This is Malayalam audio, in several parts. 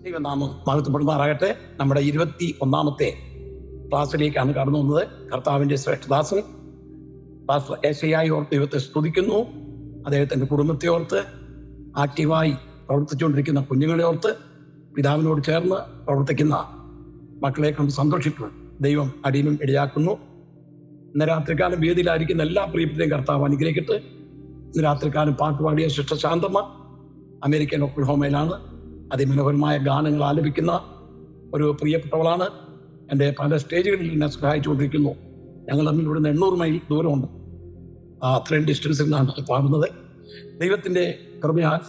ദൈവനാമം മഹത്വപ്പെടുമാറാകട്ടെ. നമ്മുടെ 21ാമത്തെ ക്ലാസ്സിലേക്കാണ് കടന്നു വന്നത്. കർത്താവിൻ്റെ ശ്രേഷ്ഠദാസൻ പാസ്റ്റർ യേശയ്യായെ ഓർത്ത് ദൈവത്തെ സ്തുതിക്കുന്നു. അദ്ദേഹത്തിൻ്റെ കുടുംബത്തെ ഓർത്ത്, ആക്റ്റീവായി പ്രവർത്തിച്ചുകൊണ്ടിരിക്കുന്ന കുഞ്ഞുങ്ങളെ ഓർത്ത്, പിതാവിനോട് ചേർന്ന് പ്രവർത്തിക്കുന്ന മക്കളെ കണ്ട് സന്തോഷിക്കുന്നു. ദൈവം അടിയനും ഇടയാക്കുന്നു. ഇന്ന് രാത്രികാലം വേദിയിലായിരിക്കുന്ന എല്ലാ പ്രിയപ്പെട്ടെയും കർത്താവ് അനുഗ്രഹിക്കട്ടെ. ഇന്ന് രാത്രികാലം പാട്ടുപാടിയ ശിഷ്ട ശാന്തമ്മ അമേരിക്കൻ ഒക്ലഹോമയിലാണ്. അതിമനോഹരമായ ഗാനങ്ങൾ ആലപിക്കുന്ന ഒരു പ്രിയപ്പെട്ടവളാണ്. എൻ്റെ പല സ്റ്റേജുകളിൽ എന്നെ സഹായിച്ചുകൊണ്ടിരിക്കുന്നു. ഞങ്ങൾ തമ്മിൽ ഇവിടുന്ന് 800 മൈൽ ദൂരമുണ്ട്. അത്രയും ഡിസ്റ്റൻസിൽ നിന്നാണ് പാടുന്നത്. ദൈവത്തിൻ്റെ കൃപയാൽ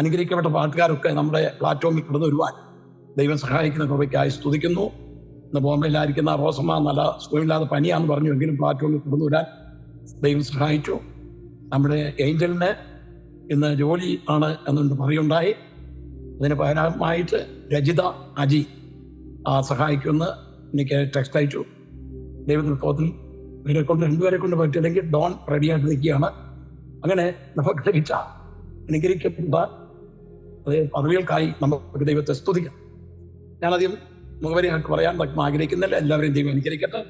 അനുഗ്രഹിക്കപ്പെട്ട പാട്ടുകാരൊക്കെ നമ്മുടെ പ്ലാറ്റ്ഫോമിൽ കിടന്നു വരുവാൻ ദൈവം സഹായിക്കുന്ന കൃപയ്ക്കായി സ്തുതിക്കുന്നു. ഇന്ന് ബോംബെയിലായിരിക്കുന്ന റോസമ്മ നല്ല സുഖമില്ലാതെ പനിയാന്ന് പറഞ്ഞു, എങ്കിലും പ്ലാറ്റ്ഫോമിൽ കിടന്നു വരാൻ ദൈവം സഹായിച്ചു. നമ്മുടെ ഏഞ്ചലിന് ഇന്ന് ജോലി ആണ് എന്നുകൊണ്ട് പറയുണ്ടായി. അതിന് പകരമായിട്ട് രജിത അജി സഹായിക്കുമെന്ന് എനിക്ക് ടെക്സ്റ്റ് അയച്ചു. ദൈവത്തിന് സ്തോത്രം. ഇവരെ കൊണ്ട് രണ്ടുപേരെ കൊണ്ട് പറ്റില്ലെങ്കിൽ ഡോൺ റെഡിയായിട്ട് നിൽക്കുകയാണ്. അങ്ങനെ നമുക്ക് ലഭിച്ച അനുഗ്രഹിക്കപ്പെട്ട പദവികൾക്കായി നമുക്ക് ദൈവത്തെ സ്തുതിക്കാം. ഞാനധികം മുഖവരിയായിട്ട് പറയാൻ ആഗ്രഹിക്കുന്നില്ല. എല്ലാവരെയും ദൈവം അനുഗ്രഹിക്കട്ടെ.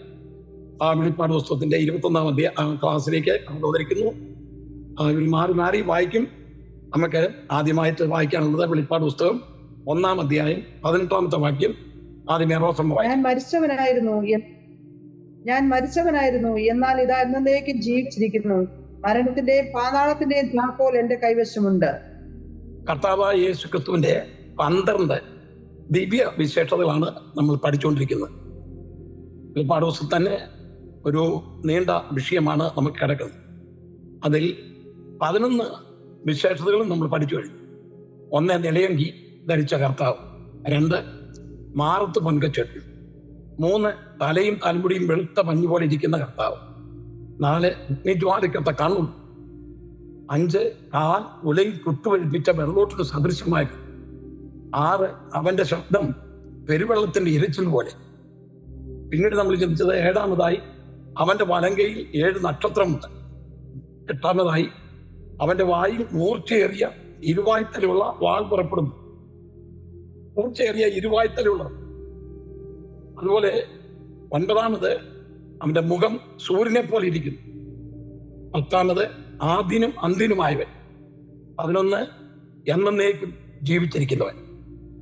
വെളിപ്പാട് പുസ്തകത്തിൻ്റെ 21ാം ക്ലാസ്സിലേക്ക് അവതരിക്കുന്നു. മാറി മാറി വായിക്കും. നമുക്ക് ആദ്യമായിട്ട് വായിക്കാനുള്ളത് വെളിപ്പാട് പുസ്തകം 1-ാം അധ്യായം 18ാമത്തെ വാക്യം. ആദ്യമേ റോസമ്മ വായിക്കും. ഞാൻ മരിച്ചവനായിരുന്നു, എന്നാൽ ഇതാ എന്നേക്കും ജീവിച്ചിരിക്കുന്നു. മരണത്തിന്റെയും പാതാളത്തിന്റെയും താക്കോൽ എന്റെ കൈവശമുണ്ട്. കർത്താവായ യേശു ക്രിസ്തുവിന്റെ 12 ദിവ്യ വിശേഷതകളാണ് നമ്മൾ പഠിച്ചുകൊണ്ടിരിക്കുന്നത്. വെളിപ്പാട് പുസ്തകം തന്നെ ഒരു നീണ്ട വിഷയമാണ് നമുക്ക് കിടക്കുന്നത്. അതിൽ 11 വിശേഷതകളും നമ്മൾ പഠിച്ചു കഴിഞ്ഞു. 1 നിലയങ്കി ധരിച്ച കർത്താവ്, 2 മാറത്ത് പൊൻകച്ചെട്ടി, 3 തലയും തലമുടിയും വെളുത്ത മഞ്ഞ് പോലെ ഇരിക്കുന്ന കർത്താവ്, 4 അഗ്നിജ്വാലിക്കത്ത കണ്ണും, 5 കാൽ ഉലയിൽ കുത്തുവഴിപ്പിച്ച വെള്ളോട്ടിന് സദൃശ്യമായ, 6 അവന്റെ ശബ്ദം പെരുവെള്ളത്തിന്റെ ഇരച്ചിൽ പോലെ. പിന്നീട് നമ്മൾ ചിന്തിച്ചത് 7ാമതായി അവന്റെ വലങ്കയിൽ 7 നക്ഷത്രമുണ്ട്. 8ാമതായി അവന്റെ വായിൽ മൂർച്ചയേറിയ ഇരുവായ്ത്തലുള്ള വാൾ പുറപ്പെടുന്നു. മൂർച്ചയേറിയ ഇരുവായ്ത്തലുള്ള. അതുപോലെ 9ാമത് അവന്റെ മുഖം സൂര്യനെ പോലെ ഇരിക്കുന്നു. 10ാമത് ആദ്യനും അന്ത്യനുമായവൻ. 11 എന്നേക്കും ജീവിച്ചിരിക്കുന്നവൻ.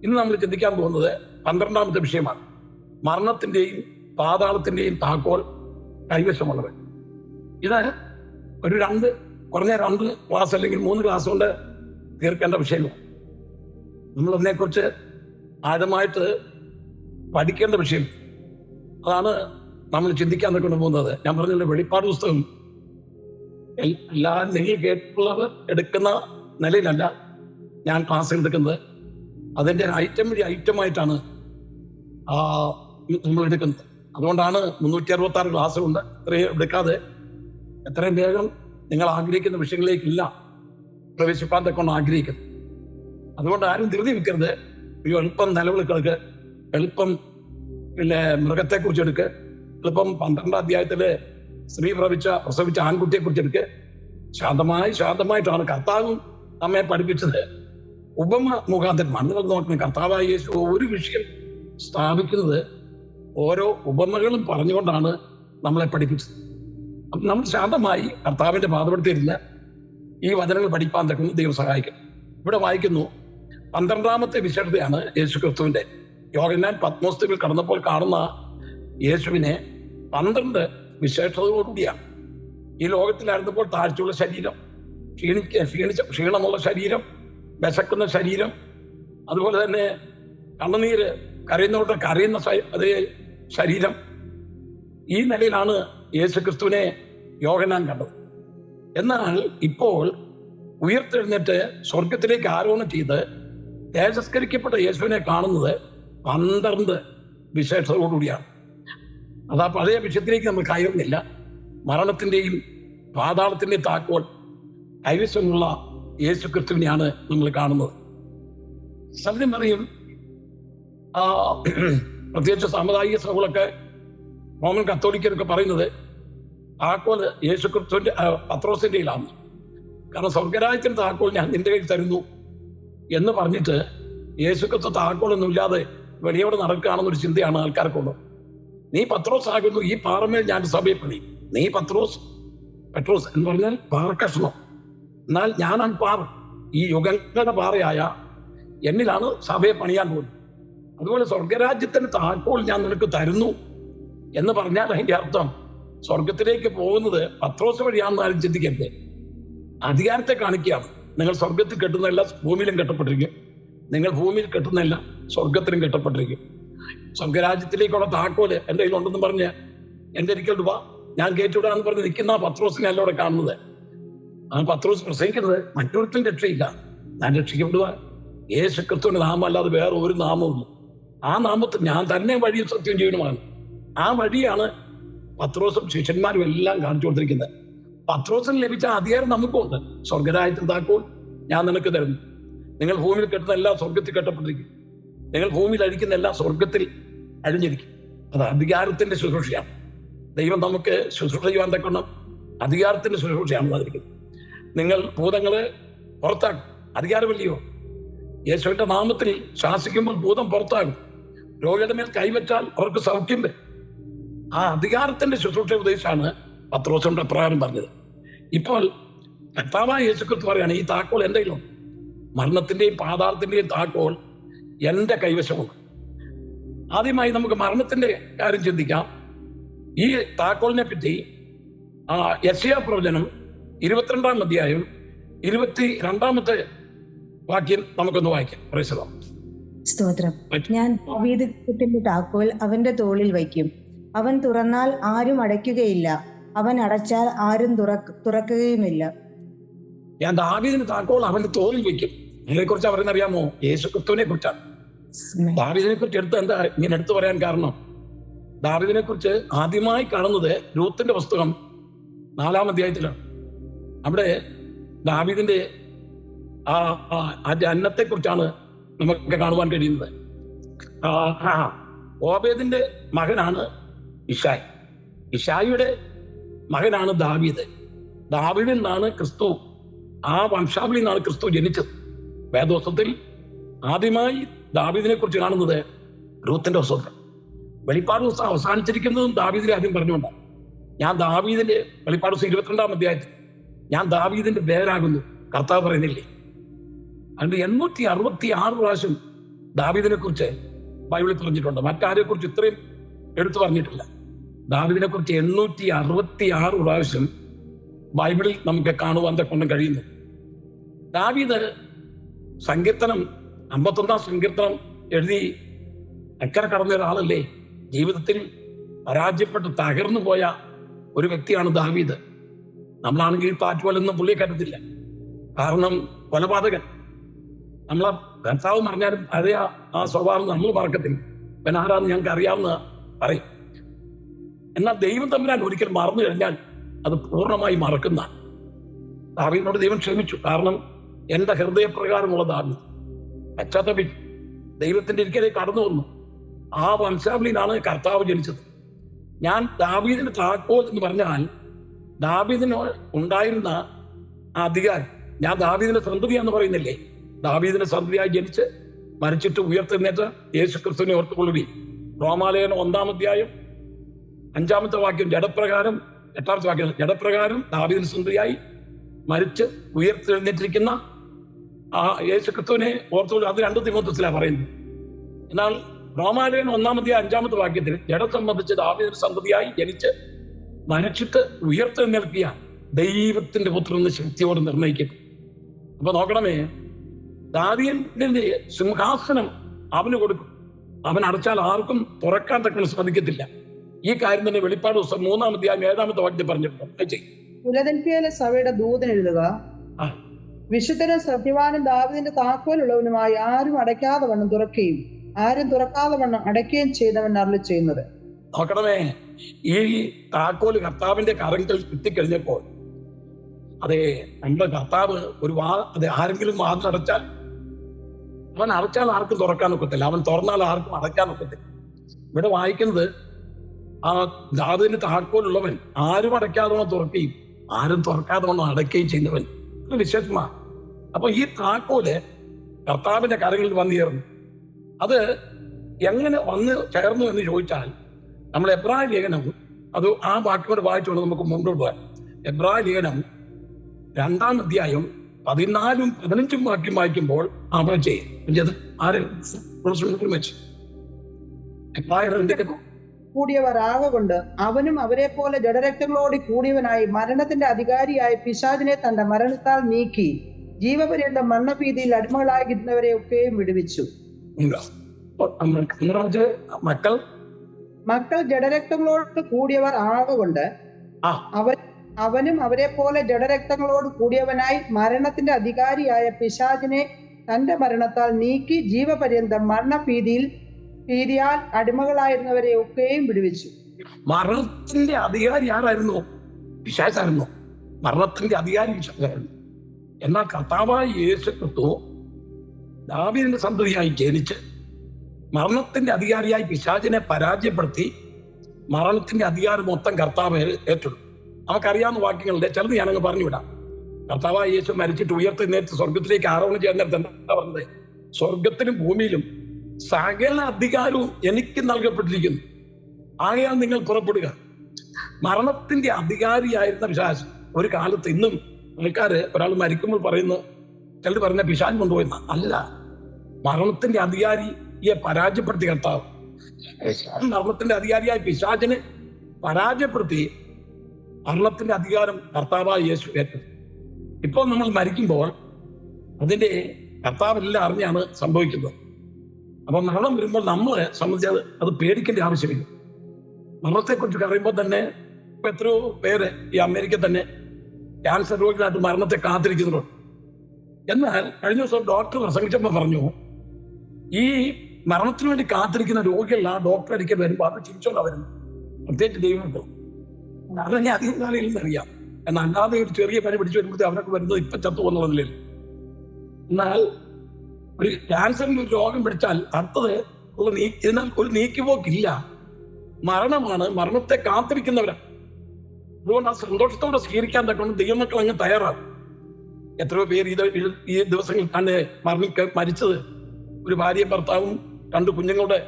ഇന്ന് നമ്മൾ ചിന്തിക്കാൻ പോകുന്നത് 12ാമത്തെ വിഷയമാണ്. മരണത്തിന്റെയും പാതാളത്തിന്റെയും താക്കോൽ കൈവശമുള്ളവൻ. ഇത് ഒരു കുറഞ്ഞ 2 ക്ലാസ് അല്ലെങ്കിൽ 3 ക്ലാസ് കൊണ്ട് തീർക്കേണ്ട വിഷയമാണ്. നമ്മളതിനെക്കുറിച്ച് ആഴമായിട്ട് പഠിക്കേണ്ട വിഷയം. അതാണ് നമ്മൾ ചിന്തിക്കാൻ കൊണ്ടുപോകുന്നത്. ഞാൻ പറഞ്ഞില്ല, വെളിപ്പാട് പുസ്തകം എല്ലാ നിങ്ങൾ കേട്ടുള്ളവർ എടുക്കുന്ന നിലയിലല്ല ഞാൻ ക്ലാസ് എടുക്കുന്നത്. അതിൻ്റെ ഐറ്റമായിട്ടാണ് നമ്മൾ എടുക്കുന്നത്. അതുകൊണ്ടാണ് 366 ക്ലാസ്സുണ്ട്. ഇത്രയും എടുക്കാതെ എത്രയും വേഗം നിങ്ങൾ ആഗ്രഹിക്കുന്ന വിഷയങ്ങളിലേക്കില്ല പ്രവേശിപ്പാൻ കൊണ്ട് ആഗ്രഹിക്കുന്നു. അതുകൊണ്ട് ആരും ധൃതി വെക്കരുത്. എളുപ്പം നിലവിളിക്കെടുക്ക്, എളുപ്പം മൃഗത്തെക്കുറിച്ച് എടുക്ക്, എളുപ്പം 12ാം അധ്യായത്തില് സ്ത്രീ പ്രസവിച്ച ആൺകുട്ടിയെ കുറിച്ച് എടുക്ക്. ശാന്തമായിട്ടാണ് കർത്താവ് നമ്മെ പഠിപ്പിച്ചത്. ഉപമ മുഖാന്തരമാണ്. നിങ്ങൾ നോക്കുന്നത്, കർത്താവായ യേശു ഒരു വിഷയം സ്ഥാപിക്കുന്നത് ഓരോ ഉപമകളും പറഞ്ഞുകൊണ്ടാണ് നമ്മളെ പഠിപ്പിച്ചത്. അപ്പം നമ്മൾ ശാന്തമായി കർത്താവിന്റെ പാദപെടുത്തിയിരുന്ന് ഈ വചനങ്ങൾ പഠിപ്പാൻ തക്കുന്ന ദൈവം സഹായിക്കും. ഇവിടെ വായിക്കുന്നു, 12ാമത്തെ വിശേഷതയാണ് യേശു ക്രിസ്തുവിന്റെ. യോഹന്നാൻ പത്മോസ് ദ്വീപിൽ കടന്നപ്പോൾ കാണുന്ന യേശുവിനെ 12 വിശേഷതകളോടുകൂടിയാണ്. ഈ ലോകത്തിലായിരുന്നപ്പോൾ താഴ്ചയുള്ള ശരീരം, ക്ഷീണമുള്ള ശരീരം, വിശക്കുന്ന ശരീരം, അതുപോലെ തന്നെ കണ്ണുനീര് കരയുന്നവരുടെ കരയുന്ന അതേ ശരീരം. ഈ നിലയിലാണ് യേശു ക്രിസ്തുവിനെ യോഹന്നാൻ കണ്ടത്. എന്നാൽ ഇപ്പോൾ ഉയർത്തെഴുന്നേറ്റ് സ്വർഗത്തിലേക്ക് ആരോഹണം ചെയ്ത് തേജസ്കരിക്കപ്പെട്ട യേശുവിനെ കാണുന്നത് 12 വിശേഷതയോടുകൂടിയാണ്. അത് ആ പഴയ വിഷയത്തിലേക്ക് നമ്മൾ കയറുന്നില്ല. മരണത്തിന്റെയും പാതാളത്തിന്റെയും താക്കോൽ കൈവശമുള്ള യേശു ക്രിസ്തുവിനെയാണ് നമ്മൾ കാണുന്നത്. സത്യം പറയും, പ്രത്യേകിച്ച് സാമുദായിക സഭകളൊക്കെ, റോമൻ കത്തോലിക്കരൊക്കെ പറയുന്നത് താക്കോൽ യേശു ക്രിസ്തുവിന്റെ പത്രോസിന്റെ കയ്യിലാണ്. കാരണം സ്വർഗരാജ്യത്തിന്റെ താക്കോൽ ഞാൻ നിന്റെ കയ്യിൽ തരുന്നു എന്ന് പറഞ്ഞിട്ട് യേശുക്രിസ്തു താക്കോലൊന്നും ഇല്ലാതെ വെളിയോട് നടക്കുകയാണെന്നൊരു ചിന്തയാണ് ആൾക്കാർക്കുള്ളത്. നീ പത്രോസ് ആകുന്നു, ഈ പാറമേൽ ഞാൻ സഭയെ പണി. നീ പത്രോസ് എന്ന് പറഞ്ഞാൽ പാറക്കഷ്ണം, എന്നാൽ ഞാനാണ് പാറ, ഈ യുഗങ്ങളുടെ പാറയായ എന്നിലാണ് സഭയെ പണിയാൻ പോകുന്നത്. അതുപോലെ സ്വർഗരാജ്യത്തിന് താക്കോൽ ഞാൻ നിനക്ക് തരുന്നു എന്ന് പറഞ്ഞാൽ അതിന്റെ അർത്ഥം സ്വർഗത്തിലേക്ക് പോകുന്നത് പത്രോസ് വഴിയാണെന്ന് ആരും ചിന്തിക്കരുത്. അധികാരത്തെ കാണിക്കുകയാണ്. നിങ്ങൾ സ്വർഗത്തിൽ കെട്ടുന്നതെല്ലാം ഭൂമിയിലും കെട്ടപ്പെട്ടിരിക്കും, നിങ്ങൾ ഭൂമിയിൽ കെട്ടുന്നതെല്ലാം സ്വർഗത്തിലും കെട്ടപ്പെട്ടിരിക്കും. സ്വർഗരാജ്യത്തിലേക്കുള്ള താക്കോല് എൻ്റെ കയ്യിലുണ്ടെന്ന് പറഞ്ഞ് എൻ്റെ ഒരിക്കൽ വാ, ഞാൻ കയറ്റിവിടാന്ന് പറഞ്ഞ് നിൽക്കുന്ന പത്രോസിനെ അല്ല അവിടെ കാണുന്നത്. ആ പത്രോസ് പ്രസംഗിക്കുന്നത് മറ്റൊരുത്തും രക്ഷയില്ല, ഞാൻ രക്ഷിക്കപ്പെടുക യേശു ക്രിസ്തുവിന്റെ നാമം അല്ലാതെ വേറെ ഒരു നാമവും. ആ നാമത്തിൽ ഞാൻ തന്നെ വഴിയും സത്യം ജീവനുമാണ്. ആ വഴിയാണ് പത്രോസും ശിഷ്യന്മാരും എല്ലാം കാണിച്ചു കൊടുത്തിരിക്കുന്നത്. പത്രോസിന് ലഭിച്ച അധികാരം നമുക്കുണ്ട്. സ്വർഗരാജ്യത്തിന് താക്കോൽ ഞാൻ നിനക്ക് തരുന്നു. നിങ്ങൾ ഭൂമിയിൽ കെട്ടുന്ന എല്ലാം സ്വർഗത്തിൽ കെട്ടപ്പെട്ടിരിക്കും, നിങ്ങൾ ഭൂമിയിൽ അഴിക്കുന്ന എല്ലാം സ്വർഗത്തിൽ അഴിഞ്ഞിരിക്കും. അത് അധികാരത്തിന്റെ ശുശ്രൂഷയാണ്. ദൈവം നമുക്ക് ശുശ്രൂഷ ചെയ്യാൻ തക്കണം അധികാരത്തിന്റെ ശുശ്രൂഷയാണ് അതിരിക്കുന്നത്. നിങ്ങൾ ഭൂതങ്ങളെ പുറത്താക്കും, അധികാരമല്ലയോ? യേശുവിന്റെ നാമത്തിൽ ശാസിക്കുമ്പോൾ ഭൂതം പുറത്താകും, രോഗിയുടെ മേൽ കൈവച്ചാൽ അവർക്ക് സൗഖ്യം വരും. ആ അധികാരത്തിന്റെ ശുശ്രൂഷ ഉപദേശമാണ് പത്രോസിന്റെ പ്രകാരം പറഞ്ഞത്. ഇപ്പോൾ കർത്താവായ യേശുക്രിസ്തു പറയാണ്, ഈ താക്കോൽ എൻ്റെ കയ്യിലുണ്ട്, മരണത്തിന്റെയും പാതാളത്തിന്റെയും താക്കോൽ എൻ്റെ കൈവശമുണ്ട്. ആദ്യമായി നമുക്ക് മരണത്തിന്റെ കാര്യം ചിന്തിക്കാം. ഈ താക്കോലിനെ പറ്റി യെശയ്യാ പ്രവചനം 22-ാം അധ്യായം 22-ാമത്തെ വാക്യം നമുക്കൊന്ന് വായിക്കാം. പ്രൈസലോർഡ്. സ്തോത്രം. ഞാൻ ദാവീദിന്റെ താക്കോൽ അവന്റെ തോളിൽ വയ്ക്കും. അവൻ തുറന്നാൽ ആരും അടയ്ക്കുകയില്ല, അവൻ അടച്ചാൽ ആരും തുറക്കുകയുമില്ല. ഞാൻ ദാവീദിന്റെ താക്കോൽ അവന്റെ തോളിൽ വയ്ക്കും. ഇതിനെ കുറിച്ച് പറയുന്നറിയാമോ? യേശു ക്രിസ്തുവിനെ കുറിച്ചാണ്. ദാവീദിനെ കുറിച്ച് ഇങ്ങനെ എടുത്തു പറയാൻ കാരണം, ദാവീദിനെ കുറിച്ച് ആദ്യമായി കാണുന്നത് രൂത്തിന്റെ പുസ്തകം 4-ാം അധ്യായത്തിലാണ്. അവിടെ ദാവീദിന്റെ ആ ജന്നത്തെ കുറിച്ചാണ് നമുക്ക് കാണുവാൻ കഴിയുന്നത്. ഓബേദിന്റെ മകനാണ് ഇശായി, ഇശായിയുടെ മകനാണ് ദാവീദ്. ദാവീദിൽ നിന്നാണ് ക്രിസ്തു, ആ വംശാവലിയിൽ നിന്നാണ് ക്രിസ്തു ജനിച്ചത്. വേദോസ്തത്തിൽ ആദ്യമായി ദാവീദിനെ കുറിച്ച് കാണുന്നത് രൂത്തിന്റെ പുസ്തകം. വെളിപ്പാട് പുസ്തകം അവസാനിച്ചിരിക്കുന്നതും ദാവീദിനെ ആദ്യം പറഞ്ഞുകൊണ്ടാണ്. ഞാൻ ദാവീദിന്റെ വെളിപ്പാട് പുസ്തകം 22-ാം അധ്യായത്തിൽ ഞാൻ ദാവീദിന്റെ പേരാകുന്നു കർത്താവ് പറയുന്നില്ലേ? അതുകൊണ്ട് 866 പ്രാവശ്യം ദാവീദിനെ കുറിച്ച് ബൈബിളിൽ പറഞ്ഞിട്ടുണ്ട്. മറ്റാരെ കുറിച്ച് ഇത്രയും എടുത്തു പറഞ്ഞിട്ടില്ല. ദാവീദിനെ കുറിച്ച് 866 പ്രാവശ്യം ബൈബിളിൽ നമുക്ക് കാണുവാൻ കൊണ്ട് കഴിയുന്നു. ദാവീദ് സങ്കീർത്തനം 51-ാം സങ്കീർത്തനം എഴുതി അക്കരെ കടന്ന ഒരാളല്ലേ. ജീവിതത്തിൽ പരാജയപ്പെട്ട് തകർന്നു പോയ ഒരു വ്യക്തിയാണ് ദാവീദ്. നമ്മളാണെങ്കിൽ പാറ്റുപോലൊന്നും പുള്ളിയെ കരുതില്ല, കാരണം കൊലപാതകൻ. നമ്മളെ കർത്താവ് പറഞ്ഞാലും അതേ ആ സ്വഭാവം നമ്മൾ മറക്കത്തില്ല. പിന്നെ ആരാന്ന് ഞങ്ങൾക്ക് അറിയാവുന്ന പറയും. എന്നാൽ ദൈവം തമ്പുരാൻ ഒരിക്കൽ മറന്നു കഴിഞ്ഞാൽ അത് പൂർണ്ണമായി മറക്കുന്ന. ദാവീദിനോട് ദൈവം ക്ഷമിച്ചു, കാരണം എന്റെ ഹൃദയപ്രകാരമുള്ള ദാവീദ് പശ്ചാത്തപിച്ചു, ദൈവത്തിന്റെ ഇരിക്കലേക്ക് കടന്നു വന്നു. ആ വംശാവലിയിലാണ് കർത്താവ് ജനിച്ചത്. ഞാൻ ദാവീദിന്റെ താക്കോൽ എന്ന് പറഞ്ഞാൽ ദാവീദിന് ഉണ്ടായിരുന്ന ആ അധികാരം. ഞാൻ ദാവീദിന്റെ സന്തതിയാന്ന് പറയുന്നില്ലേ? ദാവീദിന്റെ സന്തതിയായി ജനിച്ച് മരിച്ചിട്ട് ഉയർത്തെഴുന്നേറ്റ് യേശു ക്രിസ്തുവിനെ ഓർത്തുകൊള്ളുകയും. റോമാലേഖനം 1-ാം അധ്യായം 5-ാമത്തെ വാക്യം ജഡപ്രകാരം, 8-ാമത്തെ വാക്യം ജഡപ്രകാരം ദാവീദിന്റെ സന്തതിയായി മരിച്ച് ഉയർത്തെഴുന്നേറ്റിരിക്കുന്ന ആ യേശു ക്രിസ്തുവിനെ ഓർത്തുകൊള്ളുക. അത് 2 തിമോഥെയോസിലാണ് പറയുന്നത്. എന്നാൽ റോമാലേഖനം 1-ാം അധ്യായം 5-ാമത്തെ വാക്യത്തിൽ ജഡം സംബന്ധിച്ച് ദാവീദിന്റെ സന്തതിയായി ജനിച്ച് മരിച്ചിട്ട് ഉയർത്തെഴുന്നേൽപ്പിയ ദൈവത്തിന്റെ പുത്രനെന്ന് ശക്തിയോട് നിർണയിക്കും. അപ്പൊ നോക്കണമേ, ദാവീദിന്റെ സിംഹാസനം അവന് കൊടുക്കും. അവൻ അടച്ചാൽ ആർക്കും തുറക്കാൻ തക്കണം സാധിക്കത്തില്ല. ഈ കാര്യം തന്നെ വെളിപ്പാട് പുസ്തകം 3-ാം അധ്യായം 7-ാമത്തെ വാക്യത്തിൽ പറഞ്ഞിട്ടുണ്ട്. ഫിലദൽഫിയയിലെ സഭയുടെ ദൂതൻ എഴുതുക, വിശുദ്ധനും സത്യവാനും ദാവീദിന്റെ താക്കോലുള്ളവനുമായി ആരും അടയ്ക്കാതെ വണ്ണം തുറക്കുകയും ആരും തുറക്കാതെ വണ്ണം അടയ്ക്കുകയും ചെയ്തവൻ അരുളി ചെയ്യുന്നത്. നോക്കണമേ, ഈ താക്കോല് കർത്താവിന്റെ കരങ്ങളിൽ കിട്ടിക്കഴിഞ്ഞപ്പോൾ, അതെ, നമ്മുടെ കർത്താവ് അത് ആരെങ്കിലും വാതിലടച്ചാൽ, അവൻ അടച്ചാൽ ആർക്കും തുറക്കാൻ ഒക്കത്തില്ല, അവൻ തുറന്നാൽ ആർക്കും അടയ്ക്കാൻ ഒക്കത്തില്ല. ഇവിടെ വായിക്കുന്നത് ആ ദാവീദിന്റെ താക്കോലുള്ളവൻ ആരും അടയ്ക്കാതെ വണ്ണം തുറക്കുകയും ആരും തുറക്കാതെ വണ്ണം അടയ്ക്കുകയും ചെയ്യുന്നവൻ വിശേഷമാണ്. അപ്പൊ ഈ താക്കോല് കർത്താവിന്റെ കരങ്ങളിൽ വന്നു ചേർന്നു. അത് എങ്ങനെ വന്ന് ചേർന്നു എന്ന് ചോദിച്ചാൽ, നമ്മൾ എബ്രായ ലേഖനം അത് ആ വാക്യോടെ വായിച്ചുകൊണ്ട് നമുക്ക് മുന്നോട്ട് പോകാം. എബ്രായ ലേഖനം 2-ാം അധ്യായം 14-ഉം 15-ഉം വാക്യം വായിക്കുമ്പോൾ അവിടെ ചെയ്യും കൂടിയവർ ആകൊണ്ട് അവനും അവരെ പോലെ ജഡരക്തങ്ങളോട് കൂടിയവനായി മരണത്തിന്റെ അധികാരിയായ പിശാചിനെ തന്റെ മരണത്താൽ നീക്കി ജീവപര്യന്തം മരണഭീതിയിൽ അടിമകളായിരുന്നവരെ ഒക്കെയും വിടുവിച്ചു. മക്കൾ ജഡരക്തങ്ങളോട് കൂടിയവർ ആകൊണ്ട് അവനും അവരെ പോലെ ജഡരക്തങ്ങളോട് കൂടിയവനായി മരണത്തിന്റെ അധികാരിയായ പിശാചിനെ തന്റെ മരണത്താൽ നീക്കി ജീവപര്യന്തം ഭീതിയാൽ അടിമകളായിരുന്നവരെ ഒക്കെയും വിടുവിച്ചു. മരണത്തിന്റെ അധികാരി ആരായിരുന്നു? പിശാചായിരുന്നു. മരണത്തിന്റെ അധികാരി പിശാചായിരുന്നു. എന്നാൽ കർത്താവായ യേശു ക്രിസ്തു ദാവീദിന്റെ സന്തതിയായി ജനിച്ച് മരണത്തിന്റെ അധികാരിയായി പിശാചിനെ പരാജയപ്പെടുത്തി മരണത്തിന്റെ അധികാരം മൊത്തം കർത്താവ് ഏറ്റെടുത്തു. നമുക്കറിയാവുന്ന വാക്യങ്ങളുടെ ചിലത് ഞാനങ്ങ് പറഞ്ഞുവിടാം. കർത്താവായ യേശു മരിച്ചിട്ട് ഉയർത്തെഴുന്നേറ്റ് സ്വർഗത്തിലേക്ക് ആരോഹണം ചെയ്യാൻ നേരത്തെ എന്താ പറഞ്ഞത്? സ്വർഗത്തിലും ഭൂമിയിലും സകല അധികാരവും എനിക്ക് നൽകപ്പെട്ടിരിക്കുന്നു, ആകയാൽ നിങ്ങൾ പുറപ്പെടുക. മരണത്തിന്റെ അധികാരിയായിരുന്ന പിശാച് ഒരു കാലത്ത്, ഇന്നും ആൾക്കാര് ഒരാൾ മരിക്കുമ്പോൾ പറയുന്ന ചിലർ പറഞ്ഞ പിശാച് കൊണ്ടുപോയെന്ന അല്ല, മരണത്തിന്റെ അധികാരിയെ പരാജയപ്പെടുത്തി കർത്താവ്. മരണത്തിന്റെ അധികാരിയായ പിശാചിനെ പരാജയപ്പെടുത്തി മരണത്തിന്റെ അധികാരം കർത്താവായ യേശു ഏറ്റു. ഇപ്പോൾ നമ്മൾ മരിക്കുമ്പോൾ അതിന്റെ കർത്താവെല്ലാം അറിഞ്ഞാണ് സംഭവിക്കുന്നത്. അപ്പൊ മരണം വരുമ്പോൾ നമ്മളെ സംബന്ധിച്ച് അത് പേടിക്കേണ്ട ആവശ്യമില്ല. മരണത്തെക്കുറിച്ച് അറിയുമ്പോൾ തന്നെ ഇപ്പൊ എത്രയോ പേര് ഈ അമേരിക്ക തന്നെ ക്യാൻസർ രോഗികളായിട്ട് മരണത്തെ കാത്തിരിക്കുന്നുണ്ട്. എന്നാൽ കഴിഞ്ഞ ദിവസം ഡോക്ടർ പ്രസംഗിച്ചപ്പോൾ പറഞ്ഞു, ഈ മരണത്തിന് വേണ്ടി കാത്തിരിക്കുന്ന രോഗികൾ ആ ഡോക്ടർ അടിക്കാൻ വരുമ്പോൾ അത് ചിരിച്ചോണ്ടാ വരുന്നത്. പ്രത്യേകിച്ച് ദൈവമുണ്ടോ അതന്നെ അധികം കാലയിൽ നിന്നറിയാം. എന്നാൽ അല്ലാതെ ഒരു ചെറിയ പനി പിടിച്ചു വരുമ്പോഴത്തേ അവരൊക്കെ വരുന്നത് ഇപ്പൊ ചത്തു പോകുന്നതിൽ. എന്നാൽ ഒരു ക്യാൻസറിന്റെ ഒരു രോഗം പിടിച്ചാൽ അടുത്തത് ഇതിനാൽ ഒരു നീക്കിപ്പോക്കില്ല, മരണമാണ്. മരണത്തെ കാത്തിരിക്കുന്നവരാണ്. അതുകൊണ്ട് ആ സന്തോഷത്തോടെ സ്വീകരിക്കാൻ തക്കൊണ്ട് ദൈവമക്കൾ അങ്ങ് തയ്യാറാകും. എത്രയോ പേര് ഈ ദിവസങ്ങളിൽ തന്നെ മരിച്ചത് ഒരു ഭാര്യയും ഭർത്താവും 2 കുഞ്ഞുങ്ങളുടെ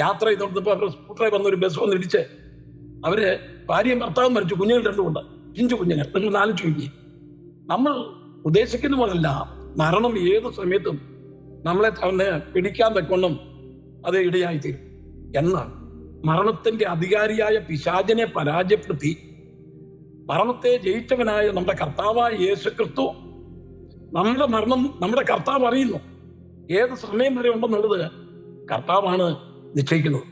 യാത്ര ചെയ്തോണ്ടപ്പോ അവരുടെ സ്കൂട്ടറിൽ വന്നൊരു ബസ് വന്നിടിച്ച് അവര് ഭാര്യയും ഭർത്താവും മരിച്ചു, കുഞ്ഞുങ്ങൾ 2 ഉണ്ട്, 5 കുഞ്ഞുങ്ങൾ. നിങ്ങൾ 4 ചുരുക്കി. നമ്മൾ ഉദ്ദേശിക്കുന്ന പോലല്ല, മരണം ഏത് സമയത്തും നമ്മളെ തന്നെ പിടിക്കാൻ തക്കൊണ്ടും അത് ഇടയായിത്തീരും. എന്നാൽ മരണത്തിന്റെ അധികാരിയായ പിശാചിനെ പരാജയപ്പെടുത്തി മരണത്തെ ജയിച്ചവനായ നമ്മുടെ കർത്താവായ യേശു ക്രിസ്തു നമ്മുടെ മരണം നമ്മുടെ കർത്താവ് അറിയുന്നു. ഏത് സമയം വരെ ഉണ്ടെന്നുള്ളത് കർത്താവാണ് നിശ്ചയിക്കുന്നത്.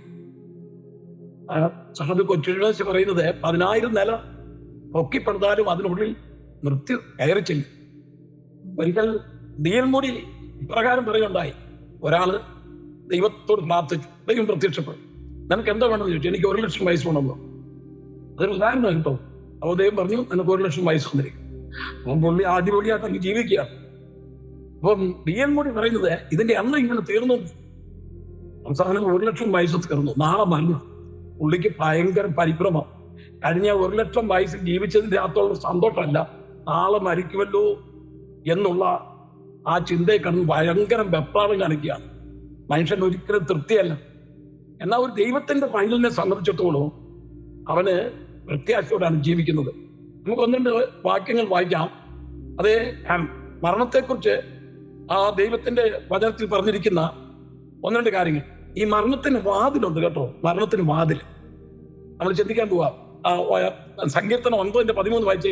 സഹദ് കൊച്ചു പറയുന്നത് 10,000 നില പൊക്കിപ്പെടുത്താലും അതിനുള്ളിൽ മൃത്യു കയറിച്ചില്ല. ഒരിക്കൽ നീൽമുടി ഇപ്രകാരം പറയുണ്ടായി. ഒരാള് ദൈവത്തോട് പ്രാർത്ഥിച്ചു, ദൈവം പ്രത്യക്ഷപ്പെട്ടു. നിനക്ക് എന്താ വേണമെന്ന് ചോദിച്ചു. എനിക്ക് 1,00,000 വയസ്സ് വേണമെന്നോ. അതൊരു ഉദാഹരണം കേട്ടോ. അപ്പോൾ ദൈവം പറഞ്ഞു, നിനക്ക് 1,00,000 വയസ്സ് വന്നിരിക്കും. അപ്പം പുള്ളി ആദ്യപടിയായിട്ട് അങ്ങ് ജീവിക്കുകയാണ്. അപ്പം നീൽമുടി പറയുന്നത് ഇതിന്റെ അന്ന് ഇങ്ങനെ തീർന്നു. അവസാനം 1,00,000 വയസ്സ് തീർന്നു. നാളെ മരണം. പുള്ളിക്ക് ഭയങ്കര പരിഭ്രമം. കഴിഞ്ഞ 1,00,000 വയസ്സ് ജീവിച്ചതിന്റെ അകത്തുള്ള സന്തോഷമല്ല, നാളെ മരിക്കുമല്ലോ എന്നുള്ള ആ ചിന്തയെ കണ്ട് ഭയങ്കര വെപ്രാളം കാണിക്കുകയാണ്. മനുഷ്യൻ ഒരിക്കലും തൃപ്തിയല്ല. എന്നാൽ ഒരു ദൈവത്തിന്റെ ഫൈനലിനെ സംബന്ധിച്ചിടത്തോളം അവന് പ്രത്യാശയോടാണ് ജീവിക്കുന്നത്. നമുക്ക് 1-2 വാക്യങ്ങൾ വായിക്കാം. അതേ മരണത്തെക്കുറിച്ച് ആ ദൈവത്തിന്റെ വചനത്തിൽ പറഞ്ഞിരിക്കുന്ന 1-2 കാര്യങ്ങൾ. ഈ മരണത്തിന് വാതിലുണ്ട് കേട്ടോ. മരണത്തിന് വാതിൽ നമ്മൾ ചിന്തിക്കാൻ പോവാം. സങ്കീർത്തനം 9:13 വായിച്ചേ.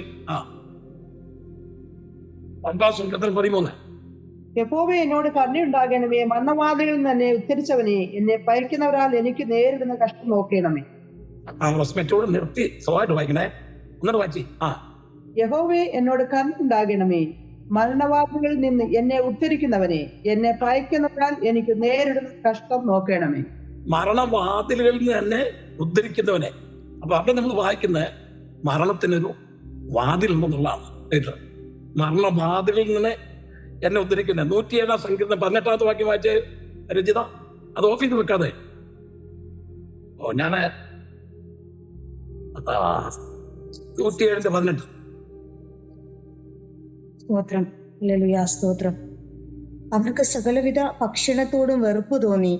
13 യഹോവേ എന്നോട് കരുണയുണ്ടാകണമേ, മരണവാതിലിൽ നിന്ന് എന്നെ ഉദ്ധരിച്ചവനെ, എന്നെ പയക്കുന്നവരാൽ എനിക്ക് നേരിടുന്ന കഷ്ടം നോക്കണമേ. നിർത്തി സ്വഭാവമായിട്ട് വായിക്കണേ. ഒന്നിട്ട് വായിച്ചേ. യഹോവേ എന്നോട് കരുണയുണ്ടാകണമേ, മരണവാതിലിൽ നിന്ന് എന്നെ ഉദ്ധരിക്കുന്നവനെ, എന്നെ പയക്കുന്നവരാൽ എനിക്ക് നേരിടുന്ന കഷ്ടം നോക്കണമേ. മരണവാതിലുകളിൽ നിന്ന് എന്നെ ഉദ്ധരിക്കുന്നവനെ. അപ്പൊ അവിടെ നമ്മൾ വായിക്കുന്ന മരണത്തിനൊരു വാതിലുണ്ടെന്നുള്ളതാണ്. മരണവാതിലിൽ നിന്ന് എന്നെ ഉദ്ധരിക്കുന്നത് 107 സങ്കീർത്തനം 18 വാക്യം വായിച്ച് രചിത. അത് ഓഫ് ചെയ്ത് വെക്കാതെ. ഞാന് 107:18. സ്തോത്രം. ഹല്ലേലൂയ, സ്തോത്രം. അവർക്ക് സകലവിധ ഭക്ഷണത്തോടും വെറുപ്പ് തോന്നി.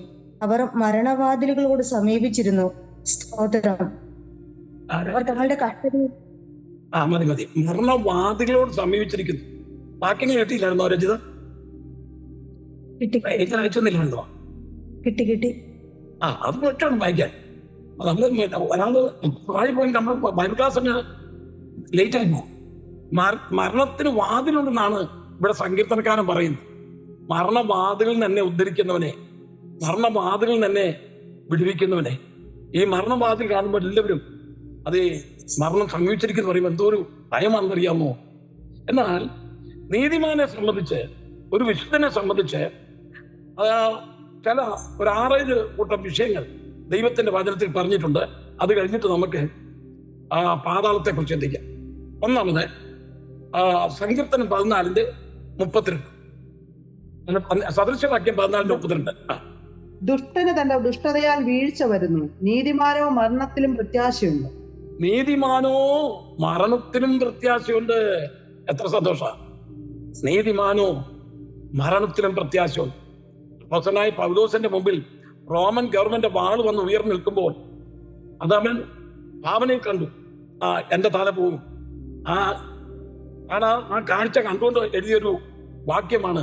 അവർ മരണവാതിലുകളോട് സമീപിച്ചിരുന്നു. സ്തോത്രം. അവർ തങ്ങളുടെ കഷ്ടത മതി മതി. മരണവാദികളോട് സമീപിച്ചിരിക്കുന്നു. വാക്യങ്ങൾ കേട്ടില്ലായിരുന്നോ രഞ്ജിത? കിട്ടി അയച്ചൊന്നില്ലായിരുന്നോ? കിട്ടി. അത് പറ്റാണ് വായിക്കാൻ. നമ്മള് ഒരാള് പോയി നമ്മൾ ബൈബിൾ ക്ലാസ് ലേറ്റ് ആയി പോകും. മരണത്തിന് വാതിലുണ്ടെന്നാണ് ഇവിടെ സങ്കീർത്തനക്കാരൻ പറയുന്നത്. മരണവാതിലിൽ തന്നെ ഉദ്ധരിക്കുന്നവനെ, മരണവാതിലിൽ തന്നെ വിടുവിക്കുന്നവനെ. ഈ മരണവാതിൽ കാണുമ്പോൾ എല്ലാവരും അത് മരണം സമീപിച്ചിരിക്കുന്നു പറയുമ്പോൾ എന്തോ ഒരു ഭയമാണെന്നറിയാമോ? എന്നാൽ നീതിമാനെ സംബന്ധിച്ച്, ഒരു വിശുദ്ധനെ സംബന്ധിച്ച് ചില ഒരു 6-7 കൂട്ടം വിഷയങ്ങൾ ദൈവത്തിന്റെ വചനത്തിൽ പറഞ്ഞിട്ടുണ്ട്. അത് കഴിഞ്ഞിട്ട് നമുക്ക് പാതാളത്തെ കുറിച്ച് ചിന്തിക്കാം. ഒന്നാമത് സങ്കീർത്തനം 14:32, സദൃശവാക്യം 14:32. ദുഷ്ടന് തന്റെ ദുഷ്ടതയാൽ വീഴ്ച വരുന്നു, നീതിമാനോ മരണത്തിലും പ്രത്യാശയുണ്ട്. നീതിമാനോ മരണത്തിലും പ്രത്യാശയുണ്ട്. എത്ര സന്തോഷ! നീതിമാനോ മരണത്തിലും പ്രത്യാശയുണ്ട്. അപ്പോസ്തലനായ പൗലോസിന്റെ മുമ്പിൽ റോമൻ ഗവൺമെന്റ് വാള് വന്ന് ഉയർന്നു നിൽക്കുമ്പോൾ അതവൻ ഭാവനയിൽ കണ്ടു, എന്റെ തല പോകും. ആ കാഴ്ച കണ്ടുകൊണ്ട് എഴുതിയൊരു വാക്യമാണ്,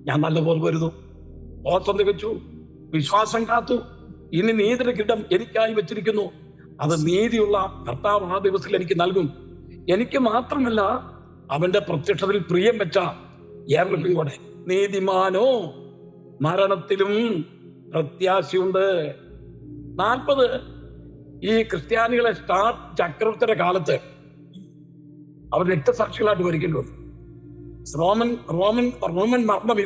ഞാൻ നല്ലപോലെ വരുന്നു, ഓർത്തം തികച്ചു, വിശ്വാസം കാത്തു, ഇനി നീതിയുടെ കിടം എനിക്കായി വെച്ചിരിക്കുന്നു, അത് നീതിയുള്ള കർത്താവ് ആ ദിവസത്തിൽ എനിക്ക് നൽകും. എനിക്ക് മാത്രമല്ല, അവന്റെ പ്രത്യക്ഷതയിൽ പ്രിയം വെച്ച ഏവർക്കും കൂടെ. നീതിമാനോ മരണത്തിലും പ്രത്യാശയുണ്ട്. 40 ഈ ക്രിസ്ത്യാനികളെ സ്റ്റാർ ചക്രവർത്തിയുടെ കാലത്ത് അവർ രക്തസാക്ഷികളായിട്ട് മരിക്കേണ്ടി വന്നു. റോമൻ മരണം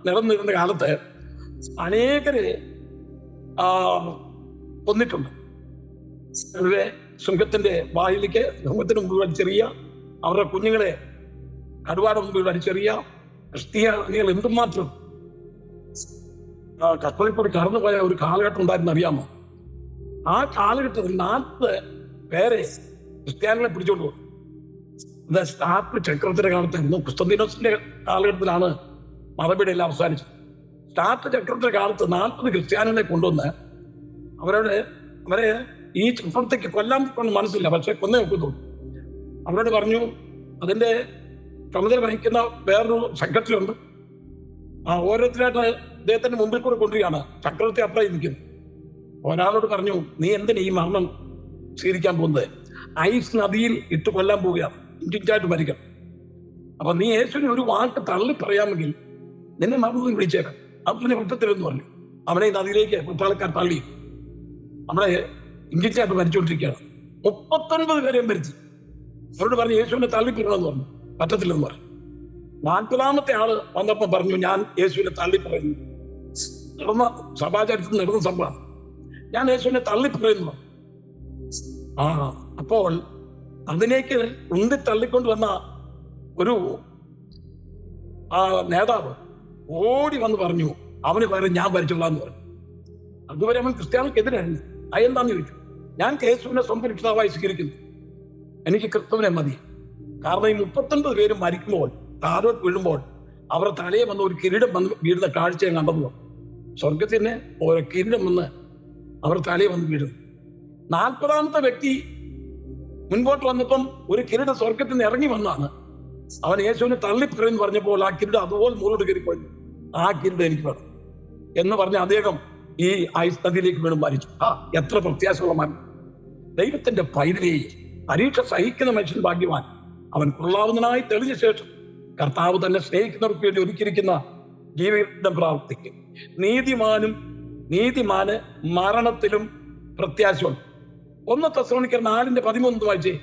നിലനിന്നിരുന്ന കാലത്ത് അനേകര് കൊന്നിട്ടുണ്ട്. ശൃംഖത്തിന്റെ വായിലേക്ക്, ശൃംഖത്തിന് മുമ്പിൽ വലിച്ചെറിയ, അവരുടെ കുഞ്ഞുങ്ങളെ കടുവാടെ മുമ്പിൽ വലിച്ചെറിയ, ക്രിസ്ത്യാനികൾ എന്തുമാത്രം കപ്പലിൽ കടന്നുപോയ ഒരു കാലഘട്ടം ഉണ്ടായിരുന്നു അറിയാമോ? ആ കാലഘട്ടത്തിൽ 40 പേരെ ക്രിസ്ത്യാനികളെ പിടിച്ചോണ്ട് പോകും. സ്റ്റാർട്ട് ചക്രവർത്തിയുടെ കാലത്തായിരുന്നു. കുസ്തന്തീനോസിന്റെ കാലഘട്ടത്തിലാണ് മതപീഠയെല്ലാം അവസാനിച്ചത്. സ്റ്റാർട്ട് ചക്രവർത്തിയുടെ കാലത്ത് 40 ക്രിസ്ത്യാനികളെ കൊണ്ടുവന്ന് അവരെ ഈ ചക്രവർത്തിക്ക് കൊല്ലാൻ മനസ്സില്ല, പക്ഷെ കൊന്നേ നോക്കുന്നു. അവരോട് പറഞ്ഞു, അതിന്റെ ചുമതല വഹിക്കുന്ന വേറൊരു സെക്രട്ടറി ഉണ്ട്, ഓരോരുത്തരായിട്ട് അദ്ദേഹത്തിന്റെ മുമ്പിൽ കൂടെ കൊണ്ടുവരികയാണ്. ചക്രവർത്തി അപ്പുറം നിൽക്കുന്നു. ഒരാളോട് പറഞ്ഞു, നീ എന്തിനാ ഈ മരണം സ്വീകരിക്കാൻ പോകുന്നത്? ഐസ് നദിയിൽ ഇട്ട് കൊല്ലാൻ പോവുകയാണ്, ഇഞ്ചിഞ്ചായിട്ട് മരിക്കണം. അപ്പൊ നീ യേശുവിനെ ഒരു വാക്ക് തള്ളി പറയാമെങ്കിൽ നിന്നെ മരണം വിളിച്ചേക്കാം. അവനെ വൃത്തത്തിലെന്ന് പറഞ്ഞു. അവനെ നദിയിലേക്ക് കുട്ടാൾക്കാർ തള്ളി നമ്മളെ ഇഞ്ചിഞ്ചായിട്ട് മരിച്ചുകൊണ്ടിരിക്കുകയാണ്. 39 പേരെയും മരിച്ചു. അവരോട് പറഞ്ഞു, യേശുവിനെ തള്ളിപ്പറയണമെന്ന് പറഞ്ഞു. പറ്റത്തില്ലെന്ന് പറഞ്ഞു. 40ാമത്തെ ആള് വന്നപ്പോ പറഞ്ഞു, ഞാൻ യേശുവിനെ തള്ളിപ്പറയുന്നു. സഭാചരിത്രത്തിൽ നടന്ന സംഭവം, ഞാൻ യേശുവിനെ തള്ളിപ്പറയുന്നു. അപ്പോൾ അതിലേക്ക് ഉന്തി തള്ളിക്കൊണ്ട് വന്ന ഒരു നേതാവ് ഓടി വന്ന് പറഞ്ഞു, അവന് പകരം ഞാൻ ഭരിച്ചോളാന്ന് പറഞ്ഞു. അതുവരെ അവൻ ക്രിസ്ത്യാനിക്കെതിരായിരുന്നു. അതെന്താന്ന് ചോദിച്ചു. ഞാൻ യേശുവിനെ സ്വന്തം രക്ഷിതാവായി സ്വീകരിക്കുന്നു, എനിക്ക് ക്രിസ്തുവിനെ മതി. കാരണം ഈ 39 പേരും മരിക്കുമ്പോൾ, താഴോട്ട് വീഴുമ്പോൾ അവരുടെ തലയെ വന്ന് ഒരു കിരീടം വന്ന് വീഴുന്ന കാഴ്ച ഞാൻ കണ്ടു. സ്വർഗത്തിന് ഒരു കിരീടം വന്ന് അവരുടെ തലയെ വന്ന് വീഴുന്നു. 40ാമത്തെ വ്യക്തി മുൻപോട്ട് വന്നപ്പം ഒരു കിരീടം സ്വർഗത്തിൽ നിന്ന് ഇറങ്ങി വന്നാണ്. അവൻ യേശുവിനെ തള്ളിപ്പറയെന്ന് പറഞ്ഞപ്പോൾ ആ കിരീടം അതുപോലെ മുകളോട്ട് കയറിപ്പോയി. ആ കിരീടം എനിക്ക് വേണം എന്ന് പറഞ്ഞ അദ്ദേഹം ഈ ഐസ് നദിയിലേക്ക് വീണ്ടും മരിച്ചു. എത്ര പ്രത്യാശയുള്ള മരണം! ദൈവത്തിന്റെ പൈതലേ, പരീക്ഷ സഹിക്കുന്ന മനുഷ്യൻ ഭാഗ്യവാൻ. അവൻ കൊള്ളാവുന്നതിനായി തെളിഞ്ഞ ശേഷം കർത്താവ് തന്നെ സ്നേഹിക്കുന്നവർക്ക് വേണ്ടി ഒരുക്കിയിരിക്കുന്ന ജീവിതം പ്രാർത്ഥിക്കും. നീതിമാന് മരണത്തിലും പ്രത്യാശയുണ്ട്. 1 തെസ്സലോനിക്കർ 4:13 വായിച്ചേ.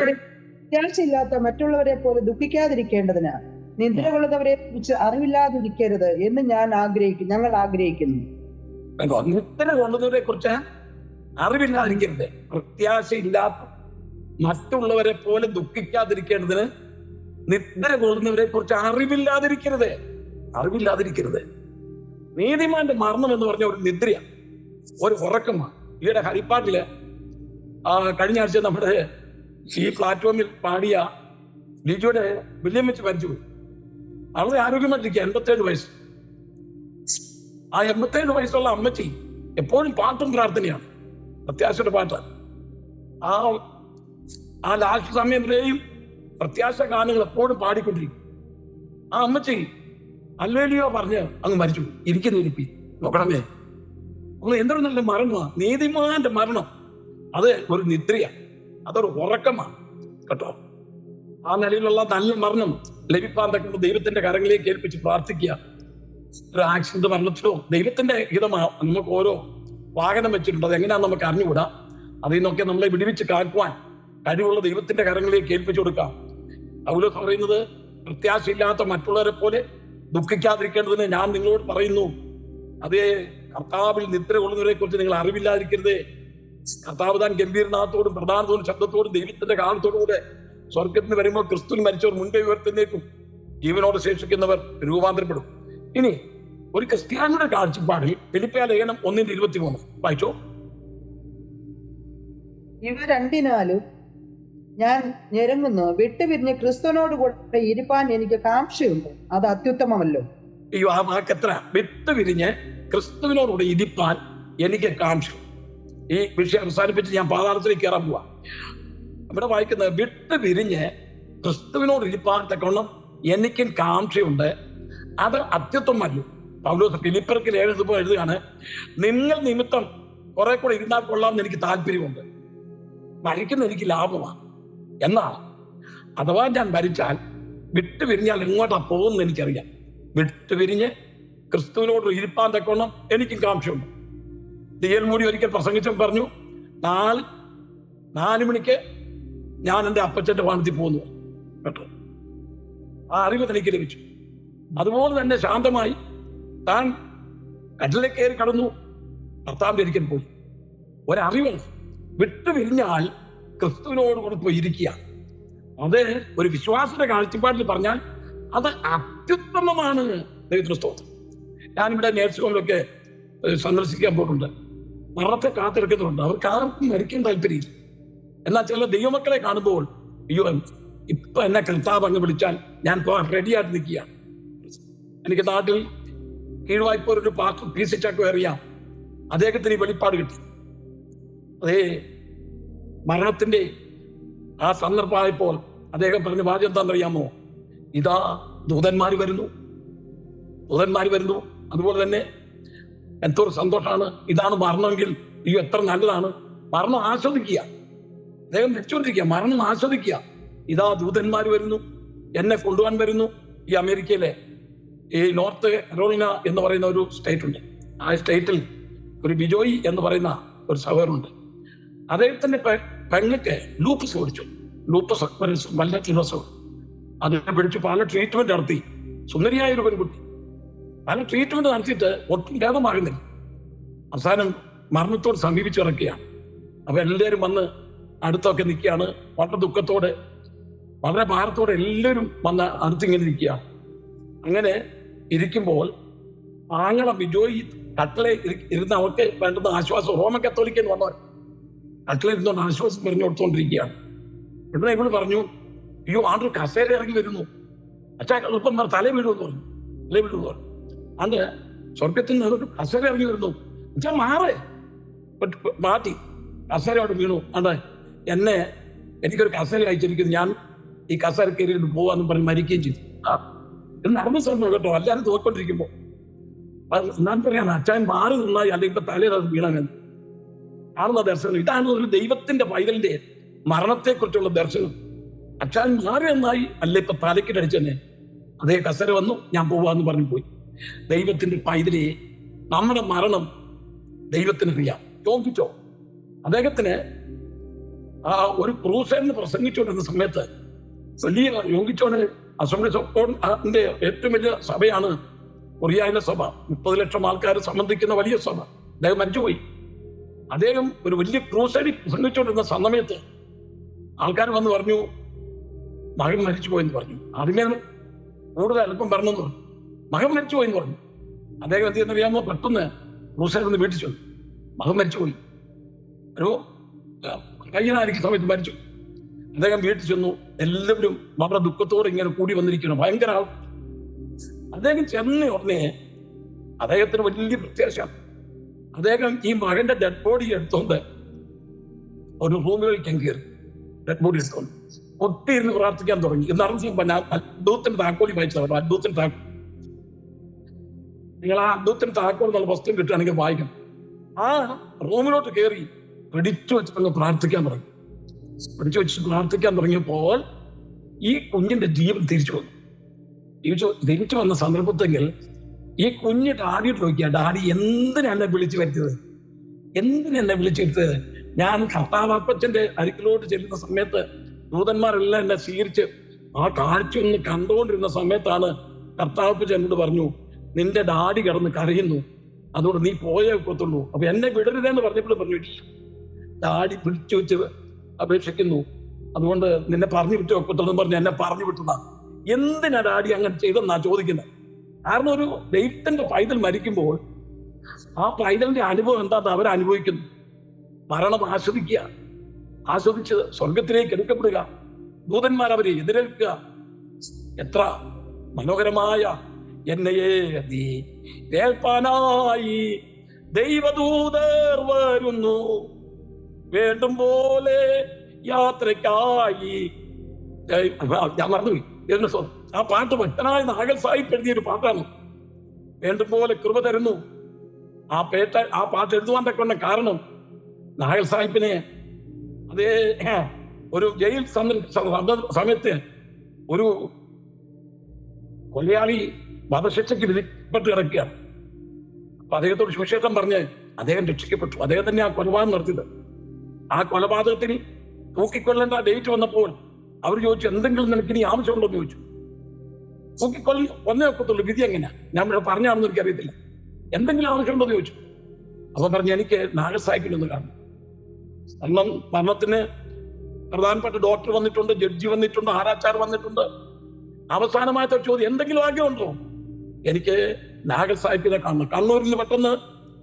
പ്രത്യാശയില്ലാത്ത മറ്റുള്ളവരെ പോലെ ദുഃഖിക്കാതിരിക്കേണ്ടതിന് നിദ്ര കൊള്ളുന്നവരെ കുറിച്ച് അറിവില്ലാതിരിക്കരുത് എന്ന് ഞങ്ങൾ ആഗ്രഹിക്കുന്നു. നിദ്ര കൊള്ളുന്നവരെ കുറിച്ച് അറിവില്ലാതിരിക്കരുത്. പ്രത്യാശയില്ലാത്ത മറ്റുള്ളവരെ പോലെ ദുഃഖിക്കാതിരിക്കേണ്ടതിന് നിദ്ര കൊള്ളുന്നവരെ കുറിച്ച് അറിവില്ലാതിരിക്കരുത്. നീതിമാന്റെ മരണം എന്ന് പറഞ്ഞ ഒരു നിദ്രയാണ്, ഒരു ഉറക്കമാണ്. ഈയിടെ ഹരിപ്പാട്ടില് കഴിഞ്ഞ ആഴ്ച നമ്മുടെ ഈ പ്ലാറ്റ്ഫോമിൽ പാടിയ ലിജോയുടെ വില്യം വെച്ച് മരിച്ചുപോയി. വളരെ ആരോഗ്യമായിട്ടിരിക്കുക, 87 വയസ്സ്. ആ 87 വയസ്സുള്ള അമ്മച്ചി എപ്പോഴും പാട്ടും പ്രാർത്ഥനയാണ്, പ്രത്യാശയുടെ പാട്ടാണ്. ആ ലാസ്റ്റ് സമയം വരെയും പ്രത്യാശ ഗാനങ്ങൾ എപ്പോഴും പാടിക്കൊണ്ടിരിക്കും. ആ അമ്മച്ചി അല്ലേലിയോ പറഞ്ഞ് അങ്ങ് മരിച്ചു. ഇരിപ്പി നോക്കണമേ, ഒന്ന് എന്തൊരു നല്ല മരണമാണ്. നീതിമാന്റെ മരണം അത് ഒരു നിദ്രയാണ്, അതൊരു ഉറക്കമാണ് കേട്ടോ. ആ നിലയിലുള്ള നല്ല മരണം ലഭിക്കാൻ തക്ക ദൈവത്തിന്റെ കരങ്ങളിലേക്ക് ഏൽപ്പിച്ച് പ്രാർത്ഥിക്കുക. ഒരു ആക്സിഡന്റ് മരണത്തിലോ ദൈവത്തിന്റെ ഹിതമാണ്. നമുക്ക് ഓരോ വാഹനം വെച്ചിട്ടുണ്ട്, അത് എങ്ങനെയാണെന്ന് നമുക്ക് അറിഞ്ഞുകൂടാ. അതിൽ നിന്നൊക്കെ നമ്മളെ വിടുവിച്ച് കാക്കുവാൻ കഴിവുള്ള ദൈവത്തിന്റെ കരങ്ങളിലേക്ക് ഏൽപ്പിച്ചു കൊടുക്കാം. പൗലോസ് പറയുന്നത്, പ്രത്യാശയില്ലാത്ത മറ്റുള്ളവരെ പോലെ ദുഃഖിക്കാതിരിക്കേണ്ടതിന് ഞാൻ നിങ്ങളോട് പറയുന്നു. അതേ കർത്താവിൽ നിദ്ര കൊള്ളുന്നവരെ കുറിച്ച് നിങ്ങൾ അറിവില്ലാതിരിക്കരുതേ. കർത്താവ് താൻ ഗംഭീരനാഥത്തോടും പ്രധാനത്തോടും ശബ്ദത്തോടും ദൈവത്തിന്റെ കാലത്തോടുകൂടെ സ്വർഗത്തിന് വരുമ്പോൾ ക്രിസ്തുവിൽ മരിച്ചവർ മുൻപേ ഉയർത്തുന്നേക്കും, ജീവനോട് ശേഷിക്കുന്നവർ രൂപാന്തരപ്പെടും. ഇനി ഒരു ക്രിസ്ത്യാനിയുടെ കാഴ്ചപ്പാടിൽ ഫിലിപ്പിയ ലേഖനം 1:23 വായിച്ചോ. ഇവ രണ്ടിനാലും ഞാൻ ഞെരുങ്ങുന്നു, വിട്ടുപിരിഞ്ഞ് ക്രിസ്തുവിനോട് കൂടെ ഇരിപ്പാൻ എനിക്ക് കാംക്ഷയുണ്ട്, അത് അത്യുത്തമമല്ലോ. അയ്യോ, ആ വാക്ക് എത്ര! വിട്ടുപിരിഞ്ഞ് ക്രിസ്തുവിനോടുകൂടെ ഇരിപ്പാൻ എനിക്ക് കാംക്ഷ. ഈ വിഷയം അവസാനിപ്പിച്ച് ഞാൻ പാതാളത്തിലേക്ക് കയറാൻ പോവാ. ഇവിടെ വായിക്കുന്നത്, വിട്ടുപിരിഞ്ഞ് ക്രിസ്തുവിനോട് ഇരിപ്പാൻ തക്കവണ്ണം എനിക്കും കാംക്ഷയുണ്ട്, അത് അത്യുത്തമല്ലോ. പൗലോസ് ഫിലിപ്പിയർക്ക് എഴുതുമ്പോൾ എഴുതുകയാണ്, നിങ്ങൾ നിമിത്തം കുറെ കൂടെ ഇരുന്നാൽ കൊള്ളാമെന്ന് എനിക്ക് താല്പര്യമുണ്ട്, മരിക്കുന്ന എനിക്ക് ലാഭമാണ്. എന്നാൽ അഥവാ ഞാൻ മരിച്ചാൽ വിട്ടുപിരിഞ്ഞാൽ എങ്ങോട്ടാ പോകുമെന്ന് എനിക്കറിയാം. വിട്ടുപിരിഞ്ഞ് ക്രിസ്തുവിനോട് ഇരിപ്പാൻ തക്കവണ്ണം എനിക്കും കാംക്ഷയുണ്ട്. DL മൂടി ഒരിക്കൽ പ്രസംഗിച്ചും പറഞ്ഞു, 4 മണിക്ക് ഞാൻ എൻ്റെ അപ്പച്ചൻ്റെ വാണത്തിൽ പോകുന്നു കേട്ടോ. ആ അറിവ് തനിക്ക് ലഭിച്ചു. അതുപോലെ തന്നെ ശാന്തമായി താൻ കടലിലേക്ക് കയറി കടന്നു, ഭർത്താവിൻ്റെ ഒരിക്കൽ പോയി. ഒരറിവാണ്, വിട്ടുപിരിഞ്ഞാൽ ക്രിസ്തുവിനോട് പോയി ഇരിക്കുക. അത് ഒരു വിശ്വാസത്തിന്റെ കാഴ്ചപ്പാടിൽ പറഞ്ഞാൽ അത് അത്യുത്തമമാണ്. ദൈവത്തിന് സ്തോത്രം. ഞാനിവിടെ നേഴ്സിംഗ് ഹോമിലൊക്കെ സന്ദർശിക്കാൻ പോയിട്ടുണ്ട്. മരണത്തെ കാത്തിരിക്കുന്നുണ്ട്. അവർക്ക് ആർക്കും മരിക്കാൻ താല്പര്യമില്ല. എന്നാൽ ചില ദൈവമക്കളെ കാണുമ്പോൾ, അയ്യോ ഇപ്പൊ എന്നെ കർത്താവ് അങ്ങ് വിളിച്ചാൽ ഞാൻ പോകാൻ റെഡിയായിട്ട് നിൽക്കുകയാണ്. എനിക്ക് നാട്ടിൽ കീഴ്വായ്പൂർ ഒരു പാസ്റ്റർ PC ചാക്കോ അറിയാം. അദ്ദേഹത്തിന് ഈ വെളിപ്പാട് കിട്ടി. അതേ മരണത്തിന്റെ ആ സന്ദർഭമായപ്പോൾ അദ്ദേഹം പറഞ്ഞ വാചകം എന്താണെന്നറിയാമോ? ഇതാ ദൂതന്മാർ വരുന്നു. അതുപോലെ തന്നെ എന്തൊരു സന്തോഷമാണ്. ഇതാണ് മരണമെങ്കിൽ ഈ എത്ര നല്ലതാണ്. മരണം ആസ്വദിക്കുക. അദ്ദേഹം വെച്ചുകൊണ്ടിരിക്കുക, മരണം ആസ്വദിക്കുക. ഇതാ ദൂതന്മാർ വരുന്നു, എന്നെ കൊണ്ടുപോകാൻ വരുന്നു. ഈ അമേരിക്കയിലെ ഈ നോർത്ത് കരോളിന എന്ന് പറയുന്ന ഒരു സ്റ്റേറ്റ് ഉണ്ട്. ആ സ്റ്റേറ്റിൽ ഒരു ബിജോയി എന്ന് പറയുന്ന ഒരു സഹോദരനുണ്ട്. അദ്ദേഹത്തിന്റെ പെങ്ങൾക്ക് ലൂപ്പസ് ഓടിച്ചു. ലൂപ്പസ് വല്ലാത്തൊരു അസുഖം. അതിനെ പിടിച്ച് പല ട്രീറ്റ്മെന്റ് നടത്തി. സുന്ദരിയായ ഒരു പെൺകുട്ടി പല ട്രീറ്റ്മെന്റ് നടത്തിയിട്ട് ഒട്ടും ഭേദമാകുന്നില്ല. അവസാനം മരണത്തോട് സമീപിച്ചു കിടക്കുകയാണ്. അപ്പൊ എല്ലാവരും വന്ന് അടുത്തൊക്കെ നിൽക്കുകയാണ്. വളരെ ദുഃഖത്തോടെ, വളരെ ഭാരത്തോടെ എല്ലാവരും വന്ന് അടുത്തിങ്ങനെ നിൽക്കുകയാണ്. അങ്ങനെ ഇരിക്കുമ്പോൾ ആങ്ങള ബിജോയി കട്ടിലെ ഇരുന്ന് അവർക്ക് വേണ്ടുന്ന ആശ്വാസം, റോമൻ കത്തോലിക്കൻ വന്നവർ കട്ടിലിരുന്നോണ്ട് ആശ്വാസം പറഞ്ഞു കൊടുത്തോണ്ടിരിക്കുകയാണ്. ഉടനെ ഇവള് പറഞ്ഞു, അയ്യോ ആണ്ടൊരു കസേര ഇറങ്ങി വരുന്നു, അച്ഛാ എളുപ്പം തല വീഴുമെന്ന് പറഞ്ഞു. തല വീഴുമെന്ന് പറഞ്ഞു. അണ്ട് സ്വർഗത്തിൽ നിന്ന് ഒരു കസേര ഇറങ്ങി വരുന്നു. അച്ഛാ മാറ്റി കസേര അവിടെ വീണു. അണ്ട് എനിക്കൊരു കസേര അയച്ചിരിക്കുന്നു, ഞാൻ ഈ കസേര കയറിയിട്ട് പോവാന്ന് പറഞ്ഞ് മരിക്കുകയും ചെയ്തു. ഇത് നടന്ന സമയം കേട്ടോ. എല്ലാവരും തോക്കൊണ്ടിരിക്കുമ്പോ ഞാൻ പറയാണ്, അച്ഛൻ മാറി നിന്നായി അല്ലെങ്കിൽ ഇപ്പൊ തലയിൽ അത് വീണാമെന്ന് കാണുന്ന ദർശനം. ഇതാണ് ഒരു ദൈവത്തിന്റെ പൈതലിന്റെ മരണത്തെക്കുറിച്ചുള്ള ദർശനം. അച്ഛൻ മാറി നന്നായി അല്ല ഇപ്പൊ തലക്കിട്ടടിച്ചെന്നെ അതേ കസര വന്നു, ഞാൻ പോവാന്ന് പറഞ്ഞു പോയി. ദൈവത്തിന്റെ പൈതലെ നമ്മുടെ മരണം ദൈവത്തിന് അറിയാം. യോഗ്യിച്ചോ അദ്ദേഹത്തിന് ആ ഒരു ക്രൂസേഡിന് പ്രസംഗിച്ചുകൊണ്ടിരുന്ന സമയത്ത് വലിയ യോഗ്യിച്ചോന് അസംബ്ലി ഏറ്റവും വലിയ സഭയാണ് കൊറിയയിലെ സഭ. 30 ലക്ഷം ആൾക്കാർ സംബന്ധിക്കുന്ന വലിയ സഭ. അദ്ദേഹം മരിച്ചുപോയി. അദ്ദേഹം ഒരു വലിയ ക്രൂസൈഡിൽ പ്രസംഗിച്ചുകൊണ്ടിരുന്ന സമയത്ത് ആൾക്കാർ വന്ന് പറഞ്ഞു, മകൻ മരിച്ചുപോയെന്ന് പറഞ്ഞു. ആദ്യമേ കൂടുതൽ അല്പം പറഞ്ഞെന്ന് പറഞ്ഞു. മകൻ മരിച്ചുപോയെന്ന് പറഞ്ഞു. അദ്ദേഹം എന്ത് ചെയ്യുന്നറിയാമോ? പെട്ടെന്ന് ക്രൂസൈഡിൽ നിന്ന് വീട്ടിൽ ചെന്നു. മകൻ മരിച്ചുപോയി. ഒരു കയ്യനായിരിക്കുന്ന സമയത്ത് മരിച്ചു. അദ്ദേഹം വീട്ടിൽ ചെന്നു. എല്ലാവരും വളരെ ദുഃഖത്തോടെ ഇങ്ങനെ കൂടി വന്നിരിക്കണം. ഭയങ്കര ആൾ. അദ്ദേഹം ചെന്ന ഉടനെ അദ്ദേഹത്തിന് വലിയ പ്രത്യാശ. അദ്ദേഹം ഈ മകന്റെ ഡെഡ് ബോഡി എടുത്തോണ്ട് ഒരു റൂമിലേക്ക് കയറി. ഡെഡ് ബോഡി എടുത്തോണ്ട് ഒത്തിരി ഇരുന്ന് പ്രാർത്ഥിക്കാൻ തുടങ്ങി. എന്നാണ് അദ്ഭുതത്തിന്റെ താക്കോലി വായിച്ചത്. അദ്ഭുതത്തിന്റെ താക്കോൽ, നിങ്ങൾ ആ അദ്ഭുതത്തിന്റെ താക്കോൽ എന്നുള്ള പുസ്തകം കിട്ടുകയാണെങ്കിൽ വായിക്കണം. ആ റൂമിലോട്ട് കയറി പിടിച്ചു വെച്ചിട്ട് പ്രാർത്ഥിക്കാൻ തുടങ്ങി. പിടിച്ചു വെച്ച് പ്രാർത്ഥിക്കാൻ തുടങ്ങിയപ്പോൾ ഈ കുഞ്ഞിന്റെ ജീവൻ തിരിച്ചു വന്നു. തിരിച്ചു വന്ന സന്ദർഭത്തെങ്കിൽ ഈ കുഞ്ഞ് ഡാഡിയോട് ചോദിക്കുക, ഡാഡി എന്തിനെന്നെ വിളിച്ചു വരുത്തിയത്? എന്തിനെന്നെ വിളിച്ചു വരുത്തിയത്? ഞാൻ കർത്താവപ്പച്ചന്റെ അരികിലോട്ട് ചെല്ലുന്ന സമയത്ത് ദൂതന്മാരെല്ലാം എന്നെ സ്വീകരിച്ച് ആ കാഴ്ച ഒന്ന് കണ്ടുകൊണ്ടിരുന്ന സമയത്താണ് കർത്താവപ്പച്ചൻ എന്നോട് പറഞ്ഞു, നിന്റെ ഡാഡി കിടന്ന് കരയുന്നു, അതുകൊണ്ട് നീ പോയേ ഒക്കത്തുള്ളൂ. അപ്പൊ എന്നെ വിടരുതെന്ന് പറഞ്ഞപ്പോൾ പറഞ്ഞു, ഡാഡി പിടിച്ചു വെച്ച് അപേക്ഷിക്കുന്നു, അതുകൊണ്ട് നിന്നെ പറഞ്ഞു വിട്ടേ ഒക്കത്തുള്ളൂ പറഞ്ഞ് എന്നെ പറഞ്ഞു വിട്ടതാ. എന്തിനാ ഡാഡി അങ്ങനെ ചെയ്തെന്നാ ചോദിക്കുന്നത്. കാരണം ഒരു ദൈവത്തിന്റെ പൈതൽ മരിക്കുമ്പോൾ ആ പൈതലിന്റെ അനുഭവം എന്താന്ന് അവരനുഭവിക്കുന്നു. മരണം ആസ്വദിക്കുക, ആസ്വദിച്ച് സ്വർഗത്തിലേക്ക് എടുക്കപ്പെടുക, ദൂതന്മാർ അവരെ എതിരേൽക്കുക. എത്ര മനോഹരമായ എന്നെയേ നീ കേൾപ്പാനായി ദൈവദൂതർ വരുന്നു, വേണ്ടും പോലെ യാത്രയ്ക്കായി. ഞാൻ മറന്നുപോയി. ആ പാട്ട് ഭക്തനായ നാഗൽ സാഹിബ് എഴുതിയ ഒരു പാട്ടാണ്. വേണ്ടും പോലെ കൃപ തരുന്നു. ആ പാട്ട് എഴുതുവാൻ തക്കൊണ്ട കാരണം നാഗൽ സാഹിബിനെ അതേ ഒരു ജയിൽ സമയത്ത് ഒരു കൊലയാളി വധശിക്ഷയ്ക്ക് വിധിപ്പെട്ട് കിടക്കുകയാണ്. അപ്പൊ അദ്ദേഹത്തോട് സുവിശേഷം പറഞ്ഞ് അദ്ദേഹം രക്ഷിക്കപ്പെട്ടു. അദ്ദേഹം തന്നെ ആ കൊലപാതകം നടത്തിയത്. ആ കൊലപാതകത്തിൽ തൂക്കിക്കൊല്ലേണ്ട ഡേറ്റ് വന്നപ്പോൾ അവർ ചോദിച്ചു, എന്തെങ്കിലും നിനക്ക് ഇനി ആവശ്യമുണ്ടോ എന്ന് ചോദിച്ചു. ഒന്നേ ഒക്കത്തുള്ളൂ, വിധി എങ്ങനെയാ ഞാൻ ഇവിടെ പറഞ്ഞാണെന്ന് എനിക്കറിയത്തില്ല, എന്തെങ്കിലും ആവശ്യമുണ്ടോ എന്ന് ചോദിച്ചു. അപ്പൊ പറഞ്ഞു, എനിക്ക് നാഗൽ സാഹിബിനൊന്ന് കാണും. കാരണം മരണത്തിന് പ്രധാനപ്പെട്ട ഡോക്ടർ വന്നിട്ടുണ്ട്, ജഡ്ജി വന്നിട്ടുണ്ട്, ആരാച്ചാർ വന്നിട്ടുണ്ട്. അവസാനമായിട്ട് ചോദ്യം, എന്തെങ്കിലും ആഗ്രഹമുണ്ടോ? എനിക്ക് നാഗൽ സാഹിബിനെ കാണണം. കണ്ണൂരിൽ നിന്ന് പെട്ടെന്ന്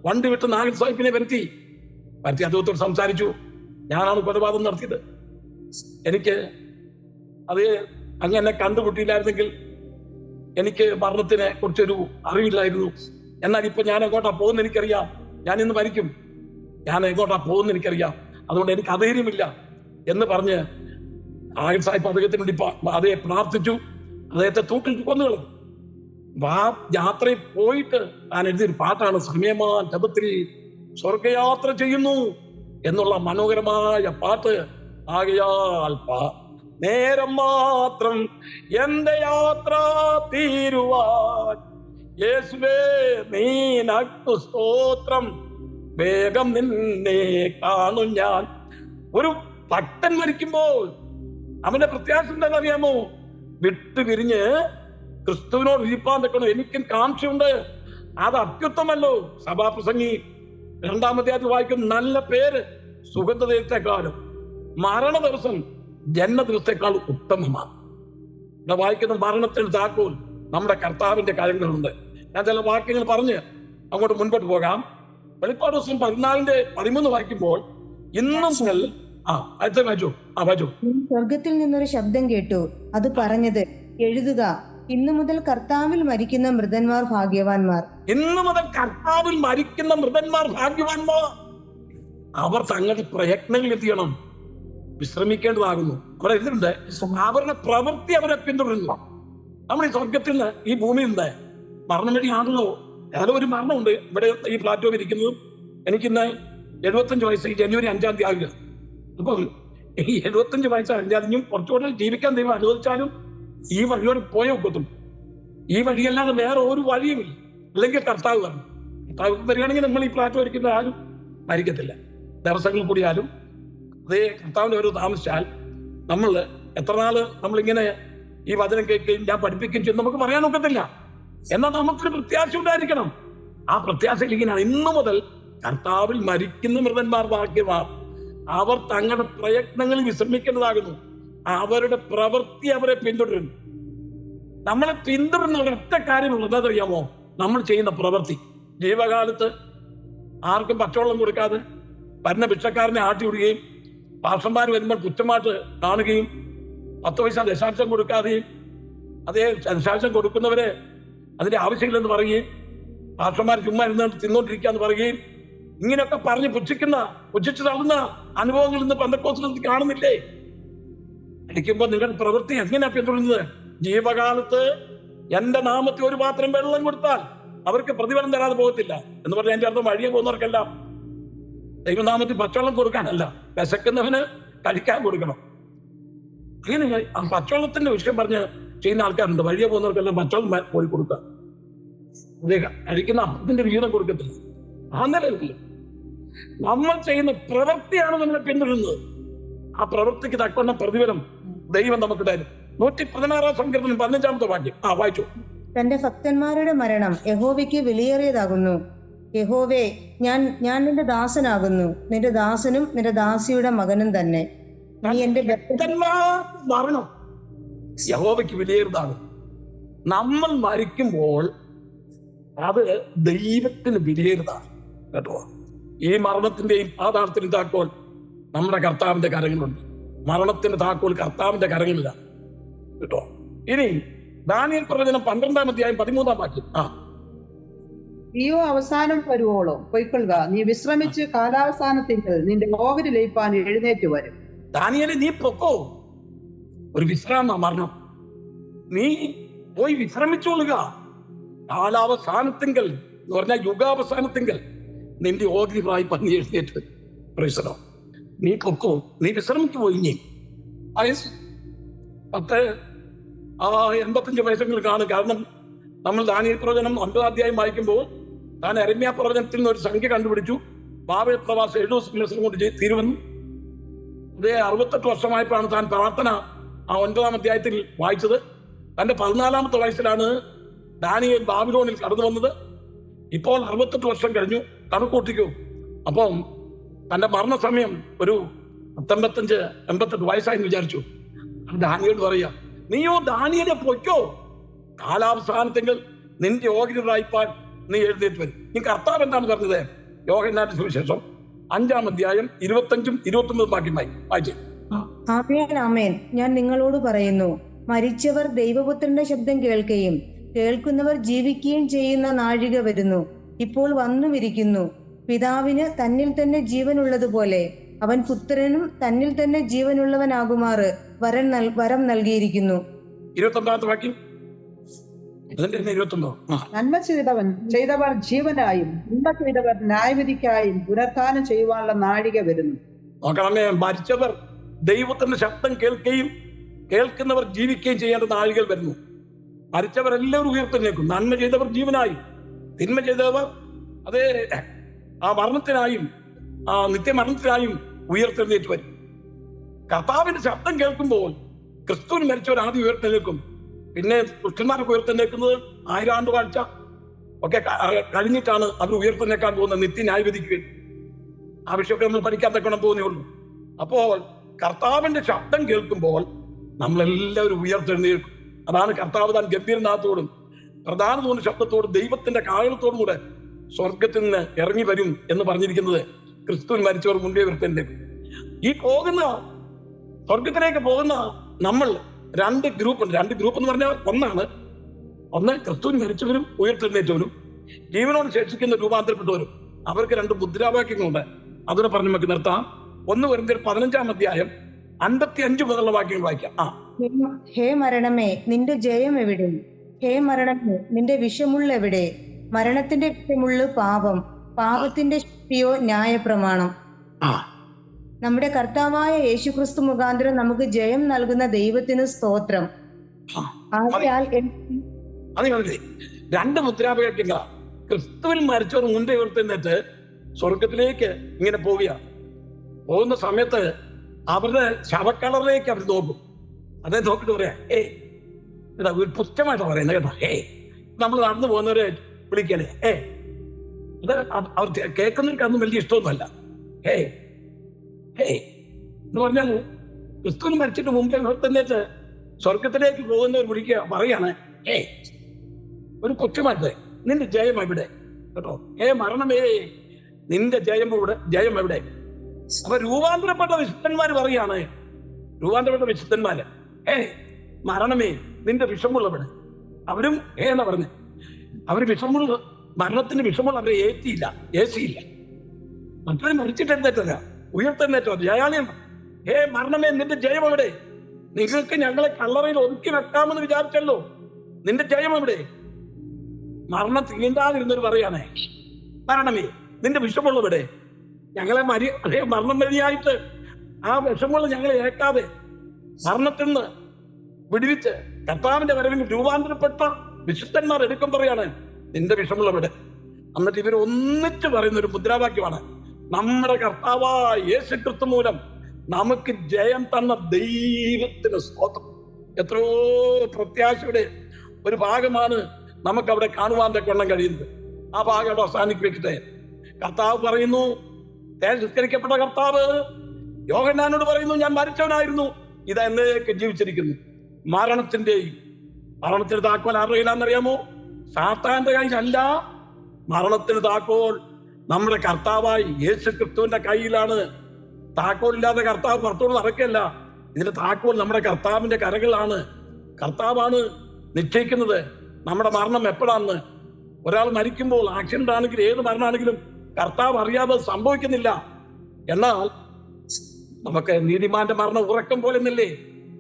വണ്ടി വിട്ട് നാഗൽ സാഹിബിനെ വരുത്തി അദ്ദേഹത്തോട് സംസാരിച്ചു. ഞാനാണ് കൊലപാതകം നടത്തിയത്, എനിക്ക് അത് അങ്ങനെ കണ്ടുമുട്ടിയില്ലായിരുന്നെങ്കിൽ എനിക്ക് മരണത്തിനെ കുറിച്ചൊരു അറിവില്ലായിരുന്നു. എന്നാൽ ഇപ്പൊ ഞാൻ എങ്ങോട്ടാ പോകുന്ന എനിക്കറിയാം, ഞാൻ ഇന്ന് മരിക്കും, ഞാൻ എങ്ങോട്ടാ പോകുന്ന എനിക്കറിയാം, അതുകൊണ്ട് എനിക്ക് അധൈര്യമില്ല എന്ന് പറഞ്ഞ് നാഗൽ സാഹിബ് അദ്ദേഹത്തിന് വേണ്ടി അതേ പ്രാർത്ഥിച്ചു. അദ്ദേഹത്തെ തൂക്കിൽ കൊന്നുകളഞ്ഞു. ആ യാത്രയിൽ പോയിട്ട് ഞാൻ എഴുതിയൊരു പാട്ടാണ്, സമയമാൻ ജപത്തിൽ സ്വർഗയാത്ര ചെയ്യുന്നു എന്നുള്ള മനോഹരമായ പാട്ട്. ആകയാൽ നേരം മാത്രം എന്റെ യാത്ര തീരുവാൻ യേശുവേ നീനക്കു സ്തോത്രം, വേഗം നിന്നെ കാണും ഞാൻ. ഒരു ഭക്തൻ മരിക്കുമ്പോൾ അവന്റെ പ്രത്യാശ എന്താണെന്നറിയാമോ? വിട്ടു പിരിഞ്ഞ് ക്രിസ്തുവിനോട് ഇരിപ്പാൻ തക്കണം. എനിക്കും കാംക്ഷയുണ്ട്. അത് അത്യുത്തമല്ലോ. സഭാപ്രസംഗി 2-ാം അധ്യായത്തിൽ വായിക്കുന്ന നല്ല പേര് സുഗന്ധ ദിവസത്തെക്കാളും മരണ ദിവസം ജന്മ ദിവസത്തെക്കാൾ ഉത്തമമാണ്. ഇവിടെ വായിക്കുന്ന മരണത്തിന് താക്കോൽ നമ്മുടെ കർത്താവിന്റെ കാര്യങ്ങളുണ്ട്. ഞാൻ ചില വാക്യങ്ങൾ പറഞ്ഞ് അങ്ങോട്ട് മുൻപോട്ട് പോകാം. വെളിപ്പാട് ദിവസം 14:13 വായിക്കുമ്പോൾ ഇന്നും വായിച്ചു. സ്വർഗത്തിൽ നിന്നൊരു ശബ്ദം കേട്ടു. അത് പറഞ്ഞത്, എഴുതുക, ഇന്നു മുതൽ കർത്താവിൽ മരിക്കുന്ന മൃതന്മാർ ഭാഗ്യവാന്മാർ. ഇന്നു മുതൽ കർത്താവിൽ മരിക്കുന്ന മൃതന്മാർ ഭാഗ്യവാന്മാർ. അവർ തങ്ങളുടെ പ്രയത്നങ്ങൾ എന്ത് ചെയ്യണം? വിശ്രമിക്കേണ്ടതാകുന്നു. അവിടെ എഴുതിയിട്ടുണ്ട്, അവരുടെ പ്രവൃത്തി അവരെ പിന്തുടരുന്നു. നമ്മൾ ഈ സ്വർഗത്തിൽ നിന്ന് ഈ ഭൂമിയിൽ നിന്ന് മരണം വഴിയാണല്ലോ. ഏതോ ഒരു മരണമുണ്ട് ഇവിടെ ഈ പ്ലാറ്റ്ഫോമിൽ ഇരിക്കുന്നതും. എനിക്കിന്ന് 75 വയസ്സ്, ജനുവരി 5-ാം തീയതി ആകുക. അപ്പം ഈ 75 വയസ്സ് കഴിഞ്ഞാലും കുറച്ചുകൂടെ ജീവിക്കാൻ ദൈവം അനുവദിച്ചാലും ഈ വഴിയോടെ പോയേ ഒക്കത്തും. ഈ വഴിയല്ലാതെ വേറെ ഒരു വഴിയുമില്ല. അല്ലെങ്കിൽ കർത്താവ് പറഞ്ഞു, കർത്താവ് വരികയാണെങ്കിൽ നമ്മൾ ഈ പ്ലാറ്റ്ഫോം ഇരിക്കുന്ന ആരും മരിക്കത്തില്ല. ദിവസങ്ങൾ കൂടിയാലും അതേ കർത്താവിന് ഒരു താമസിച്ചാൽ നമ്മൾ എത്ര നാള് നമ്മളിങ്ങനെ ഈ വചനം കേൾക്കുകയും ഞാൻ പഠിപ്പിക്കുകയും ചെയ്യും നമുക്ക് പറയാൻ ഒക്കത്തില്ല. എന്നാൽ നമുക്കൊരു പ്രത്യാശ ഉണ്ടായിരിക്കണം. ആ പ്രത്യാശയിൽ ഇങ്ങനെയാണ്, ഇന്നു മുതൽ കർത്താവിൽ മരിക്കുന്ന മൃതന്മാർ ഭാഗ്യവാന്മാർ. അവർ തങ്ങളുടെ പ്രയത്നങ്ങളിൽ വിശ്രമിക്കേണ്ടതാകുന്നു. അവരുടെ പ്രവൃത്തി അവരെ പിന്തുടരുന്നു. നമ്മളെ പിന്തുടരുന്ന ഒരൊറ്റ കാര്യമുള്ളൂ, എന്താണെന്നറിയാമോ? നമ്മൾ ചെയ്യുന്ന പ്രവൃത്തി. ജീവകാലത്ത് ആർക്കും പച്ചവെള്ളം കൊടുക്കാതെ വരുന്ന ഭിക്ഷക്കാരനെ ആട്ടി വിടുകയും പാസ്റ്റർമാർ വരുമ്പോൾ കുറ്റമായിട്ട് കാണുകയും 10 പൈസ ദശാംശം കൊടുക്കാതെയും അതേ ദശാംശം കൊടുക്കുന്നവരെ അതിന്റെ ആവശ്യമില്ലെന്ന് പറയുകയും പാസ്റ്റർമാർ ചുമ്മാ ഇരുന്ന് തിന്നോണ്ടിരിക്കാന്ന് പറയുകയും ഇങ്ങനെയൊക്കെ പറഞ്ഞ് പുച്ഛിച്ചു തള്ളുന്ന അനുഭവങ്ങൾ ഇന്ന് പെന്തക്കോസ്തിൽ കാണുന്നില്ലേ? ഇരിക്കുമ്പോ നിങ്ങളുടെ പ്രവൃത്തി എങ്ങനെയാ പിന്തുടരുന്നത്? ജീവകാലത്ത് എന്റെ നാമത്തിൽ ഒരു പാത്രം വെള്ളം കൊടുത്താൽ അവർക്ക് പ്രതിഫലം തരാതെ പോകത്തില്ല എന്ന് പറഞ്ഞാൽ എന്റെ അർത്ഥം വഴിയെ പോകുന്നവർക്കെല്ലാം ദൈവനാമത്തിൽ പച്ചവെള്ളം കൊടുക്കാനല്ല, വിശക്കുന്നവന് കഴിക്കാൻ കൊടുക്കണം. അങ്ങനെ ആ പച്ചവെള്ളത്തിന്റെ വിഷയം പറഞ്ഞ് ചെയ്യുന്ന ആൾക്കാരുണ്ട്. വഴിയെ പോകുന്നവർക്കെല്ലാം പച്ചവെള്ളം പോയി കൊടുക്കുക, കഴിക്കുന്ന അപ്പത്തിന്റെ വിഹിതം കൊടുക്കത്തില്ല. ആ നിലയില്ല. നമ്മൾ ചെയ്യുന്ന പ്രവൃത്തിയാണ് നമ്മളെ പിന്തുടരുന്നത്. ആ പ്രവൃത്തിക്ക് തക്കവണ്ണം പ്രതിഫലം ദൈവം നമുക്ക് തരും. 116 സങ്കീർത്തനം 15-ാമത്തെ വാക്യം വായിച്ചു. തന്റെ ഭക്തന്മാരുടെ മരണം യഹോവയ്ക്ക് വിലയേറിയതാകുന്നു. യഹോവേ, ഞാൻ നിന്റെ ദാസനാകുന്നു, നിന്റെ ദാസനും നിന്റെ ദാസിയുടെ മകനും തന്നെ. നീ എന്റെ മരണം യഹോവയ്ക്ക് വിലയേറിയതാണ്. നമ്മൾ മരിക്കുമ്പോൾ അത് ദൈവത്തിന് വിലയേറിയതാണ് കേട്ടോ. ഈ മരണത്തിന്റെയും പാതാളത്തിന്റെയും താക്കോൽ നമ്മുടെ കർത്താവിന്റെ കരങ്ങളുണ്ട്. മരണത്തിന്റെ താക്കോൽ കർത്താവിന്റെ കരങ്ങളില്ല കേട്ടോ. ഇനി ദാനിയേൽ പ്രവചനം 12-ാം അധ്യായം 13-ാം വാക്യം. നീയോ അവസാനം വരുവോളോ പൊയ്ക്കൊള്ളുക, നീ വിശ്രമിച്ച് കാലാവസാനത്തിൽ നിന്റെ ഓഹരി ലയിപ്പാൻ എഴുന്നേറ്റ് വരും. ദാനിയേലേ, നീ പൊക്കോ, ഒരു വിശ്രാമ മരണം. നീ പോയി വിശ്രമിച്ചോളുക. കാലാവസാനത്തിങ്കൽ എന്ന് പറഞ്ഞാൽ യുഗാവസാനത്തിങ്കൽ നിന്റെ ഓഹരി പ്രായിപ്പാൻ നീ എഴുന്നേറ്റ് പ്രശ്നോ. നീ പൊക്കോ, നീ വിശ്രമിച്ചു പോയി. ഇനി വയസ്സ് 85 വയസ്സെങ്കിലും കാണും. കാരണം നമ്മൾ ദാനിയേൽ പ്രവചനം 9-ാം അധ്യായം വായിക്കുമ്പോൾ താൻ യെരമ്യാ പ്രവചനത്തിൽ നിന്ന് ഒരു സംഖ്യ കണ്ടുപിടിച്ചു. ബാബേൽ പ്രവാസം 7 ദിവസം കൊണ്ട് തീരുവന്നു. അതേ 68 വർഷമായപ്പോഴാണ് താൻ പ്രാർത്ഥന 9-ാം അധ്യായത്തിൽ വായിച്ചത്. തന്റെ 14-ാമത്തെ വയസ്സിലാണ് ദാനിയേൽ ബാബിലോണിൽ കടന്നു വന്നത്. ഇപ്പോൾ 68 വർഷം കഴിഞ്ഞു. കണക്കൂട്ടിക്കൂ. അപ്പം തന്റെ മരണസമയം ഒരു 85-88 വയസ്സായി വിചാരിച്ചു. ദാനിയേൽ പറയാ, നീയോ ദാനിയേലെ പൊയ്ക്കോ, കാലാവസാനത്തെങ്കിൽ നിന്റെ ഓഹരി പ്രായിപ്പാൻ നീ എഴുന്നേറ്റ് വരും. ഈ കർത്താവ് എന്താണ് പറഞ്ഞത്? യോഹന്നാന്റെ സുവിശേഷം 5-ാം അധ്യായം 25-29 വാക്യമായി വായിച്ചു. ആമേൻ, ആമേൻ, ഞാൻ നിങ്ങളോട് പറയുന്നു, മരിച്ചവർ ദൈവപുത്രന്റെ ശബ്ദം കേൾക്കുകയും കേൾക്കുന്നവർ ജീവിക്കുകയും ചെയ്യുന്ന നാഴിക വരുന്നു, ഇപ്പോൾ വന്നുമിരിക്കുന്നു. പിതാവിന് തന്നിൽ തന്നെ ജീവനുള്ളതുപോലെ അവൻ പുത്രനും തന്നിൽ തന്നെ ജീവനുള്ളവനാകുമാറ് വരം നൽകിയിരിക്കുന്നു. 29-ാമത്തെ വാക്യം. നന്മ ചെയ്തവർ ജീവനായും തിന്മ ചെയ്തവർ ന്യായവിധിക്കായും പുനരുത്ഥാനം ചെയ്യുവാനുള്ള നാഴിക വരുന്നു. നോക്കണമേ, മരിച്ചവർ ദൈവത്തിന്റെ ശബ്ദം കേൾക്കുകയും കേൾക്കുന്നവർ ജീവിക്കുകയും ചെയ്യേണ്ട നാഴികൾ വരുന്നു. മരിച്ചവരെല്ലാവരും ഉയർത്തെഴുന്നേൽക്കും. നന്മ ചെയ്തവർ ജീവനായും തിന്മ ചെയ്തവർ അതേ മരണത്തിനായും നിത്യമരണത്തിനായും ഉയർത്തെഴുന്നേറ്റ് വരും. കർത്താവിന്റെ ശബ്ദം കേൾക്കുമ്പോൾ ക്രിസ്തുവിന് മരിച്ചവർ ആദ്യം ഉയർത്തെഴുന്നേൽക്കും. പിന്നെ ദുഷ്ടന്മാരൊക്കെ ഉയർത്തെഴുന്നേൽക്കുന്നത് 1000 ആണ്ട് വാഴ്ച ഒക്കെ കഴിഞ്ഞിട്ടാണ് അവർ ഉയർത്തെഴുന്നേൽക്കാൻ പോകുന്നത് നിത്യന്യായവിധിക്ക് വേണ്ടി. ആ വിഷയമൊക്കെ നമ്മൾ പഠിക്കാൻ തക്കണം പോകുന്നേ ഉള്ളൂ. അപ്പോൾ കർത്താവിന്റെ ശബ്ദം കേൾക്കുമ്പോൾ നമ്മളെല്ലാവരും ഉയർത്തെഴുന്നേൽക്കും. അതാണ് കർത്താവ് താൻ ഗംഭീരനാഥത്തോടും പ്രധാന തോന്നുന്ന ശബ്ദത്തോടും ദൈവത്തിന്റെ കാഹളത്തോടും കൂടെ സ്വർഗത്തിൽ നിന്ന് ഇറങ്ങി വരും എന്ന് പറഞ്ഞിരിക്കുന്നത്. ക്രിസ്തുവിൻ മരിച്ചവർ മുൻപേ ഉയർത്തെഴുന്നേൽക്കും. ഈ പോകുന്ന സ്വർഗത്തിലേക്ക് പോകുന്ന നമ്മൾ 2 ഗ്രൂപ്പുണ്ട്. 2 ഗ്രൂപ്പ് എന്ന് പറഞ്ഞാൽ ഒന്ന് ക്രിസ്തുവിൻ മരിച്ചവരും ഉയർത്തെഴുന്നേറ്റവരും, ജീവനോട് ശേഷിക്കുന്ന രൂപാന്തരപ്പെട്ടവരും. അവർക്ക് 2 മുദ്രാവാക്യങ്ങളുണ്ട്. അതിനെ പറഞ്ഞു നമുക്ക് നിർത്താം. 1 കൊരിന്ത്യർ 15-ാം അധ്യായം 55 മുതലുള്ള വാക്യങ്ങൾ വായിക്കാം. ഹേ മരണമേ, നിന്റെ ജയം എവിടെ? ഹേ മരണമേ, നിന്റെ വിഷമുള്ള എവിടെ? മരണത്തിന്റെ വിഷമുള്ള പാപം, പാപത്തിന്റെ ശക്തിയോ ന്യായപ്രമാണം. നമ്മുടെ കർത്താവായ യേശുക്രിസ്തു മുഖാന്തരം നമുക്ക് ജയം നൽകുന്ന ദൈവത്തിന് സ്തോത്രം. ആകയാൽ 2 മുദ്രാവാക്യങ്ങൾ. ക്രിസ്തുവിൽ മരിച്ചവർ മുൻപേ ഉയർത്തെഴുന്നേറ്റ് സ്വർഗത്തിലേക്ക് ഇങ്ങനെ പോകുന്ന സമയത്ത് അവരുടെ ശവക്കളറിലേക്ക് അവർ നോക്കും. അതേ നോക്കിട്ട് പറയാ, ഇതാ ഒരു പുഷ്ടമായിട്ട് പറയുന്നത് കേട്ടോ. നമ്മൾ നടന്നു പോകുന്നവരെ വിളിക്കണേ. അത് അവർ കേൾക്കുന്നവർക്ക് അതൊന്നും വലിയ ഇഷ്ടമൊന്നുമല്ല. എന്ന് പറഞ്ഞാൽ ക്രിസ്തുവിന് മരിച്ചിട്ട് മുമ്പേ ഉയർത്തെഴുന്നേറ്റ് സ്വർഗത്തിലേക്ക് പോകുന്നവർ വിളിക്കുക പറയാണ്, ഒരു പുഷ്ടമായിട്ട് നിന്റെ ജയം എവിടെ കേട്ടോ. മരണമേ, നിന്റെ ജയം എവിടെ? അപ്പൊ രൂപാന്തരപ്പെട്ട വിശുദ്ധന്മാര് പറയാണ്, രൂപാന്തരപ്പെട്ട വിശുദ്ധന്മാര്, മരണമേ നിന്റെ വിഷമുള്ളവിടെ. അവരും എന്നാ പറഞ്ഞേ, അവര് വിഷമുള്ള, മരണത്തിന് വിഷമുള്ള അവരെ ഏറ്റിയില്ല. മറ്റൊരു മരിച്ചിട്ട് എഴുന്നേറ്റല്ല, ഉയർത്തെഴുന്നേറ്റോ ജയാളിയാണ്. മരണമേ നിന്റെ ജയം എവിടെ? നിങ്ങൾക്ക് ഞങ്ങളെ കല്ലറയിൽ ഒതുക്കി വെക്കാമെന്ന് വിചാരിച്ചല്ലോ, നിന്റെ ജയം എവിടെ? മരണം തീണ്ടാതിരുന്നൊരു പറയാണേ, മരണമേ നിന്റെ വിഷമുള്ളവിടെ? ഞങ്ങളെ മരണം വഴിയായിട്ട് ആ വിഷമുള്ള ഞങ്ങളെ ഏക്കാതെ മരണത്തിൽ നിന്ന് വിടുവിച്ച് കർത്താവിന്റെ വരവിൽ രൂപാന്തരപ്പെട്ട വിശുദ്ധന്മാർ എടുക്കും പറയാണ്, നിന്റെ വിഷമുള്ളവിടെ. എന്നിട്ട് ഇവർ ഒന്നിച്ച് പറയുന്ന ഒരു മുദ്രാവാക്യമാണ്, നമ്മുടെ കർത്താവായ യേശു ക്രിസ്തു മൂലം നമുക്ക് ജയം തന്ന ദൈവത്തിന് സ്തോത്രം. എത്രയോ പ്രത്യാശയുടെ ഒരു ഭാഗമാണ് നമുക്ക് അവിടെ കാണുവാൻ കൊള്ളാൻ കഴിയുന്നത്. ആ ഭാഗം അവിടെ അവസാനിപ്പിക്കട്ടെ. കർത്താവ് പറയുന്നു, തേജസ്കരിക്കപ്പെട്ട കർത്താവ് യോഹന്നാനോട് പറയുന്നു, ഞാൻ മരിച്ചവനായിരുന്നു, ഇതാ എന്നേക്ക് ജീവിച്ചിരിക്കുന്നു. മരണത്തിന്റെ താക്കോൽ ആരുടെ കയ്യിലാണെന്നറിയാമോ? സാത്താന്റെ കയ്യിലല്ല. മരണത്തിന് താക്കോൽ നമ്മുടെ കർത്താവായി യേശു ക്രിസ്തുവിന്റെ കയ്യിലാണ്. താക്കോലില്ലാതെ കർത്താവ് പുറത്തോട് നടക്കല്ല. ഇതിന്റെ താക്കോൽ നമ്മുടെ കർത്താവിന്റെ കരകളാണ്. കർത്താവാണ് നിശ്ചയിക്കുന്നത് നമ്മുടെ മരണം എപ്പോഴാണെന്ന്. ഒരാൾ മരിക്കുമ്പോൾ ആക്സിഡന്റ് ആണെങ്കിലും ഏത് മരണമാണെങ്കിലും കർത്താവ് അറിയാതെ സംഭവിക്കുന്നില്ല. എന്നാൽ നമുക്ക് നീതിമാന്റെ മരണം ഉറക്കം പോലെ നില്ലേ,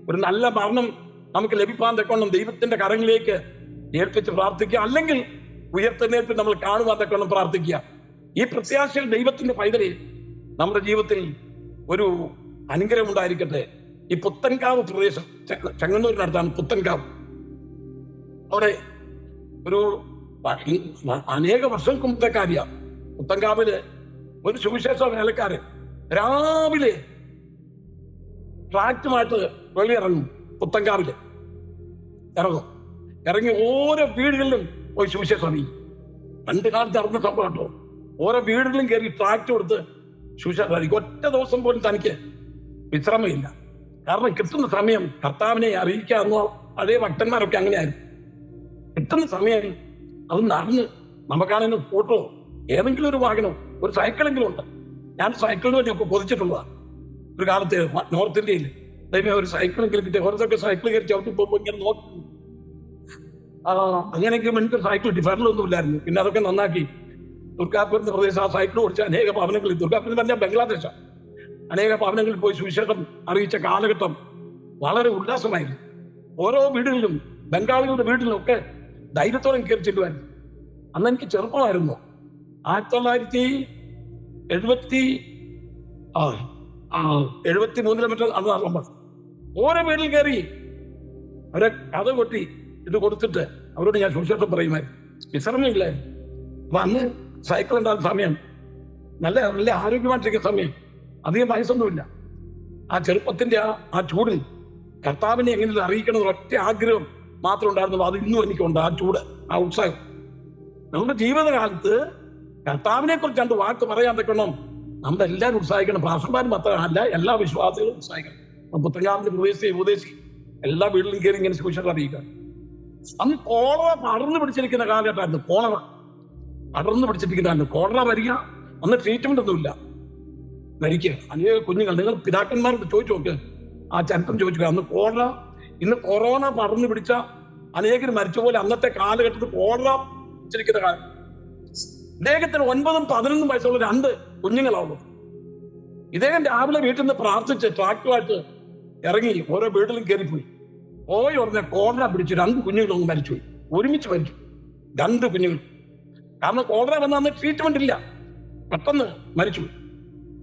ഒരു നല്ല മരണം നമുക്ക് ലഭിക്കാൻ തക്കോണം ദൈവത്തിന്റെ കരങ്ങളിലേക്ക് ഏൽപ്പിച്ച് പ്രാർത്ഥിക്കുക, അല്ലെങ്കിൽ ഉയർത്തെഴുന്നേൽപ്പിൽ നമ്മൾ കാണുവാൻ തക്കോണം പ്രാർത്ഥിക്കുക. ഈ പ്രത്യാശയിൽ ദൈവത്തിന്റെ പൈതലെ നമ്മുടെ ജീവിതത്തിൽ ഒരു അനുഗ്രഹം ഉണ്ടായിരിക്കട്ടെ. ഈ പുത്തൻകാവ് പ്രദേശം, ചെങ്ങന്നൂരിനടുത്താണ് പുത്തൻകാവ്. അവിടെ ഒരു അനേക വർഷങ്ങൾക്ക് മുമ്പത്തെ കാര്യമാണ്. പുത്തൻകാവില് ഒരു സുവിശേഷ വേലക്കാരൻ രാവിലെ ട്രാക്റ്റുമായിട്ട് വെളിയിറങ്ങും. പുത്തൻകാവില് ഇറങ്ങി ഓരോ വീടുകളിലും പോയി സുവിശേഷം അറിയും. പണ്ട് കാലത്ത് നടന്ന സംഭവം കേട്ടോ. ഓരോ വീടുകളിലും കയറി ട്രാക്റ്റ് കൊടുത്ത് സുവിശേഷം അറിയിക്കും. ഒറ്റ ദിവസം പോലും തനിക്ക് വിശ്രമമില്ല. കാരണം കിട്ടുന്ന സമയം കർത്താവിനെ അറിയിക്കാമെന്നോ പഴയ ഭക്തന്മാരൊക്കെ അങ്ങനെയായിരുന്നു. കിട്ടുന്ന സമയം അത് നടന്ന് നമുക്കാണെങ്കിൽ ഫോട്ടോ ഏതെങ്കിലും ഒരു വാഹനം, ഒരു സൈക്കിളെങ്കിലും ഉണ്ട്. ഞാൻ സൈക്കിളിന് വേണ്ടിയൊക്കെ കൊതിച്ചിട്ടുള്ളതാണ് ഒരു കാലത്ത്. നോർത്ത് ഇന്ത്യയിൽ ഒരു സൈക്കിളെങ്കിലും കിട്ടിയ ഓരോക്കെ സൈക്കിൾ കയറി ചവിട്ടി പോകുമ്പോൾ ഇങ്ങനെ നോക്കി. അങ്ങനെയെങ്കിലും എനിക്കൊരു സൈക്കിൾ കിട്ടി. ഫെറലൊന്നും ഇല്ലായിരുന്നു. പിന്നെ അതൊക്കെ നന്നാക്കി ദുർഗാപുരത്തെ പ്രദേശം ആ സൈക്കിൾ ഓടിച്ച അനേക ഭവനങ്ങളിൽ, ദുർഗാപുരം പറഞ്ഞാൽ ബംഗ്ലാദേശാണ്, അനേക ഭവനങ്ങളിൽ പോയി സുവിശേഷം അറിയിച്ച കാലഘട്ടം വളരെ ഉല്ലാസമായിരുന്നു. ഓരോ വീടുകളിലും, ബംഗാളികളുടെ വീട്ടിലും ഒക്കെ ധൈര്യത്തോടെ കയറി ചെല്ലുമായിരുന്നു. അന്ന് എനിക്ക് ചെറുപ്പമായിരുന്നു. 1973 മറ്റോ അന്ന് സംഭവം. ഓരോ വീട്ടിൽ കയറി അവരെ കഥ കൊട്ടി ഇത് കൊടുത്തിട്ട് അവരോട് ഞാൻ സുവിശേഷം പറയുമായിരുന്നു. വിശ്രമമില്ലായിരുന്നു. അപ്പൊ അന്ന് സൈക്കിൾ ഉണ്ടാകുന്ന സമയം, നല്ല നല്ല ആരോഗ്യമായിട്ടിരിക്കുന്ന സമയം, അധികം വയസ്സൊന്നുമില്ല. ആ ചെറുപ്പത്തിന്റെ ആ ചൂടിൽ കർത്താവിനെ എങ്ങനെ അറിയിക്കണം ഒറ്റ ആഗ്രഹം മാത്രം ഉണ്ടായിരുന്നുള്ളൂ. അത് ഇന്നും എനിക്കുണ്ട്. ആ ചൂട്, ആ ഉത്സാഹം. നമ്മുടെ ജീവിതകാലത്ത് കർത്താവിനെ കുറിച്ച് രണ്ട് വാക്ക് പറയാൻ തക്കണം. നമ്മുടെ എല്ലാവരും ഉത്സാഹിക്കണം. ഭാഷമാർ മാത്രമല്ല, എല്ലാ വിശ്വാസികളും ഉത്സാഹിക്കണം. പുത്തൻകാവിന്റെ ഉപദേശി എല്ലാ വീട്ടിലും കയറി ഇങ്ങനെ സുവിശേഷം അറിയിക്കുക. അന്ന് കോളറ പടർന്നു പിടിച്ചിരിക്കുന്ന കാലഘട്ടമായിരുന്നു. കോളറ പടർന്നു പിടിച്ചിരിക്കുന്നതാണ്. കോളറ വരിക, അന്ന് ട്രീറ്റ്മെന്റ് ഒന്നുമില്ല, മരിക്കുക. അനേക കുഞ്ഞുങ്ങൾ, നിങ്ങൾ പിതാക്കന്മാരോട് ചോദിച്ചു നോക്ക്, ആ ചരിത്രം ചോദിച്ചു. അന്ന് കോളറ, ഇന്ന് കൊറോണ പടർന്നു പിടിച്ച അനേകർ മരിച്ച പോലെ അന്നത്തെ കാലഘട്ടത്തിൽ കോളറ പിടിച്ചിരിക്കുന്ന കാലം. ഇദ്ദേഹത്തിന് 9ഉം 11ഉം വയസ്സുള്ള 2 കുഞ്ഞുങ്ങളാവുള്ളൂ. ഇദ്ദേഹം രാവിലെ വീട്ടിൽ നിന്ന് പ്രാർത്ഥിച്ച് ട്രാക്ടറുമായിട്ട് ഇറങ്ങി ഓരോ വീട്ടിലും കയറിപ്പോയി. ഉടനെ കോളറ പിടിച്ച് 2 കുഞ്ഞുങ്ങളൊന്നും മരിച്ചുപോയി. ഒരുമിച്ച് മരിച്ചു 2 കുഞ്ഞുങ്ങൾ. കാരണം കോളറ വന്ന അന്ന് ട്രീറ്റ്മെന്റ് ഇല്ല. പെട്ടെന്ന്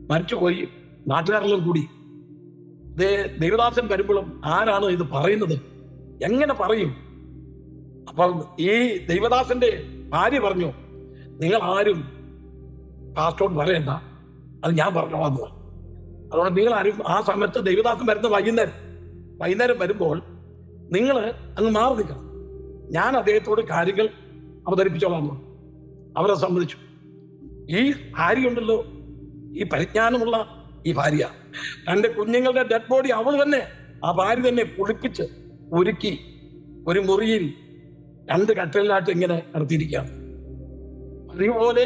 മരിച്ചുപോയി. നാട്ടുകാരെല്ലാം കൂടി ദേവദാസൻ വരുമ്പോഴും ആരാണ് ഇത് പറയുന്നത്, എങ്ങനെ പറയും? അപ്പം ഈ ദൈവദാസന്റെ ഭാര്യ പറഞ്ഞു, നിങ്ങൾ ആരും പാസ്റ്റോട് പറയണ്ട, അത് ഞാൻ പറഞ്ഞു വന്നു. അതുകൊണ്ട് നിങ്ങൾ ആരും ആ സമയത്ത് ദൈവദാസൻ വരുന്ന വൈകുന്നേരം വരുമ്പോൾ നിങ്ങൾ അങ്ങ് മാറി നിൽക്കണം. ഞാൻ അദ്ദേഹത്തോട് കാര്യങ്ങൾ അവതരിപ്പിച്ചോളാം. അവരെ സംബന്ധിച്ചു ഈ ഭാര്യയുണ്ടല്ലോ, ഈ പരിജ്ഞാനമുള്ള ഈ ഭാര്യ, തന്റെ കുഞ്ഞുങ്ങളുടെ ഡെഡ് ബോഡി അവൾ തന്നെ, ആ ഭാര്യ തന്നെ കുളിപ്പിച്ച് ഒരുക്കി ഒരു മുറിയിൽ 2 കട്ടിലായിട്ട് ഇങ്ങനെ നടത്തിയിരിക്കുകയാണ്. അതുപോലെ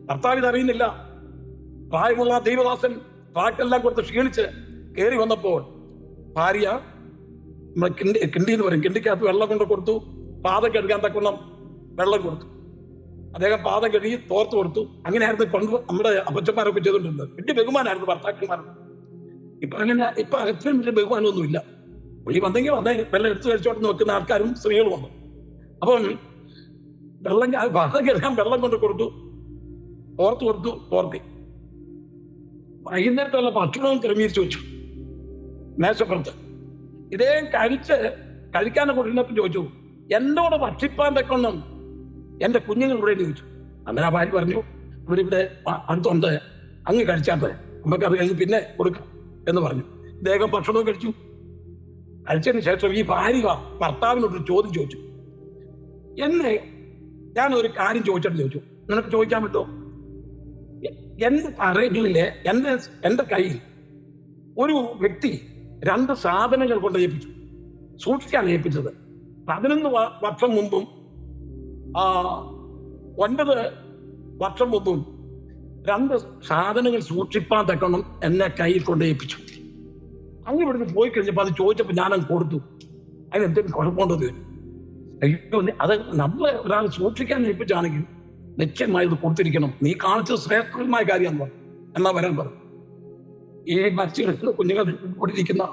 കർത്താവ് അറിയുന്നില്ല. പ്രായമുള്ള ദൈവദാസൻ ട്രാക്ടെല്ലാം കൊടുത്ത് ക്ഷീണിച്ച് കയറി വന്നപ്പോൾ ഭാര്യ നമ്മളെ കിണ്ടി എന്ന് പറയും, കിണ്ടിക്കകത്ത് വെള്ളം കൊണ്ട് കൊടുത്തു. പാദം കഴുകാൻ തക്കണം വെള്ളം കൊടുത്തു. അദ്ദേഹം പാദം കഴുകി തോർത്ത് കൊടുത്തു. അങ്ങനെയായിരുന്നു കൊണ്ട് നമ്മുടെ അപ്പച്ചന്മാരൊക്കെ ചെയ്തുകൊണ്ടിരുന്നത്. വലിയ ബഹുമാനായിരുന്നു ഭർത്താക്കന്മാർക്ക്. ഇപ്പൊ അത്രയും വലിയ ബഹുമാനമൊന്നുമില്ല. പുള്ളി വന്നെങ്കിൽ വന്നേ വെള്ളം എടുത്തു കഴിച്ചോട്ട് നോക്കുന്ന ആൾക്കാരും സ്ത്രീകളും വന്നു. അപ്പം പാദം കഴുകാൻ വെള്ളം കൊണ്ട് കൊടുത്തു, തോർത്ത് കൊടുത്തു, തോർത്തി. വൈകുന്നേരത്തുള്ള ഭക്ഷണവും ക്രമീകരിച്ചു വെച്ചു മേശപ്പുറത്ത്. ഇദ്ദേഹം കഴിക്കാനെ കൊണ്ടിരുന്നപ്പോൾ ചോദിച്ചു, എന്നോട് ഭക്ഷിപ്പാൻ തക്കൊന്നും എന്റെ കുഞ്ഞുങ്ങൾ ഇവിടെ ചോദിച്ചു. അങ്ങനെ ആ ഭാര്യ പറഞ്ഞു, ഇവരിവിടെ അടുത്തുണ്ട്, അങ്ങ് കഴിച്ചാട്ടെ, നമുക്ക് അത് കഴിഞ്ഞ് പിന്നെ കൊടുക്കാം എന്ന് പറഞ്ഞു. ഇദ്ദേഹം ഭക്ഷണവും കഴിച്ചു. കഴിച്ചതിന് ശേഷം ഈ ഭാര്യ ഭർത്താവിനോടൊരു ചോദ്യം ചോദിച്ചു. ഞാനൊരു കാര്യം ചോദിച്ചു, നിനക്ക് ചോദിക്കാൻ പറ്റുമോ? എന്റെ തറകളിലെ എന്റെ കയ്യിൽ ഒരു വ്യക്തി 2 സാധനങ്ങൾ കൊണ്ട് ഏൽപ്പിച്ചു, സൂക്ഷിക്കാൻ ഏൽപ്പിച്ചത്. 11 വർഷം മുമ്പും 9 വർഷം മുമ്പും 2 സാധനങ്ങൾ സൂക്ഷിപ്പാൻ തക്കണം എന്നെ കയ്യിൽ കൊണ്ട് ഏൽപ്പിച്ചു. അങ്ങ് ഇവിടുന്ന് പോയി കഴിഞ്ഞപ്പോൾ അത് ചോദിച്ചപ്പോൾ ഞാനത് കൊടുത്തു. അതിനെന്തെങ്കിലും കുഴപ്പമുണ്ടോ? അയ്യോ, അത് നമ്മളെ ഒരാൾ സൂക്ഷിക്കാൻ ഏൽപ്പിച്ചാണെങ്കിൽ നിശ്ചയമായി ഇത് കൊടുത്തിരിക്കണം, നീ കാണിച്ചത് ശ്രേഷ്ഠമായ കാര്യമെന്ന് പറഞ്ഞു. എന്നാ വരാൻ പറഞ്ഞു. ഈ മരിച്ചു കുഞ്ഞുങ്ങൾ കൊണ്ടിരിക്കുന്ന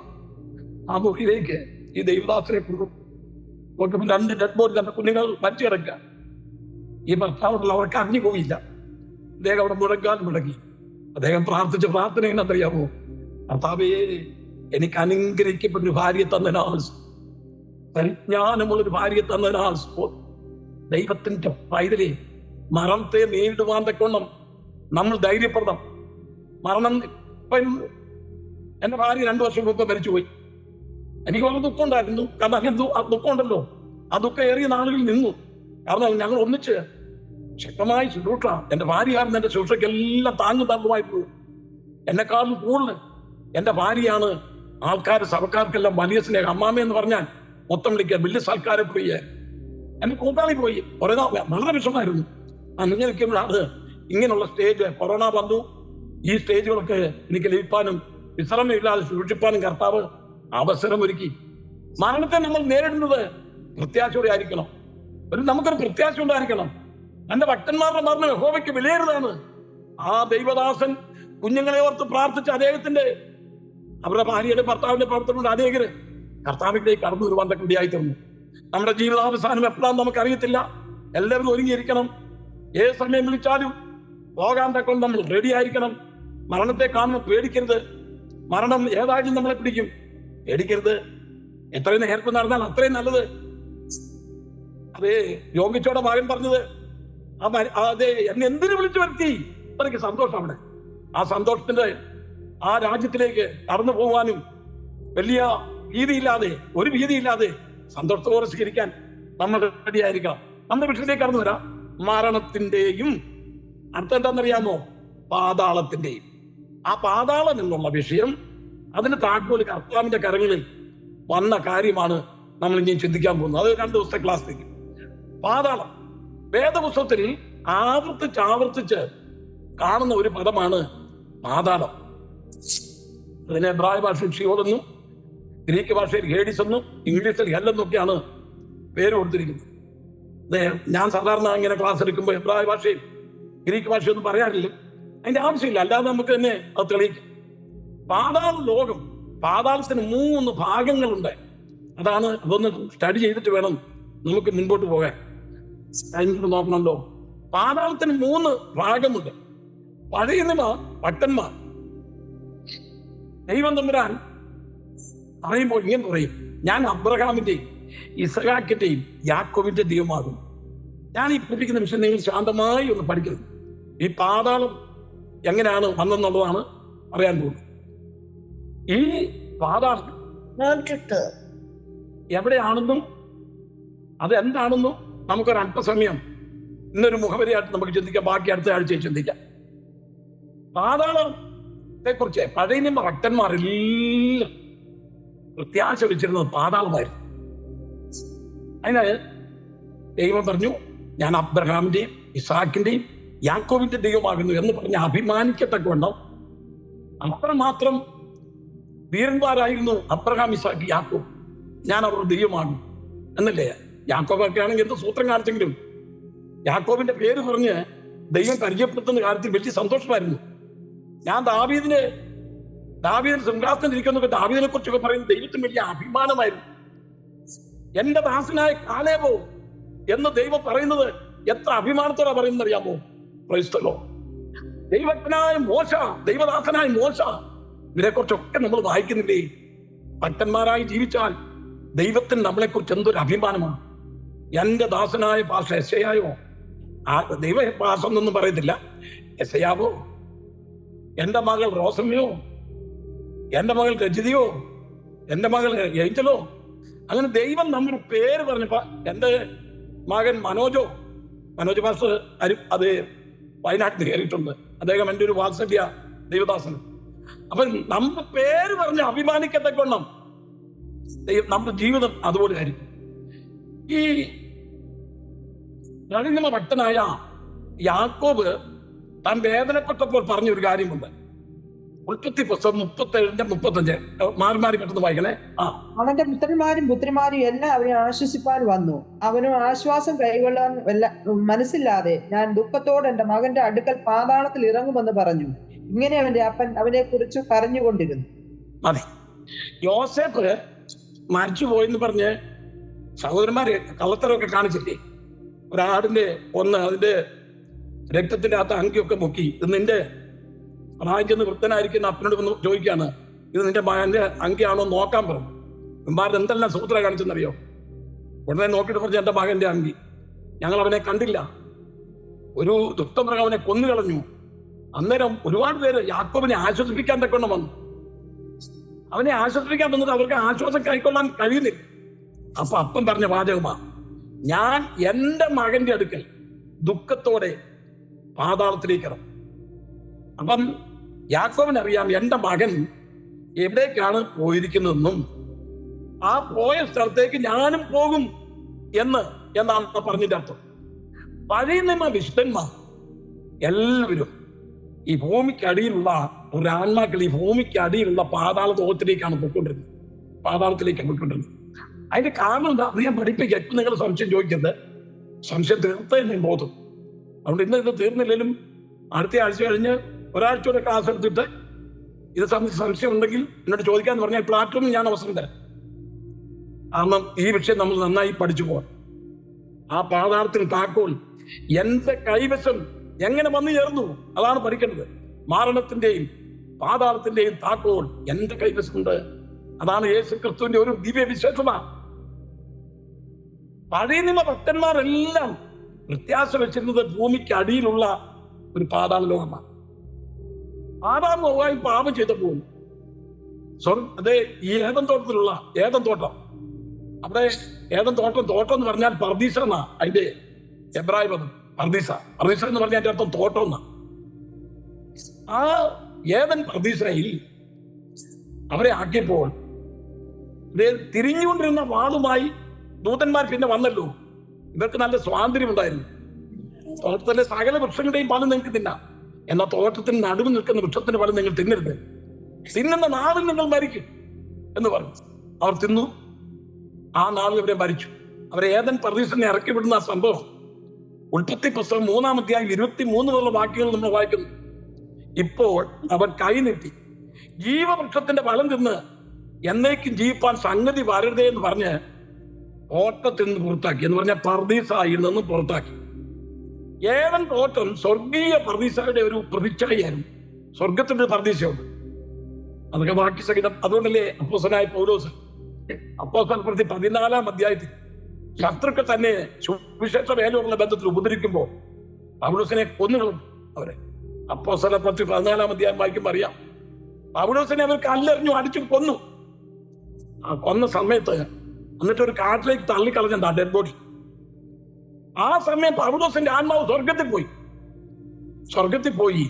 ആ മുറിയിലേക്ക് ഈ ദൈവദാസനെ കൊണ്ടു നോക്കുമ്പോൾ 2 ഡെഡ് ബോഡി തന്നെ കുഞ്ഞുങ്ങൾ മരിച്ചു കിടക്കുക. ഈ ഭർത്താവുള്ള അവർക്ക് അറിഞ്ഞു പോയില്ല. അദ്ദേഹം അവിടെ മുടങ്ങി. അദ്ദേഹം പ്രാർത്ഥിച്ച പ്രാർത്ഥന എന്നറിയാമോ? കർത്താവേ, എനിക്ക് അനുഗ്രഹിക്കപ്പെട്ടൊരു ഭാര്യയെ തന്നതിനാൽ, പരിജ്ഞാനമുള്ളൊരു ഭാര്യയെ തന്നതിനാൽ ദൈവത്തിന്റെ പൈതലെ മരണത്തെ നേരിടുവാൻ തക്കോണം നമ്മൾ ധൈര്യപ്പെടണം. മരണം എന്റെ ഭാര്യ 2 വർഷം മുമ്പ് മരിച്ചുപോയി. എനിക്ക് വളരെ ദുഃഖം ഉണ്ടായിരുന്നു. കാരണം ആ ദുഃഖം ഉണ്ടല്ലോ, ആ ദുഃഖം ഏറിയ നാളുകളിൽ നിന്നു. കാരണം ഞങ്ങൾ ഒന്നിച്ച് ശക്തമായി ശുശ്രൂഷ, എന്റെ ഭാര്യയായിരുന്നു എന്റെ ശുശ്രൂഷയ്ക്കെല്ലാം താങ്ങുമായി പോകും. എന്നെക്കാളും കൂടുതൽ എന്റെ ഭാര്യയാണ് സഭക്കാർക്കെല്ലാം വലിയ സ്നേഹം. അമ്മാമ എന്ന് പറഞ്ഞാൽ മൊത്തം വിളിക്കുക, വലിയ സൽക്കാരെ പോയി. എന്റെ കൂട്ടാളി പോയി. വളരെ വിഷമായിരുന്നു. അങ്ങനെ നിൽക്കുമ്പോഴാണ് ഇങ്ങനെയുള്ള സ്റ്റേജ്, കൊറോണ വന്നു. ഈ സ്റ്റേജുകളൊക്കെ എനിക്ക് ലഭിക്കാനും വിശ്രമമില്ലാതെ സൂക്ഷിപ്പാനും കർത്താവ് അവസരം ഒരുക്കി. മരണത്തെ നമ്മൾ നേരിടുന്നത് പ്രത്യാശയോടെ ആയിരിക്കണം. നമുക്കൊരു പ്രത്യാശ ഉണ്ടായിരിക്കണം. എന്റെ ഭക്തന്മാരുടെ മരണം യഹോവയ്ക്ക് വിലയേറുന്നതാണ്. ആ ദൈവദാസൻ കുഞ്ഞുങ്ങളെ ഓർത്ത് പ്രാർത്ഥിച്ച അവരുടെ ഭാര്യയുടെ ഭർത്താവിന്റെ പ്രവർത്തനമുണ്ട്. അനേകര് കർത്താവിലേക്ക് കടന്നു വരുവാൻ തക്കടിയായി തീർന്നു. നമ്മുടെ ജീവിതാവസാനം എപ്പോഴാന്ന് നമുക്കറിയത്തില്ല. എല്ലാവരും ഒരുങ്ങിയിരിക്കണം. ഏത് സമയം വിളിച്ചാലും പോകാൻ തക്കൊണ്ട് നമ്മൾ റെഡി ആയിരിക്കണം. മരണത്തെ കാണുമ്പോൾ പേടിക്കരുത്. മരണം ഏതായാലും നമ്മളെ പിടിക്കും. പേടിക്കരുത്. എത്രയും നേരത്തെ നടന്നാൽ അത്രയും നല്ലത്. അതേ യോഗിച്ചോടെ മകൻ പറഞ്ഞത്, അതെ എന്നെ എന്തിനു വിളിച്ചു വരുത്തി? അത്രയ്ക്ക് സന്തോഷം. അവിടെ ആ സന്തോഷത്തിന്റെ ആ രാജ്യത്തിലേക്ക് കടന്നു പോകാനും വലിയ ഒരു ഭീതിയില്ലാതെ സന്തോഷത്തോടെ സ്വീകരിക്കാൻ നമ്മൾ റെഡിയായിരിക്കണം. നമ്മുടെ വിഷയത്തിലേക്ക് കടന്നു വരാം. മരണത്തിന്റെയും അടുത്ത എന്താണെന്നറിയാമോ? പാതാളത്തിന്റെയും. ആ പാതാളം എന്നുള്ള വിഷയം, അതിന് താക്കോല് കർത്താവിന്റെ കരങ്ങളിൽ വന്ന കാര്യമാണ് നമ്മൾ ഇനി ചിന്തിക്കാൻ പോകുന്നത്. അത് 2 ദിവസത്തെ ക്ലാസ്സിലേക്ക്. പാതാളം വേദപുസ്തകത്തിൽ ആവർത്തിച്ച് കാണുന്ന ഒരു പദമാണ് പാതാളം. അതിന് എബ്രായ ഭാഷയിൽ ഷിയോൾ എന്നും ഗ്രീക്ക് ഭാഷയിൽ ഹേഡിസ് എന്നും ഇംഗ്ലീഷിൽ ഹെൽ എന്നൊക്കെയാണ് പേര് കൊടുത്തിരിക്കുന്നത്. ഞാൻ സാധാരണ ഇങ്ങനെ ക്ലാസ് എടുക്കുമ്പോൾ എബ്രായ ഭാഷയും ഗ്രീക്ക് ഭാഷയൊന്നും പറയാറില്ല. അതിന്റെ ആവശ്യമില്ല. അല്ലാതെ നമുക്ക് തന്നെ അത് തെളിയിക്കാം. പാതാള ലോകം, പാതാളത്തിന് 3 ഭാഗങ്ങളുണ്ട്. അതൊന്ന് സ്റ്റഡി ചെയ്തിട്ട് വേണം നമുക്ക് മുൻപോട്ട് പോകാൻ. നോക്കണമല്ലോ. പാതാളത്തിന് 3 ഭാഗമുണ്ട്. പഴയ നിയമ ഭക്തന്മാർ ദൈവം തമ്പുരാൻ പറയുമ്പോൾ ഇങ്ങനെ പറയും, ഞാൻ അബ്രഹാമിന്റെയും ഇസ്ഹാക്കിന്റെയും യാക്കോബിന്റെ ദൈവമാകും. ഞാൻ ഈ പഠിപ്പിക്കുന്ന വിഷയം നിങ്ങൾ ശാന്തമായി ഒന്ന് പഠിക്കണം. ഈ പാതാളം എങ്ങനെയാണ് വന്നെന്നുള്ളതാണ് പറയാൻ പോകുന്നത്. ഈ പാതാളം എവിടെയാണെന്നും അത് എന്താണെന്നും നമുക്കൊരു അല്പസമയം ഇന്നൊരു മുഖവരിയായിട്ട് നമുക്ക് ചിന്തിക്കാം. ബാക്കി അടുത്ത ആഴ്ചയിൽ ചിന്തിക്കാം. പാതാളത്തെ കുറിച്ച് പഴയ നിയമ ഭക്തന്മാരെല്ലാം പ്രത്യാശ വെച്ചിരുന്നത് പാതാളമായിരുന്നു. അതിനാല് ദൈവം പറഞ്ഞു, ഞാൻ അബ്രഹാമിന്റെയും ഇസ്ഹാക്കിന്റെയും യാക്കോബിന്റെ ദൈവമാകുന്നു എന്ന് പറഞ്ഞ് അഭിമാനിക്കത്തക്കവണ്ണം അത്രമാത്രം വീരന്മാരായിരുന്നു അബ്രഹാം, ഇസാക്ക്, യാക്കോബ്. ഞാൻ അവരുടെ ദൈവമാണ് എന്നല്ലേ? യാക്കോബൊക്കെ ആണെങ്കിൽ എന്ത് സൂത്രം കാണിച്ചെങ്കിലും യാക്കോബിന്റെ പേര് പറഞ്ഞ് ദൈവം പരിചയപ്പെടുത്തുന്ന കാര്യത്തിൽ വലിയ സന്തോഷമായിരുന്നു. ഞാൻ ദാവീദിന് സിംഹാസനത്തിൽ ഇരിക്കുന്നൊക്കെ ദാവീദിനെ കുറിച്ചൊക്കെ പറയുന്നത് ദൈവത്തിന് വലിയ അഭിമാനമായിരുന്നു. എന്റെ ദാസനായ കാലേബോ എന്ന് ദൈവം പറയുന്നത് എത്ര അഭിമാനത്തോടെ പറയുന്നത് അറിയാമോ? Praise the Lord. ദൈവജ്ഞനായ മോശ, ദൈവദാസനായ മോശ, ഇതിനെ കുറിച്ചൊക്കെ നമ്മൾ വായിക്കുന്നില്ലേ? ഭക്തന്മാരായി ജീവിച്ചാൽ ദൈവത്തിന് നമ്മളെ കുറിച്ച് എന്തൊരു അഭിമാനമാണ്. എന്റെ ദാസനായ പാസ്റ്റർ യെശയ്യായോ, ദൈവ പാസ്റ്റർ എന്നൊന്നും പറയത്തില്ല, യെശയ്യാവോ, എന്റെ മകൾ റോസമ്മയോ, എന്റെ മകൾ രജിതയോ, എന്റെ മകൾ ഏഞ്ചലോ, അങ്ങനെ ദൈവം നമ്മുടെ പേര് പറഞ്ഞപ്പോ എന്റെ മകൻ മനോജ് പാസ്റ്റർ അത് വയനാട്ടിൽ കയറിയിട്ടുണ്ട്. അദ്ദേഹം എൻ്റെ ഒരു വാത്സല്യ ദൈവദാസന്. അപ്പൊ നമ്മുടെ പേര് പറഞ്ഞ് അഭിമാനിക്കത്തക്കൊണ്ണം നമ്മുടെ ജീവിതം അതുപോലെ ആയിരിക്കും. ഈ നളിനിമ ഭക്തനായ യാക്കോബ് താൻ വേദനപ്പെട്ടപ്പോൾ പറഞ്ഞൊരു കാര്യമുണ്ട്. ഉൽപ്പത്തി പുസ്തകം 37-35 മാറി പെട്ടെന്ന് വായിക്കണേ. അവന്റെ പുത്രന്മാരും പുത്രിമാരും എല്ലാം അവനെ ആശ്വസിപ്പാൻ വന്നു. അവനും ആശ്വാസം കൈകൊള്ളാൻ മനസ്സില്ലാതെ ഞാൻ ദുഃഖത്തോടെ എന്റെ മകന്റെ അടുക്കൽ പാതാളത്തിൽ ഇറങ്ങുമെന്ന് പറഞ്ഞു. ഇങ്ങനെ അവന്റെ അപ്പൻ അവനെ കുറിച്ച് കരഞ്ഞുകൊണ്ടിരുന്നു. അതെ, യോസേഫ് മരിച്ചുപോയെന്ന് പറഞ്ഞ് സഹോദരന്മാര് കള്ളത്തരമൊക്കെ കാണിച്ചില്ലേ? ഒരാടിന്റെ അതിന്റെ രക്തത്തിന്റെ അകത്ത് അങ്കിയൊക്കെ മുക്കി, ഇത് നിന്റെ പ്രായം ചെന്ന് വൃത്തനായിരിക്കുന്ന അപ്പനോട് വന്ന് ചോദിക്കാണ്, ഇത് നിന്റെ മകന്റെ അങ്കിയാണോ നോക്കാൻ പറഞ്ഞു. ഇമ്മാരുടെ എന്തെല്ലാം സൂത്ര കാണിച്ചെന്നറിയോ? ഉടനെ നോക്കിയിട്ട് പറഞ്ഞു, എന്റെ മകന്റെ അങ്കി, ഞങ്ങൾ അവനെ കണ്ടില്ല, ഒരു ദുഷ്ടമൃഗം അവനെ കൊന്നുകളഞ്ഞു. അന്നേരം ഒരുപാട് പേര് യാക്കോബിനെ ആശ്വസിപ്പിക്കാൻ തക്കൊണ്ട് വന്നു. അവനെ ആശ്വസിപ്പിക്കാൻ വന്നിട്ട് അവർക്ക് ആശ്വാസം കൈക്കൊള്ളാൻ കഴിയുന്നില്ല. അപ്പൊ അപ്പം പറഞ്ഞ വാചകമാ, ഞാൻ എന്റെ മകന്റെ അടുക്കൽ ദുഃഖത്തോടെ പാതാളത്തിലേക്ക് ഇറങ്ങും. അപ്പം യാക്കോബിനറിയാം എന്റെ മകൻ എവിടേക്കാണ് പോയിരിക്കുന്നതെന്നും ആ പോയ സ്ഥലത്തേക്ക് ഞാനും പോകും എന്നാണ് പറഞ്ഞതിന്റെ അർത്ഥം. പഴയ നിയമ വിശുദ്ധന്മാർ എല്ലാവരും ഈ ഭൂമിക്കടിയിലുള്ള ഒരു ആത്മാക്കൾ ഈ ഭൂമിക്കടിയിലുള്ള പാതാള ലോകത്തിലേക്കാണ് പോയിക്കൊണ്ടിരുന്നത്. അതിന്റെ കാരണം എന്താ അത് ഞാൻ പഠിപ്പിക്കാം. ഇപ്പം നിങ്ങൾ സംശയം ചോദിക്കരുത്, സംശയം തീർത്തേ ബോധം. അതുകൊണ്ട് ഇത് തീർന്നില്ലെങ്കിലും അടുത്ത ആഴ്ച കഴിഞ്ഞ് ഒരാഴ്ചയുടെ ക്ലാസ് എടുത്തിട്ട് ഇത് സംബന്ധിച്ച് സംശയം ഉണ്ടെങ്കിൽ എന്നോട് ചോദിക്കാന്ന് പറഞ്ഞാൽ പ്ലാറ്റ്ഫോമിൽ ഞാൻ അവസരം തരാം. കാരണം ഈ വിഷയം നമ്മൾ നന്നായി പഠിച്ചു പോകാം. ആ പാതാളത്തിന് താക്കോൽ എന്റെ കൈവശം എങ്ങനെ വന്നു ചേർന്നു അതാണ് പഠിക്കേണ്ടത്. മരണത്തിന്റെയും പാതാളത്തിന്റെയും താക്കോൽ എന്റെ കൈവശമുണ്ട്. അതാണ് യേശു ക്രിസ്തുവിന്റെ ഒരു ദിവ്യ വിശേഷത. പഴയ നിയമ ഭക്തന്മാരെല്ലാം പ്രത്യാശ വെച്ചിരുന്നത് ഭൂമിക്ക് അടിയിലുള്ള ഒരു പാതാള ലോകമാണ്. ആദാം ഹവ്വായും പാപം ചെയ്തപ്പോൾ അതെ ഈ ഏദൻ തോട്ടം അവിടെ ഏദൻ തോട്ടം എന്ന് പറഞ്ഞാൽ പർദീസ എന്നാ അതിന്റെ എബ്രായ പദം. പർദീസ എന്ന് പറഞ്ഞാൽ അതിന്റെ അർത്ഥം തോട്ടം എന്നാ. ആ ഏദൻ പർദീസയിൽ അവരെ ആക്കിയപ്പോൾ തിരിഞ്ഞുകൊണ്ടിരുന്ന വാളുമായി ദൂതന്മാർ പിന്നെ വന്നല്ലോ. ഇവർക്ക് നല്ല സ്വാതന്ത്ര്യം ഉണ്ടായിരുന്നു. തോട്ടത്തിലെ സകല വൃക്ഷങ്ങളുടെയും ഫലം നിങ്ങൾക്ക് തിന്നാം, എന്നാൽ തോട്ടത്തിന് നടുവ് നിൽക്കുന്ന വൃക്ഷത്തിന്റെ ഫലം നിങ്ങൾ തിന്നരുത്, തിന്നുന്ന നാളിൽ നിങ്ങൾ മരിക്കും എന്ന് പറഞ്ഞു. അവർ തിന്നു. ആ നാളിൽ അവരെ മരിച്ചു. അവരെ ഏദൻ പർദീസിനെ ഇറക്കി വിടുന്ന ആ സംഭവം ഉൽപ്പത്തി പുസ്തകം 3-ാം അധ്യായം 23 വാക്യങ്ങൾ നമ്മൾ വായിക്കുന്നു. ഇപ്പോൾ അവൻ കൈ നീട്ടി ജീവവൃക്ഷത്തിന്റെ ഫലം തിന്ന് എന്നേക്കും ജീവിപ്പാൻ സംഗതി വരരുതേ എന്ന് പറഞ്ഞ് തോട്ടത്തിൽ നിന്ന് പുറത്താക്കി. എന്ന് പറഞ്ഞാൽ പർദീസായിൽ നിന്ന് പുറത്താക്കി. ഏദൻ തോട്ടം സ്വർഗീയ പർദീസയുടെ ഒരു പ്രതിച്ഛായായിരുന്നു. സ്വർഗത്തിന്റെ പർദീസയുണ്ട്, അതൊക്കെ വാക്യസഹിതം. അതുകൊണ്ടല്ലേ അപ്പോസ്തലനായ പൗലോസ് അപ്പോസ്തല പ്രവൃത്തി 14-ാം അധ്യായത്തിൽ ശത്രുക്കൾ തന്നെ സുവിശേഷ വേലയോടുള്ള ബന്ധത്തിൽ ഉപദ്രവിക്കുമ്പോൾ പൗലോസിനെ കൊന്നുകളും അവരെ. അപ്പോസ്തല പ്രവൃത്തി 14-ാം അധ്യായം വായിക്കുമ്പോൾ അറിയാം, പൗലോസിനെ അവർ കല്ലെറിഞ്ഞു അടിച്ചു കൊന്നു. ആ കൊന്ന സമയത്ത് എന്നിട്ട് ഒരു കാട്ടിലേക്ക് തള്ളിക്കളഞ്ഞ ഡെഡ് ബോഡി. ആ സമയം പൗലോസിന്റെ ആത്മാവ് സ്വർഗത്തിൽ പോയി.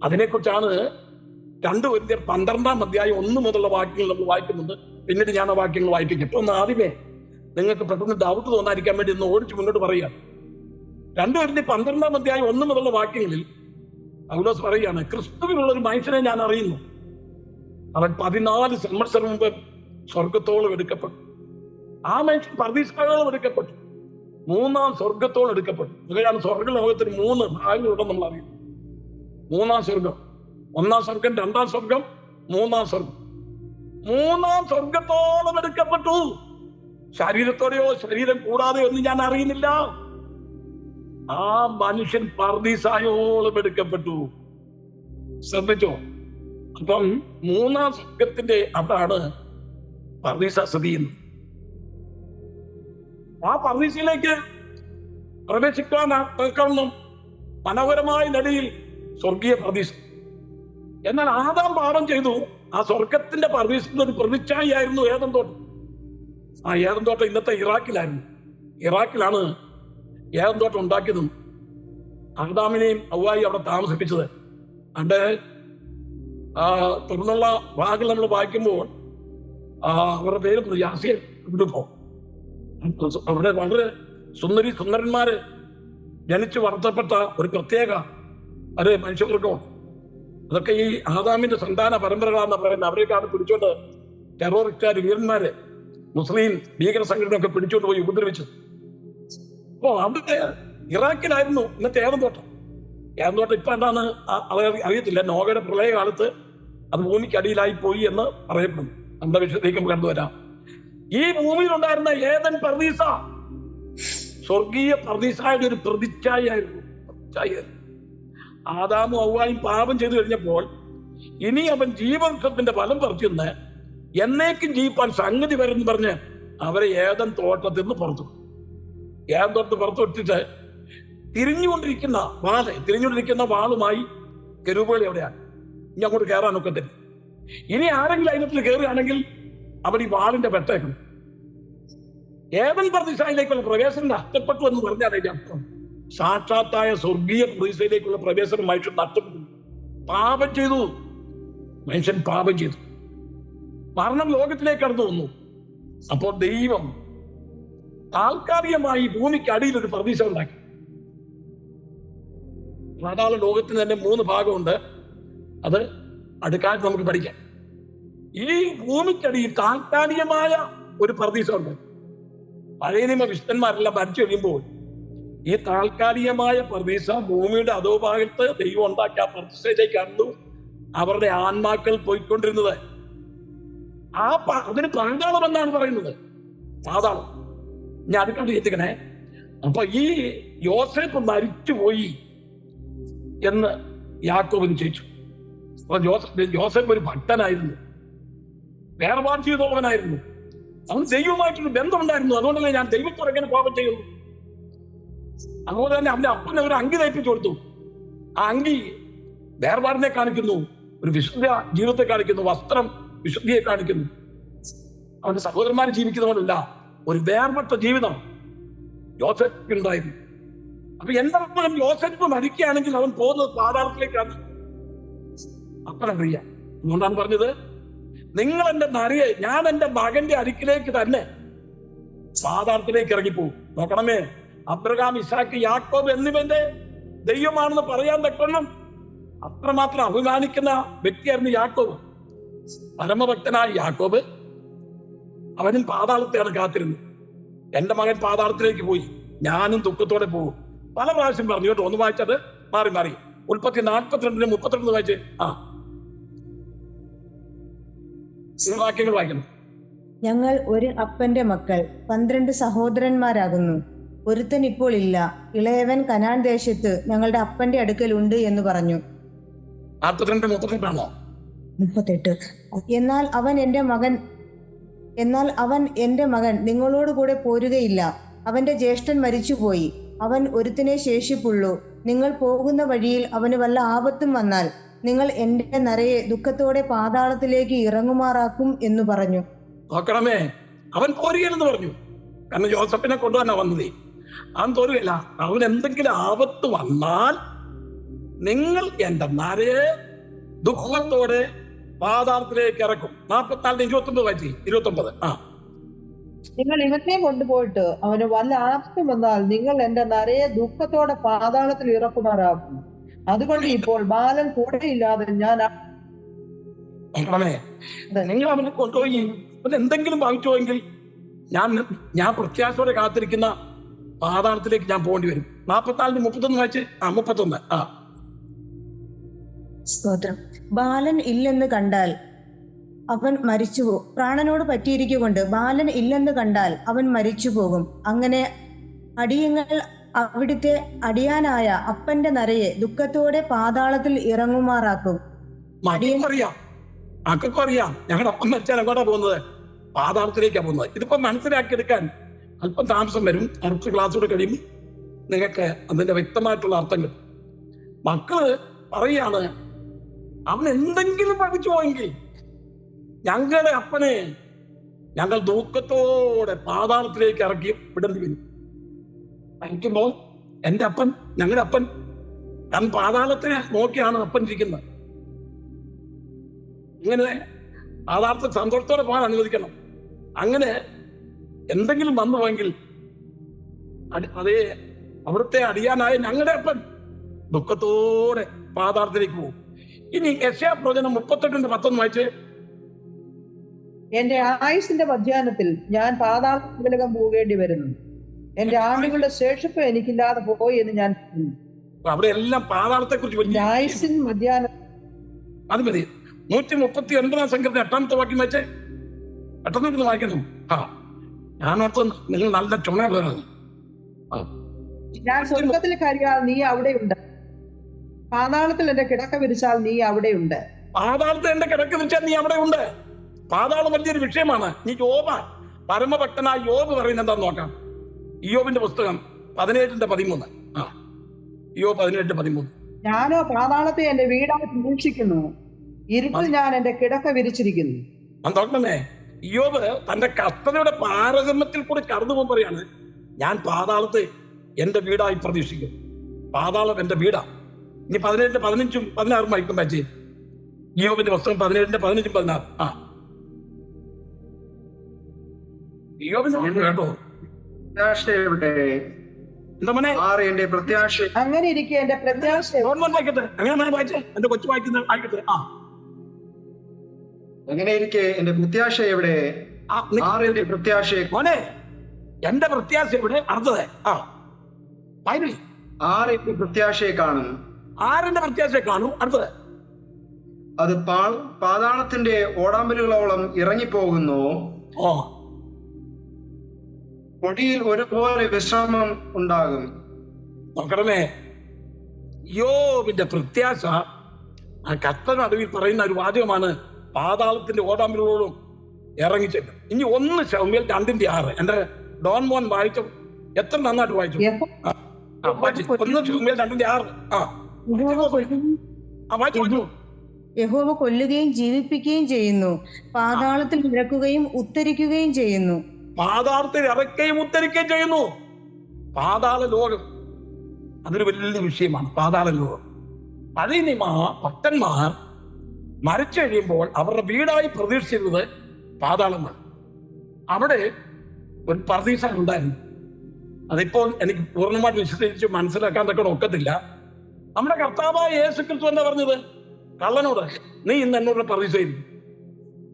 അതിനെക്കുറിച്ചാണ് 2 കൊരിന്ത്യർ 12-ാം അധ്യായം 1 മുതലുള്ള വാക്യങ്ങൾ നമ്മൾ വായിക്കുന്നുണ്ട്. പിന്നീട് ഞാൻ ആ വാക്യങ്ങൾ വായിപ്പിക്കും. ഇപ്പൊ ഒന്ന് ആദ്യമേ നിങ്ങൾക്ക് പെട്ടെന്ന് ഡൗട്ട് തോന്നാതിരിക്കാൻ വേണ്ടി ഒന്ന് ഓടിച്ച് മുന്നോട്ട് പറയുക. 2 കൊരിന്ത്യർ 12-ാം അധ്യായം 1 മുതലുള്ള വാക്യങ്ങളിൽ പൗലോസ് പറയുകയാണ്, ക്രിസ്തുവിനുള്ള ഒരു മനുഷ്യനെ ഞാൻ അറിയുന്നു, അവൻ 14 സംവത്സരം മുമ്പ് സ്വർഗത്തോളം എടുക്കപ്പെട്ടു. ആ മനുഷ്യൻ പർദീസായോളം എടുക്കപ്പെട്ടു, 3-ാം സ്വർഗത്തോളം എടുക്കപ്പെട്ടു. അങ്ങനെയാണ് സ്വർഗ ലോകത്തിന് 3 ഭാഗങ്ങളുണ്ടെന്ന് നമ്മൾ അറിയുന്നു. 3-ാം സ്വർഗം, 1-ാം സ്വർഗം, 2-ാം സ്വർഗം, 3-ാം സ്വർഗം. 3-ാം സ്വർഗത്തോളം എടുക്കപ്പെട്ടു. ശരീരത്തോടെയോ ശരീരം കൂടാതെയോ ഒന്നും ഞാൻ അറിയുന്നില്ല. ആ മനുഷ്യൻ പർദീസായോളം എടുക്കപ്പെട്ടു. ശ്രദ്ധിച്ചോ? അപ്പം 3-ാം സ്വർഗത്തിന്റെ അതാണ് പർദീസ സ്ഥിതി ചെയ്യുന്നത്. ആ പർദീസയിലേക്ക് പ്രവേശിക്കാൻ മനോഹരമായ നിലയിൽ സ്വർഗീയ പർദീസ. എന്നാൽ ആദാം പാപം ചെയ്തു. ആ സ്വർഗത്തിന്റെ പർദീസത്തിന്റെ ഒരു പ്രതിച്ഛായായിരുന്നു ഏദൻ തോട്ടം. ആ ഏദൻ തോട്ടം ഇന്നത്തെ ഇറാഖിലായിരുന്നു. ഇറാഖിലാണ് ഏദൻ തോട്ടം ഉണ്ടാക്കിയതും ആദാമിനെയും ഹവ്വായെയും അവിടെ താമസിപ്പിച്ചത്. അവിടെ തുടർന്നുള്ള ഭാഗങ്ങൾ നമ്മൾ വായിക്കുമ്പോൾ അവരുടെ പേര് യാസിയൻ പോകും. അവിടെ വളരെ സുന്ദരന്മാര് ജനിച്ചു വളർത്തപ്പെട്ട ഒരു പ്രത്യേക മനുഷ്യവർഗം. അതൊക്കെ ഈ ആദാമിന്റെ സന്താന പരമ്പരകളാണെന്ന് പറയുന്നത്. അവരെയൊക്കെയാണ് പിടിച്ചോണ്ട് ടെററിസ്റ്റുകാർ, വീരന്മാര്, മുസ്ലിം ഭീകര സംഘടനയൊക്കെ പിടിച്ചോണ്ട് പോയി ഉപദ്രവിച്ചത്. അപ്പോ അവിടെ ഇറാഖിലായിരുന്നു ഇന്നത്തെ ഏദൻ തോട്ടം. ഏദൻ തോട്ടം ഇപ്പൊ എന്താണ് അറിയത്തില്ല. നോഹയുടെ പ്രളയകാലത്ത് അത് ഭൂമിക്കടിയിലായി പോയി എന്ന് പറയപ്പെടുന്നു. നമ്മുടെ വിഷയത്തേക്ക് കണ്ടുവരാം. ഈ ഭൂമിയിൽ ഉണ്ടായിരുന്ന ഏദൻ പർദീസ സ്വർഗീയ പർദീസായുടെ ഒരു പ്രതിച്ഛായായിരുന്നു. ആദാമും ഹവ്വായും പാപം ചെയ്തു കഴിഞ്ഞപ്പോൾ ഇനി അവൻ ജീവവൃക്ഷത്തിന്റെ ഫലം പറിച്ചെന്ന് എന്നേക്കും ജീവിപ്പാൻ സംഗതി വരുമെന്ന് പറഞ്ഞ് അവരെ ഏദൻ തോട്ടത്തിൽ നിന്ന് പുറത്തു പുറത്തു വിട്ടിട്ട് തിരിഞ്ഞുകൊണ്ടിരിക്കുന്ന വാളുമായി കെരൂബുകൾ എവിടെയാണ്? ഇനി അങ്ങോട്ട് കയറാൻ ഒക്കത്തില്ല. ഇനി ആരെങ്കിലും അതിനകത്ത് കയറുകയാണെങ്കിൽ അവർ ഈ വാളിന്റെ വെട്ടേക്കണം. ഏദൻ പർദീസയിലേക്കുള്ള പ്രവേശനം നഷ്ടപ്പെട്ടു എന്ന് പറഞ്ഞാൽ അതിന്റെ അർത്ഥം സാക്ഷാത്തായ സ്വർഗീയ പർദീസയിലേക്കുള്ള പ്രവേശനം മനുഷ്യൻ നഷ്ടപ്പെട്ടു. പാപം ചെയ്തു. മനുഷ്യൻ പാപം ചെയ്തു. മരണം ലോകത്തിലേക്ക് കടന്നു വന്നു. അപ്പോൾ ദൈവം താൽക്കാലികമായി ഭൂമിക്ക് അടിയിൽ ഒരു പർദീസ ഉണ്ടാക്കി. പാതാള ലോകത്തിന് തന്നെ 3 ഭാഗമുണ്ട്. അത് അടുക്കാലത്ത് നമുക്ക് പഠിക്കാം. ഈ ഭൂമിക്കടിയിൽ താൽക്കാലികമായ ഒരു പർദീസ ഉണ്ട്. പഴയ നിയമ വിശുദ്ധന്മാരെല്ലാം മരിച്ചു കഴിയുമ്പോൾ ഈ താൽക്കാലികമായ പർദീസ ഭൂമിയുടെ അധോഭാഗത്ത് ദൈവം ഉണ്ടാക്കിയ പർദീസയിലേക്കാണ് അവരുടെ ആത്മാക്കൾ പോയിക്കൊണ്ടിരുന്നത്. അതിന് പാതാളം എന്നാണ് പറയുന്നത്. പാതാളം. ഞാൻ അടുക്കണ്ട് എത്തിക്കണേ. അപ്പൊ ഈ യോസേഫ് മരിച്ചുപോയി എന്ന് യാക്കോബിന് ചോദിച്ചു. അപ്പൊ യോസേഫ് ഒരു ഭക്തനായിരുന്നു, വേർപാട് ചെയ്തവനായിരുന്നു. അവൻ ദൈവമായിട്ടൊരു ബന്ധമുണ്ടായിരുന്നു. അതുകൊണ്ടല്ലേ ഞാൻ ദൈവത്തോടെ എങ്ങനെ പാപം ചെയ്യുന്നു. അതുപോലെ തന്നെ അവന്റെ അപ്പനെ ഒരു അങ്കി തയ്പ്പിച്ചു കൊടുത്തു. ആ അങ്കി വേർപാടിനെ കാണിക്കുന്നു, ഒരു വിശുദ്ധ ജീവിതത്തെ കാണിക്കുന്നു, വസ്ത്രം വിശുദ്ധിയെ കാണിക്കുന്നു. അവന്റെ സഹോദരന്മാർ ജീവിക്കുന്നവനല്ല, ഒരു വേർപെട്ട ജീവിതം യോസേഫ് ഉണ്ടായിരുന്നു. അപ്പൊ എന്തായാലും യോസേഫ് മരിക്കുകയാണെങ്കിൽ അവൻ പോകുന്നത് പാതാളത്തിലേക്കാണ്. അപ്പനറിയാം. അതുകൊണ്ടാണ് പറഞ്ഞത്, നിങ്ങൾ എന്റെ നരയെ ഞാൻ എന്റെ മകന്റെ അടുക്കിലേക്ക് തന്നെ പാതാളത്തിലേക്ക് ഇറങ്ങിപ്പോകും. നോക്കണമേ, അബ്രഹാം, ഇസാക്ക്, യാക്കോബ് എന്നിവന്റെ ദൈവമാണെന്ന് പറയാൻ തക്കണം അത്രമാത്രം അഭിമാനിക്കുന്ന വ്യക്തിയായിരുന്നു യാക്കോബ്. പരമഭക്തനായ യാക്കോബ് അവനും പാതാളത്തെയാണ് കാത്തിരുന്നത്. എന്റെ മകൻ പാതാളത്തിലേക്ക് പോയി, ഞാനും ദുഃഖത്തോടെ പോകും. പല പ്രാവശ്യം പറഞ്ഞു കേട്ടോ. ഒന്ന് വായിച്ചത് മാറി ഉൽപ്പത്തി 42-32 വായിച്ച് വാക്യങ്ങൾ വായിക്കണം. ഞങ്ങൾ ഒരു അപ്പന്റെ മക്കൾ 12 സഹോദരന്മാരാകുന്നു. ഒരുത്തൻ ഇപ്പോൾ ഇല്ല. ഇളയവൻ കനാൻ ദേശത്ത് ഞങ്ങളുടെ അപ്പന്റെ അടുക്കൽ ഉണ്ട് എന്ന് പറഞ്ഞു. 38. എന്നാൽ അവൻ എന്റെ മകൻ നിങ്ങളോട് കൂടെ പോരുകയില്ല. അവന്റെ ജ്യേഷ്ഠൻ മരിച്ചുപോയി. അവൻ ഒരുത്തിനെ ശേഷിപ്പുള്ളൂ. നിങ്ങൾ പോകുന്ന വഴിയിൽ അവന് വല്ല ആപത്തും വന്നാൽ നിങ്ങൾ എന്റെ നരയെ ദുഃഖത്തോടെ പാതാളത്തിലേക്ക് ഇറങ്ങുമാറാക്കും എന്ന് പറഞ്ഞു. നോക്കണമേ, അവൻ പോരുകയെന്ന് പറഞ്ഞു. കാരണം ജോസഫിനെ കൊണ്ടുവന്നാ വന്നതേ. അവൻ തോരുകയില്ല. അവൻ എന്തെങ്കിലും ആപത്ത് വന്നാൽ നിങ്ങൾ എന്റെ നരയെ ദുഃഖത്തോടെ പാതാളത്തിലേക്ക് ഇറക്കും. 44-29 വായിച്ചു. 29. നിങ്ങൾ ഇവനെ കൊണ്ടുപോയിട്ട് അവന് വല്ല ആപത്തും വന്നാൽ നിങ്ങൾ എന്റെ നരയെ ദുഃഖത്തോടെ പാതാളത്തിൽ ഇറക്കുമാറാക്കും. അതുകൊണ്ട് ഇപ്പോൾ ബാലൻ കൂടെയില്ലാതെ ഞാൻ നോക്കണമേ, നിങ്ങൾ അവനെ കൊണ്ടുപോയി അവൻ എന്തെങ്കിലും ഭാവിച്ചുവെങ്കിൽ ഞാൻ പ്രത്യാശയോടെ കാത്തിരിക്കുന്ന പാതാളത്തിലേക്ക് ഞാൻ പോകേണ്ടി വരും. 44 31 വായിച്ച് 31. സ്തോത്രം. ബാലൻ ഇല്ലെന്ന് കണ്ടാൽ അവൻ മരിച്ചുപോകും. പ്രാണനോട് പറ്റിയിരിക്കൊണ്ട് ബാലൻ ഇല്ലെന്ന് കണ്ടാൽ അവൻ മരിച്ചു പോകും. അങ്ങനെ അടിയങ്ങൾ അവിടുത്തെ അടിയാനായ അപ്പന്റെ നരയെ ദുഃഖത്തോടെ പാതാളത്തിൽ ഇറങ്ങുമാറാക്കും. അറിയാം ഞങ്ങളുടെ അപ്പം മരിച്ചാൽ എങ്ങോട്ടാ പോകുന്നത്? പാതാളത്തിലേക്കാണ് പോകുന്നത്. ഇതിപ്പോ മനസ്സിലാക്കിയെടുക്കാൻ അല്പം താമസം വരും. അടുത്ത ക്ലാസ്സോടെ കഴിയും നിങ്ങൾക്ക് അതിന്റെ വ്യക്തമായിട്ടുള്ള അർത്ഥം കിട്ടും. മക്കള് പറയാണ്, അവൻ എന്തെങ്കിലും പഠിച്ചു പോയെങ്കിൽ ഞങ്ങളുടെ അപ്പനെ ഞങ്ങൾ ദുഃഖത്തോടെ പാതാളത്തിലേക്ക് ഇറക്കി വിടേണ്ടി വരും. പഠിക്കുമ്പോൾ എൻ്റെ അപ്പൻ, ഞങ്ങളുടെ അപ്പൻ, ഞാൻ പാതാളത്തെ നോക്കിയാണ് അപ്പൻ ഇരിക്കുന്നത്. ഇങ്ങനെ പാതാളത്തിൽ സന്തോഷത്തോടെ പോകാൻ അനുവദിക്കണം. അങ്ങനെ എന്തെങ്കിലും വന്നു പോയെങ്കിൽ അതേ അവിടുത്തെ അടിയാനായ ഞങ്ങളുടെ അപ്പൻ ദുഃഖത്തോടെ പാതാളത്തിലേക്ക് പോകും. ഇനി യെശയ്യാപ്രവചനം 38:10 വായിച്ച്. എന്റെ ആയുസിന്റെ മധ്യാഹ്നത്തിൽ ഞാൻ പാതാളത്തിലകം പോകേണ്ടി വരുന്നു. എന്റെ ആണ്ടുകളുടെ ശേഷിപ്പ് എനിക്കില്ലാതെ പോയി എന്ന് ഞാൻ അവിടെ എല്ലാം പാതാളത്തെ കുറിച്ച് ആയുസിൻ മധ്യാഹ്നം. അത് മതി. 139 സംഘത്തിന് 8ാമത്തെ വാക്യം വെച്ച് പെട്ടെന്ന് വായിക്കുന്നു. ഞാനോർത്ത് നിങ്ങൾ നല്ല ചുമയാണ്. ഞാൻ സ്വർഗത്തിൽ കയറിയാൽ നീ അവിടെയുണ്ട്, പാതാളത്തിൽ എന്റെ കിടക്ക വിരിച്ചാൽ നീ അവിടെയുണ്ട്. പാതാളത്തിൽ എന്റെ കിടക്ക വിരിച്ചാൽ നീ അവിടെ ഉണ്ട്. പാതാളം വലിയൊരു വിഷയമാണ്. നീ പരമഭക്തനായ യോബ് പറയുന്നത് എന്താന്ന് നോക്കാം. ഇയ്യോബിന്റെ പുസ്തകം 17:13. ഇയ്യോബ് 17:13. ഞാനോ പാതാളത്തെ എന്റെ വീടായി പ്രതീക്ഷിക്കുന്നു, ഇരുട്ടിൽ ഞാൻ എന്റെ കിടക്ക വിരിച്ചിരിക്കുന്നു. നോക്കണേ, ഇയ്യോബ് തന്റെ കഷ്ടതയുടെ പാരഗമ്യത്തിൽ കൂടി കടന്നു പോകുമ്പോൾ പറയാണ്, ഞാൻ പാതാളത്തെ എന്റെ വീടായി പ്രതീക്ഷിക്കും. പാതാളം എന്റെ വീടാ. ഇനി 17:15 16 വായിക്കും പറ്റി. ഇയ്യോബിന്റെ പുസ്തകം 17:15 16. ഇയ്യോബിന്റെ കേട്ടോ അങ്ങനെ ഇരിക്കെ എന്റെ പ്രത്യാശ എന്റെ കൊച്ചു വായിക്കുന്ന വായിക്കട്ടെ. അങ്ങനെ ഇരിക്കെ എന്റെ പ്രത്യാശ എവിടെ? മോനെ, എന്റെ പ്രത്യാശ എവിടെ? അടുത്തത് ആരെന്റെ പ്രത്യാശയെ കാണും? ആരെന്റെ പ്രത്യാശയെ കാണും? അടുത്തത് അത് പാതാളത്തിന്റെ ഓടാമ്പലുകളോളം ഇറങ്ങിപ്പോകുന്നു. പൊടിയിൽ ഒരുപോലെ വിശ്രമം ഉണ്ടാകും. നോക്കണമേ, യോബിന്റെ പ്രത്യാശ ആ കഷ്ടനടുവിൽ പറയുന്ന ഒരു വാചകമാണ്, പാതാളത്തിന്റെ ഓടാമ്പലുകളോളം ഇറങ്ങിച്ചേക്കും. ഇനി 1 ശമൂവേൽ 2:6 എന്റെ ഡോൺ മോൻ വായിച്ചു. എത്ര നന്നായിട്ട് വായിച്ചു. 1 ശമൂവേൽ 2:6. യഹോവ കൊല്ലുകയും ജീവിപ്പിക്കുകയും ചെയ്യുന്നു, പാതാളത്തിൽ ഇറക്കുകയും ഉത്തരിക്കുകയും ചെയ്യുന്നു. പാതാളത്തിൽ ഇറക്കുകയും ഉത്തരിക്കുകയും ചെയ്യുന്നു. പാതാള ലോകം അതൊരു വലിയ വിഷയമാണ്. പാതാള ലോകം. പഴയ നിയമ ഭക്തന്മാർ മരിച്ചു കഴിയുമ്പോൾ അവരുടെ വീടായി പ്രതീക്ഷിച്ചിരുന്നത് പാതാളമാണ്. അവിടെ ഒരു പർദീസ ഉണ്ടായിരുന്നു. അതിപ്പോൾ എനിക്ക് പൂർണ്ണമായിട്ട് വിശദീകരിച്ച് മനസ്സിലാക്കാൻ തക്ക ഒക്കത്തില്ല. നമ്മുടെ കർത്താവായ യേശുക്രിസ്തു എന്താ പറഞ്ഞത്? കള്ളനോട്, നീ ഇന്ന് എന്നോട് പർദീസയായിരുന്നു.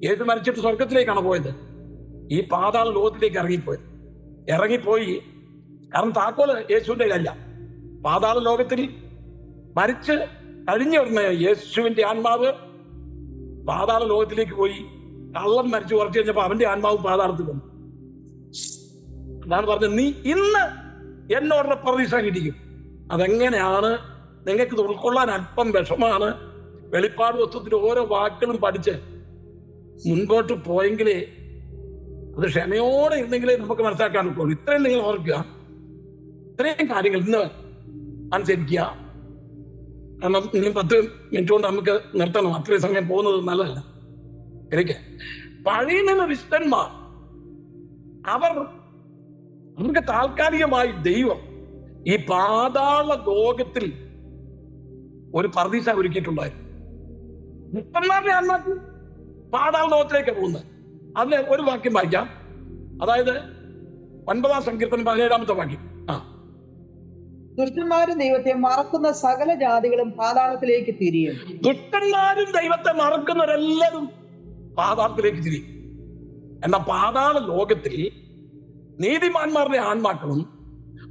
യേശു മരിച്ചിട്ട് സ്വർഗത്തിലേക്കാണ് പോയത്. ഈ പാതാള ലോകത്തിലേക്ക് ഇറങ്ങിപ്പോയി. കാരണം താക്കോല് യേശുവിന്റെ അല്ല. പാതാള ലോകത്തിൽ മരിച്ച് കഴിഞ്ഞു വരുന്ന യേശുവിന്റെ ആത്മാവ് പാതാള ലോകത്തിലേക്ക് പോയി. കള്ളൻ മരിച്ചു കുറച്ച് കഴിഞ്ഞപ്പോ അവന്റെ ആത്മാവ് പാതാളത്തിൽ വന്നു. അതാണ് പറഞ്ഞത്, നീ ഇന്ന് എന്നോടുള്ള പ്രതീക്ഷ കിട്ടിക്കും. അതെങ്ങനെയാണ് നിങ്ങൾക്ക് ഉൾക്കൊള്ളാൻ അല്പം വിഷമാണ്. വെളിപ്പാട് പുസ്തകത്തിന്റെ ഓരോ വാക്കുകളും പഠിച്ച് മുൻപോട്ട് പോയെങ്കിലേ, അത് ക്ഷമയോടെ ഇരുന്നെങ്കിലേ നമുക്ക് മനസ്സിലാക്കാൻ പറ്റുള്ളൂ. ഇത്രയും നിങ്ങൾ ഓർക്കുക, ഇത്രയും കാര്യങ്ങൾ ഇന്ന് അനുസരിക്കുക. കാരണം ഇനി 10 മിനിറ്റ് കൊണ്ട് നമുക്ക് നിർത്തണം. അത്രയും സമയം പോകുന്നത് നല്ലതല്ല. എനിക്ക് പഴയ നിയമ വിശുദ്ധന്മാർ അവർക്ക് താൽക്കാലികമായി ദൈവം ഈ പാതാള ലോകത്തിൽ ഒരു പർദീസ ഒരുക്കിയിട്ടുണ്ടായിരുന്നു. മുപ്പന്മാരുടെ ആത്മാക്കൾ പാതാള ലോകത്തിലേക്ക് പോകുന്നത്. അതിന് ഒരു വാക്യം വായിക്കാം. അതായത് 9-ാം സങ്കീർത്തനം 17-ാമത്തെ വാക്യം. ദുഷ്ടന്മാരും ദൈവത്തെ മറക്കുന്ന സകല ജാതികളും പാതാളത്തിലേക്ക് തിരിയും. ദുഷ്ടന്മാരും ദൈവത്തെ മറക്കുന്നവരെല്ലാവരും പാതാളത്തിലേക്ക് തിരിയും. എന്നാൽ പാതാള ലോകത്തിൽ നീതിമാന്മാരുടെ ആത്മാക്കളും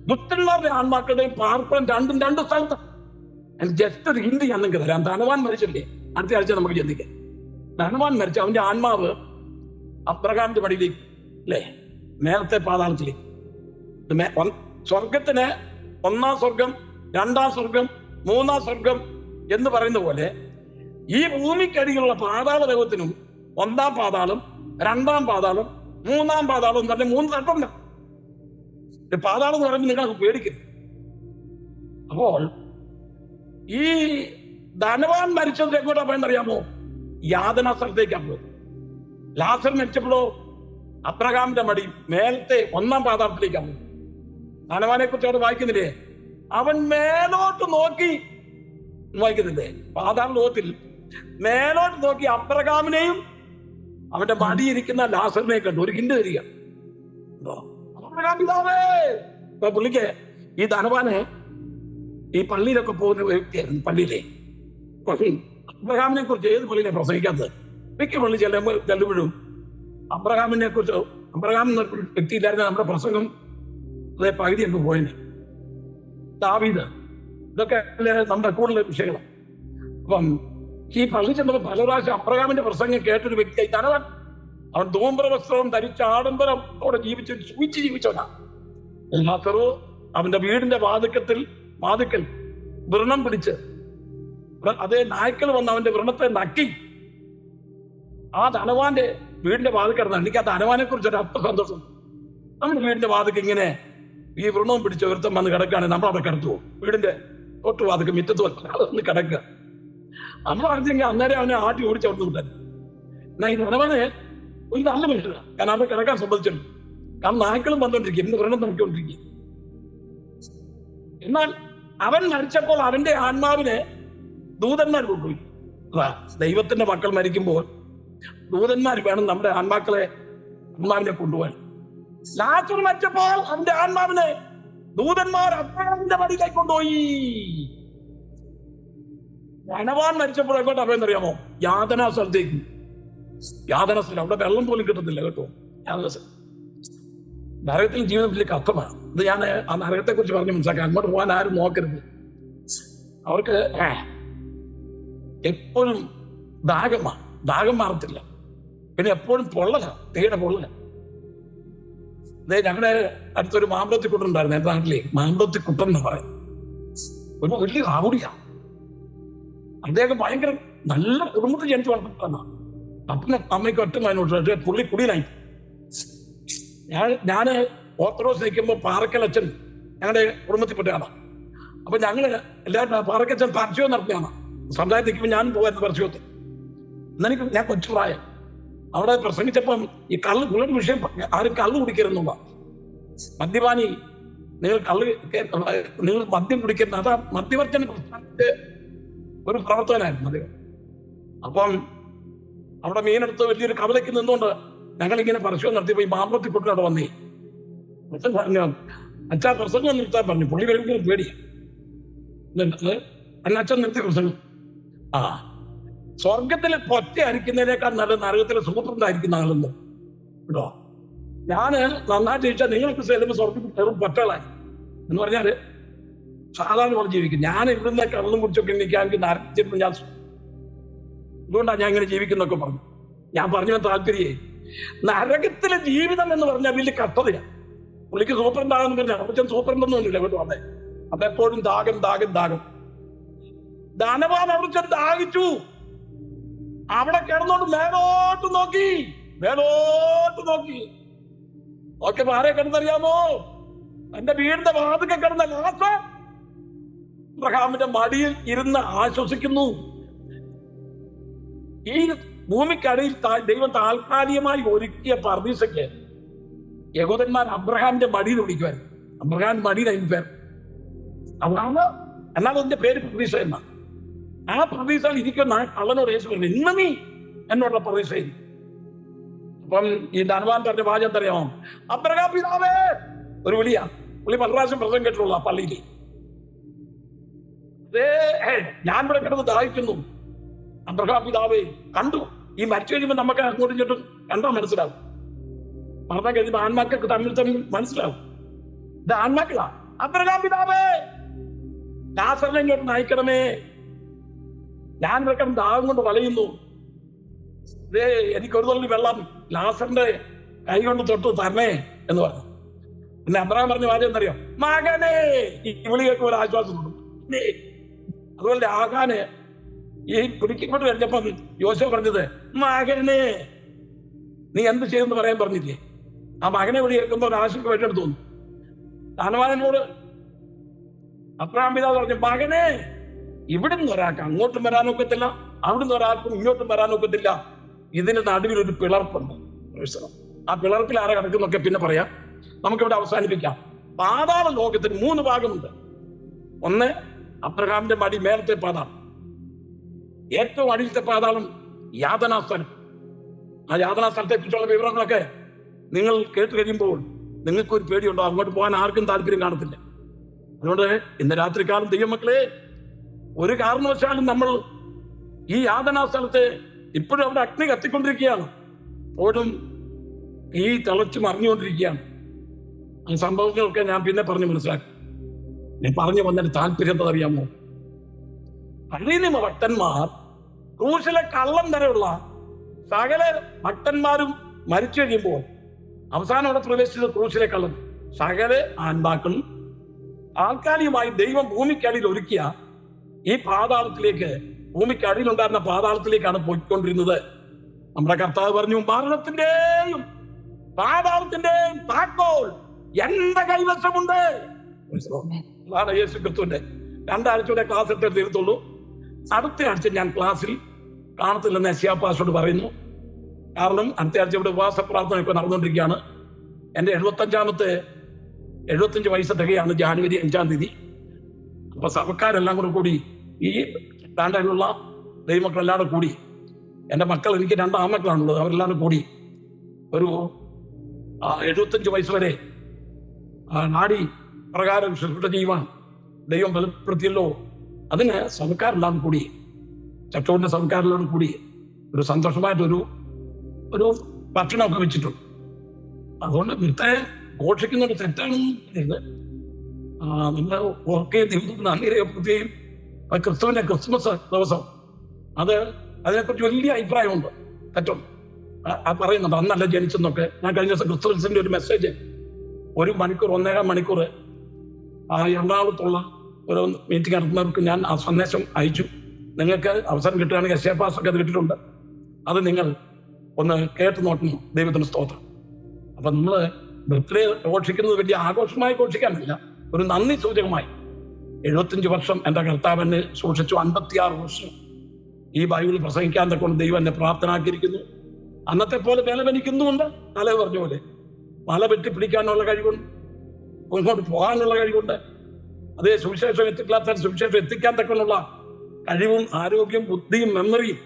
ദുഷ്ടന്മാരുടെ ആത്മാക്കളുടെയും പാർപ്പൻ രണ്ടും രണ്ട് സ്ഥലത്ത്. ജസ്റ്റ് ഒരു ഹിന്ദി ഞാൻ നിങ്ങൾക്ക് തരാം. ധനവാൻ മരിച്ചില്ലേ? അടുത്ത ആഴ്ച നമുക്ക് ചിന്തിക്കാം. ധനവാൻ മരിച്ചു, അവന്റെ ആത്മാവ് അബ്രഹാമിന്റെ പടിയിലേക്ക്, അല്ലേ, നേരത്തെ പാതാളത്തിലേക്ക്. സ്വർഗത്തിന് ഒന്നാം സ്വർഗം, രണ്ടാം സ്വർഗം, മൂന്നാം സ്വർഗം എന്ന് പറയുന്ന പോലെ ഈ ഭൂമിക്കടിയിലുള്ള പാതാള ലോകത്തിനും ഒന്നാം പാതാളം, രണ്ടാം പാതാളം, മൂന്നാം പാതാളം എന്ന് പറഞ്ഞ 3 തട്ടുണ്ട്. പാതാളം എന്ന് പറയുമ്പോൾ നിങ്ങൾ പേടിക്കരുത്. അപ്പോൾ ഈ ധനവാൻ മരിച്ചത് എങ്ങോട്ടാ പോയെന്നറിയാമോ? യാതനാ സ്ഥലത്തേക്കാണ് പോയത്. ലാസർ മരിച്ചപ്പോഴോ അബ്രഹാമിന്റെ മടി മേലത്തെ ഒന്നാം പാതാളത്തിലേക്കാണ് പോയത്. ധനവാനെ കുറിച്ച് അവിടെ വായിക്കുന്നില്ലേ? അവൻ മേലോട്ട് നോക്കി, വായിക്കുന്നില്ലേ? പാതാള ലോകത്തിൽ മേലോട്ട് നോക്കി അബ്രഹാമിനെയും അവന്റെ മടിയിരിക്കുന്ന ലാസറിനെയും കണ്ടു. ഒരു ഹിന്റ് തരിക. ഇപ്പൊ പുള്ളിക്ക് ഈ ധനവാന് ഈ പള്ളിയിലൊക്കെ പോകുന്ന വ്യക്തിയായിരുന്നു. പള്ളിയിലെ അബ്രഹാമിനെ കുറിച്ച് ഏത് പള്ളിയിലെ പ്രസംഗിക്കാത്തത്? മിക്ക പള്ളി ചെല്ലുമ്പോഴും അബ്രഹാമിനെ കുറിച്ച്, അബ്രഹാം എന്ന വ്യക്തിയില്ലായിരുന്ന നമ്മുടെ പ്രസംഗം അതേ പകുതിയൊക്കെ പോയിന്. ദാവീദ്, ഇതൊക്കെ നമ്മുടെ കൂടുതൽ വിഷയങ്ങളാണ്. അപ്പം ഈ പള്ളി ചെന്നപ്പോൾ പല പ്രാവശ്യം അബ്രഹാമിന്റെ പ്രസംഗം കേട്ടൊരു വ്യക്തിയായി ധനവാൻ. അവൻ ധൂമ്ര വസ്ത്രവും ധരിച്ച ആഡംബരത്തോടെ ജീവിച്ചവനാ. ലാസറു അവന്റെ വീടിന്റെ വാതിക്കൽ വ്രണം പിടിച്ച് അതേ നായ്ക്കൾ വന്ന് അവന്റെ വ്രണത്തെ നക്കി ആ ധനവാന്റെ വീടിന്റെ വാതിക്കൽ എനിക്ക് ആ ധനവാനെ കുറിച്ചൊരു സന്തോഷം. നമ്മുടെ വീടിന്റെ വാതിക്ക് ഇങ്ങനെ ഈ വ്രണവും പിടിച്ച് ഒരുത്തം വന്ന് കിടക്കുകയാണെങ്കിൽ നമ്മൾ അവിടെ കിടത്തു പോകും. വീടിന്റെ തൊട്ട് വാതിക്ക് മിറ്റത്ത് അതൊന്ന് കിടക്കുക. നമ്മൾ അറിഞ്ഞെങ്കിൽ അന്നേരം അവനെ ആട്ടി ഓടിച്ച് അവിടെ വിട്ടാൻ. എന്നാൽ ഈ ധനവാനെ ഒരു നല്ല മനുഷ്യനാണ്. കാരണം അവിടെ കിടക്കാൻ സംബന്ധിച്ചിട്ടുണ്ട്. കാരണം നായ്ക്കളും വന്നുകൊണ്ടിരിക്കും, ഇന്ന് വ്രണം നോക്കിക്കൊണ്ടിരിക്കും. എന്നാൽ അവൻ മരിച്ചപ്പോൾ അവന്റെ ആത്മാവിനെ ദൂതന്മാർ കൊണ്ടുപോയി. ദൈവത്തിന്റെ മക്കൾ മരിക്കുമ്പോൾ ദൂതന്മാർ വേണം നമ്മുടെ ആത്മാവിനെ കൊണ്ടുപോകാൻ. ലാസർ മരിച്ചപ്പോൾ അവന്റെ ആത്മാവിനെ ദൂതന്മാർ അബ്രഹാമിന്റെ പടിയിലേക്ക് കൊണ്ടുപോയി. ധനവാൻ മരിച്ചപ്പോൾ എങ്ങോട്ടാ പോയെന്നറിയാമോ? യാതനാ സ്ഥലത്തേക്ക്. യാതനാ സ്ഥലം, അവിടെ വെള്ളം പോലും കിട്ടുന്നില്ല കേട്ടോ. നരകത്തിൽ ജീവിതത്തിലേക്ക് അർത്ഥമാണ്. ഇത് ഞാൻ ആ നരകത്തെ കുറിച്ച് പറഞ്ഞ് മനസ്സിലാക്കാം. അങ്ങോട്ട് പോകാൻ ആരും നോക്കരുത്. അവർക്ക് എപ്പോഴും ദാഹം മാറത്തില്ല. പിന്നെ എപ്പോഴും പൊള്ളലാണ്, തീയുടെ പൊള്ളല. അതെ, ഞങ്ങളുടെ അടുത്തൊരു മാമ്പളത്തി കുട്ടനുണ്ടായിരുന്നു എന്റെ നാട്ടിലെ. മാമ്പളത്തി കുട്ടൻ എന്ന് പറയും. ഒരു വലിയ റൗഡിയാണ്. അദ്ദേഹം ഭയങ്കര നല്ല കുടുംബത്തിൽ ജനിച്ചു വളർന്നിട്ടാണ്. അപ്പനും അമ്മയ്ക്ക് ഒറ്റ അതിനോട്ട് പുള്ളി കുടിയിലായി. ഞാന് ഓർത്തഡോക്സ് നിൽക്കുമ്പോൾ പാറക്കലച്ചൻ ഞങ്ങളുടെ കുടുംബത്തിൽപ്പെട്ടതാണ്. അപ്പൊ ഞങ്ങള് എല്ലാവരും പാറക്കച്ചൻ പരസ്യം നടത്തിയാണ്. സമുദായത്തിൽ നിൽക്കുമ്പോൾ ഞാനും പോകായിരുന്നു പരസ്യത്തിൽ. എന്നെനിക്ക് ഞാൻ കൊച്ചു പ്രായം അവിടെ പ്രസംഗിച്ചപ്പം ഈ പുള്ളിയുടെ വിഷയം ആരും കള്ള് കുടിക്കരുന്നുള്ള. മദ്യപാനി, നിങ്ങൾ മദ്യം കുടിക്കരുത്. അതാ മദ്യവർജന ഒരു പ്രവർത്തകനായിരുന്നു അദ്ദേഹം. അപ്പം അവിടെ മീനെടുത്ത് വലിയൊരു കവലയ്ക്ക് നിന്നുകൊണ്ട് ഞങ്ങളിങ്ങനെ പരസ്യം നടത്തിയപ്പോ ഈ മാമ്പളത്തി കുട്ടി അവിടെ വന്നേ. പറഞ്ഞു, അച്ഛാ പ്രസംഗം നിർത്താൻ പറഞ്ഞു. പുള്ളി വരുമ്പോൾ പേടിയാ. അച്ഛൻ നിർത്തി പ്രസംഗം. സ്വർഗത്തിലെ പൊറ്റ അരിക്കുന്നതിനേക്കാൾ നല്ല നരകത്തിലെ സൂത്രണ്ടായിരിക്കുന്ന ആളെന്ന് കേട്ടോ. ഞാന് നന്നായിട്ട് ചോദിച്ചാൽ നിങ്ങൾക്ക് ചെല്ലുമ്പോൾ സ്വർഗത്തിൽ വെറും പൊറ്റകളായി എന്ന് പറഞ്ഞാല് സാധാരണ പോലെ ജീവിക്കും. ഞാൻ ഇവിടുന്ന് കള്ളും കുടിച്ചൊക്കെ എനിക്ക് നരച്ചിരുന്നു. അതുകൊണ്ടാണ് ഞാൻ ഇങ്ങനെ ജീവിക്കുന്നൊക്കെ പറഞ്ഞു. ഞാൻ പറഞ്ഞ താല്പര്യമേ, നരകത്തിലെ ജീവിതം എന്ന് പറഞ്ഞാൽ വലിയ കഷ്ടതയാണ്. പുള്ളിക്ക് സൂപ്രണ്ടാകുന്ന പറഞ്ഞാൽ അപ്പച്ചൻ സൂപ്രണ്ടൊന്നുമില്ല കേട്ടോ. അതെപ്പോഴും ദാഹം. ധനവാൻ അവിടെ ചെന്ന് ദാഹിച്ചു. അവിടെ കിടന്നോണ്ട് മേലോട്ട് നോക്കി. ഓക്കെ, ആരെ കിടന്നറിയാമോ? എന്റെ വീടിന്റെ വാതിക്കെ കിടന്ന ലാസർ അബ്രഹാമിന്റെ മടിയിൽ ഇരുന്ന് ആശ്വസിക്കുന്നു. ഈ ഭൂമിക്കടിയിൽ ദൈവം താൽക്കാലികമായി ഒരുക്കിയ പർദീസയ്ക്ക് യഹൂദന്മാർ അബ്രഹാമിന്റെ മടിയിൽ വിളിക്കുമായിരുന്നു. അബ്രഹാം മടിയിലായിരുന്നു പേര്. അതാണ് എന്നാൽ അതിന്റെ പേര് പ്രതീക്ഷ എന്നാ. ആ പ്രതീക്ഷയിൽ ഇരിക്കുന്ന കള്ളനോട് യേശു പറഞ്ഞു, ഇന്ന് നീ എന്നുള്ള പ്രതീക്ഷയിൽ. അപ്പം ഈ ധനവാൻ പറഞ്ഞ വാചകം അറിയാമോ? അബ്രഹാം പിതാവേ, ഒരു വിളിയാ. പുള്ളി പല പ്രാവശ്യം പ്രസംഗം കേട്ടിട്ടുള്ള പള്ളിയിൽ. ഞാൻ ഇവിടെ കിടന്ന് ദാഹിക്കുന്നു. അബ്രഹാം പിതാവേ കണ്ടു. ഈ മരിച്ചു കഴിയുമ്പോൾ നമുക്ക് അങ്ങോട്ടും ഇങ്ങോട്ടും കണ്ടാൽ മനസ്സിലാവും. മരണം കഴിയുമ്പോൾ ആൺമാക്കൾക്ക് തമ്മിൽ മനസ്സിലാവും. ഇത് ആൺമാക്കളാ. അബ്രഹാം പിതാവേ ലാസറിനെ ഇങ്ങോട്ട് നയിക്കണമേ, ഞാൻ ഇവിടെ കിടന്ന് ദാഹം കൊണ്ട് വലയുന്നു. എനിക്കൊരു തുള്ളി വെള്ളം ലാസറിന്റെ കൈ കൊണ്ട് തൊട്ട് തരണേ എന്ന് പറഞ്ഞു. പിന്നെ അബ്രഹാം പറഞ്ഞ കാര്യം എന്നറിയോ? മകനെ. ഈ വിളി കേൾക്കുമ്പോൾ ഒരു ആശ്വാസം തോന്നും. അതുപോലെ ആകാന് ഈ പിടിക്കപ്പെട്ട് കഴിഞ്ഞപ്പം യോശുവ പറഞ്ഞത് മകനെ നീ എന്ത് ചെയ്തെന്ന് പറയാൻ പറഞ്ഞില്ലേ? ആ മകനെ വിളി കേൾക്കുമ്പോൾ ഒരു ആശങ്ക വേണ്ടെന്ന് തോന്നുന്നു. ധനവാനോട് അബ്രഹാം പിതാവ് പറഞ്ഞു, മകനെ ഇവിടുന്ന് ഒരാൾക്ക് അങ്ങോട്ടും വരാനൊക്കത്തില്ല, അവിടുന്ന് ഒരാൾക്കും ഇങ്ങോട്ടും വരാനൊക്കത്തില്ല. ഇതിന് നടുവിൽ ഒരു പിളർപ്പുണ്ട്. ആ പിളർപ്പിൽ ആരെ കിടക്കുന്നൊക്കെ പിന്നെ പറയാം. നമുക്കിവിടെ അവസാനിപ്പിക്കാം. പാതാള ലോകത്തിന് 3 ഭാഗമുണ്ട്. ഒന്ന് അബ്രഹാമിന്റെ മടി മേലത്തെ പാതാളം, ഏറ്റവും അടിയിലത്തെ പാതാളം യാതനാസ്ഥലം. ആ യാതനാസ്ഥലത്തെ കുറിച്ചുള്ള വിവരങ്ങളൊക്കെ നിങ്ങൾ കേട്ട് കഴിയുമ്പോൾ നിങ്ങൾക്കൊരു പേടിയുണ്ടോ? അങ്ങോട്ട് പോകാൻ ആർക്കും താല്പര്യം കാണത്തില്ല. അതുകൊണ്ട് ഇന്ന് രാത്രികാലം ദൈവമക്കളെ, ഒരു കാരണവശാലും നമ്മൾ ഈ യാതനാസ്ഥലത്തെ ഇപ്പോഴും അവിടെ അഗ്നി കത്തിക്കൊണ്ടിരിക്കുകയാണ്, ഇപ്പോഴും ഈ തിളച്ച് മറിഞ്ഞുകൊണ്ടിരിക്കുകയാണ്. ആ സംഭവങ്ങളൊക്കെ ഞാൻ പിന്നെ പറഞ്ഞ് മനസ്സിലാക്കി. ഞാൻ പറഞ്ഞു വന്നതിന് താല്പര്യം എന്താ അറിയാമോ? പഴയ നിയമ ഭക്തന്മാർ, ക്രൂശിലെ കള്ളം വരെയുള്ള സകല ഭക്തന്മാരും മരിച്ചു കഴിയുമ്പോൾ അവസാനം അവിടെ പ്രവേശിച്ചത് ക്രൂശിലെ കള്ളൻ. സകല ആത്മാക്കളും താൽക്കാലികമായി ദൈവം ഭൂമിക്കടിയിൽ ഒരുക്കിയ ഈ പാതാളത്തിലേക്ക്, ഭൂമിക്കടിയിലുണ്ടായിരുന്ന പാതാളത്തിലേക്കാണ് പോയിക്കൊണ്ടിരുന്നത്. നമ്മുടെ കർത്താവ് പറഞ്ഞു, മരണത്തിന്റെയും പാതാളത്തിന്റെയും താക്കോൽ എന്റെ കൈവശമുണ്ട്. അതാണ് യേശു ക്രിസ്തുവിന്റെ. 2 ആഴ്ചയുടെ ക്ലാസ് എടുത്തേ തീരത്തുള്ളൂ. അടുത്ത ആഴ്ച ഞാൻ ക്ലാസ്സിൽ കാണത്തില്ലെന്ന് യശയ്യാപ്പാസ്റ്റർ പറയുന്നു. കാരണം അടുത്ത ആഴ്ച ഇവിടെ ഉപവാസ പ്രാർത്ഥനയൊക്കെ നടന്നുകൊണ്ടിരിക്കുകയാണ്. എൻ്റെ 75 വയസ്സ് തികയാണ് ജാനുവരി 5-ാം തീയതി. അപ്പൊ സഭക്കാരെല്ലാം കൂടി ഈ സ്റ്റാൻഡേർഡിലുള്ള ദൈവമക്കളെല്ലാവരും കൂടി, എൻ്റെ മക്കൾ, എനിക്ക് 2 ആൺമക്കളാണുള്ളത്, അവരെല്ലാവരും കൂടി ഒരു 75 വയസ്സ് വരെ നാടി പ്രകാരം ശുശ്രൂഷ ചെയ്യുവാൻ ദൈവം ബലപ്പെടുത്തിയല്ലോ. അതിന് സഭക്കാരെല്ലാം കൂടി, ചട്ടോന്റെ സഭക്കാരെല്ലാം കൂടി ഒരു സന്തോഷമായിട്ടൊരു ഭക്ഷണമൊക്കെ വെച്ചിട്ടുണ്ട്. അതുകൊണ്ട് വൃത്തെ ഘോഷിക്കുന്നത് തെറ്റാണെന്ന് നമ്മൾ ഓർക്കെ നന്ദി രേഖപ്പെടുത്തുകയും ക്രിസ്തുവിന്റെ ക്രിസ്മസ് ദിവസം അതിനെക്കുറിച്ച് വലിയ അഭിപ്രായമുണ്ട്. തെറ്റും പറയുന്നുണ്ട്, അന്നല്ല ജനിച്ചെന്നൊക്കെ. ഞാൻ കഴിഞ്ഞ ദിവസം ക്രിസ്തുവിന്റെ ഒരു മെസ്സേജ് 1 മണിക്കൂർ 1.5 മണിക്കൂർ എറണാകുളത്തുള്ള ഒരു മീറ്റിംഗ് നടത്തുന്നവർക്ക് ഞാൻ ആ സന്ദേശം അയച്ചു. നിങ്ങൾക്ക് അവസരം കിട്ടുകയാണെങ്കിൽ യശയ്യാപ്പാസ്റ്റർക്ക് അത് കിട്ടിയിട്ടുണ്ട്. അത് നിങ്ങൾ ഒന്ന് കേട്ട് നോക്കണം. ദൈവത്തിന് സ്തോത്രം. അപ്പൊ നമ്മൾ ബർത്ത്ഡേ ഘോഷിക്കുന്നത് വലിയ ആഘോഷമായി ഘോഷിക്കാനില്ല, ഒരു നന്ദി സൂചകമായി. 75 വർഷം എൻ്റെ കർത്താവിനെ സൂക്ഷിച്ചു. 56 വർഷം ഈ ബൈബിൾ പ്രസംഗിക്കാൻ കൊണ്ട് ദൈവം എന്നെ പ്രാപ്തനാക്കിയിരിക്കുന്നു. അന്നത്തെ പോലെ ബലവനിക്കുന്നുമുണ്ട്. തല പറഞ്ഞ പോലെ മല വെട്ടിപ്പിടിക്കാനുള്ള കഴിവുണ്ട്, മുന്നോട്ട് പോകാനുള്ള കഴിവുണ്ട്. അതേ സുവിശേഷം എത്തിക്കാത്ത സുവിശേഷം എത്തിക്കാൻ തക്കനുള്ള കഴിവും ആരോഗ്യം, ബുദ്ധിയും, മെമ്മറിയും,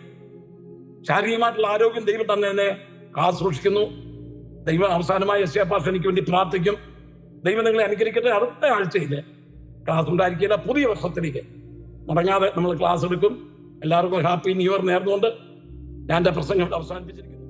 ശാരീരികമായിട്ടുള്ള ആരോഗ്യം ദൈവം തന്നെ എന്നെ കാസൂക്ഷിക്കുന്നു. ദൈവം അവസാനമായി യശയ്യാപ്പാസ്റ്റർ എനിക്ക് വേണ്ടി പ്രാർത്ഥിക്കും. ദൈവം നിങ്ങളെ അനുഗ്രഹിക്കട്ടെ. അടുത്ത ആഴ്ചയിൽ ക്ലാസ് ഉണ്ടായിരിക്കില്ല. പുതിയ വർഷത്തിലേക്ക് മുടങ്ങാതെ നമ്മൾ ക്ലാസ് എടുക്കും. എല്ലാവർക്കും ഹാപ്പി ന്യൂ ഇയർ നേർന്നുകൊണ്ട് ഞാൻ എൻ്റെ പ്രസംഗം അവസാനിപ്പിച്ചിരിക്കുന്നു.